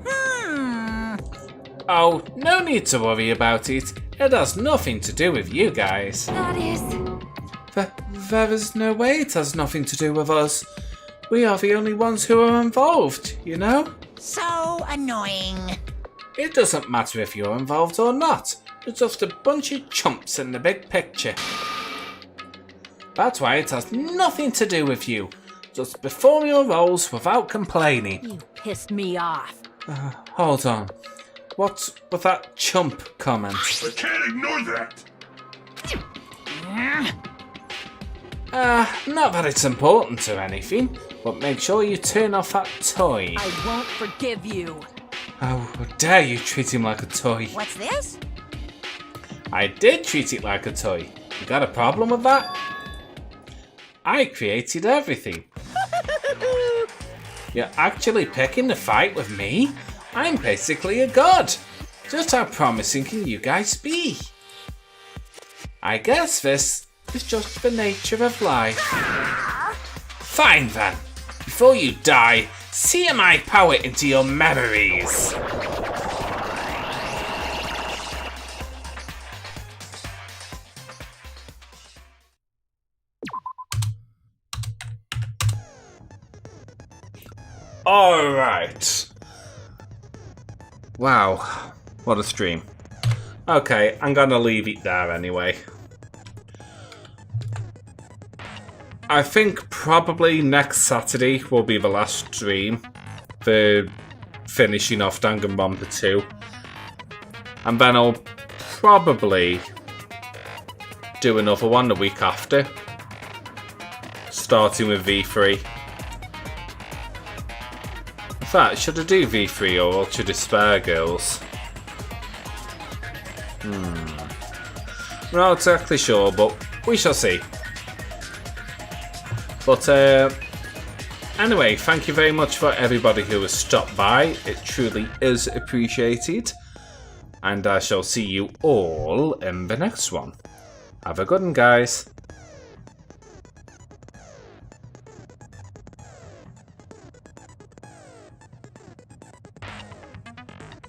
S1: Oh, no need to worry about it. It has nothing to do with you guys.
S5: That is...
S1: There is no way it has nothing to do with us. We are the only ones who are involved, you know?
S5: so annoying.
S1: It doesn't matter if you're involved or not. You're just a bunch of chumps in the big picture. That's why it has nothing to do with you. Just perform your roles without complaining.
S5: You pissed me off.
S1: Hold on. What's with that chump comment?
S6: I can't ignore that.
S1: Not that it's important or anything, but make sure you turn off that toy.
S5: I won't forgive you.
S1: Oh, how dare you treat him like a toy.
S5: What's this?
S1: I did treat it like a toy. You got a problem with that? I created everything. You're actually picking the fight with me? I'm basically a god. Just how promising can you guys be? I guess this is just the nature of life. Fine then. Before you die, sear my power into your memories. Alright. Wow, what a stream. Okay, I'm gonna leave it there anyway. I think probably next Saturday will be the last stream for finishing off Danganronpa 2. And then I'll probably do another one the week after. Starting with V3. In fact, should I do V3 or Ultra Despair Girls? Not exactly sure, but we shall see. But anyway, thank you very much for everybody who has stopped by. It truly is appreciated. And I shall see you all in the next one. Have a good one, guys.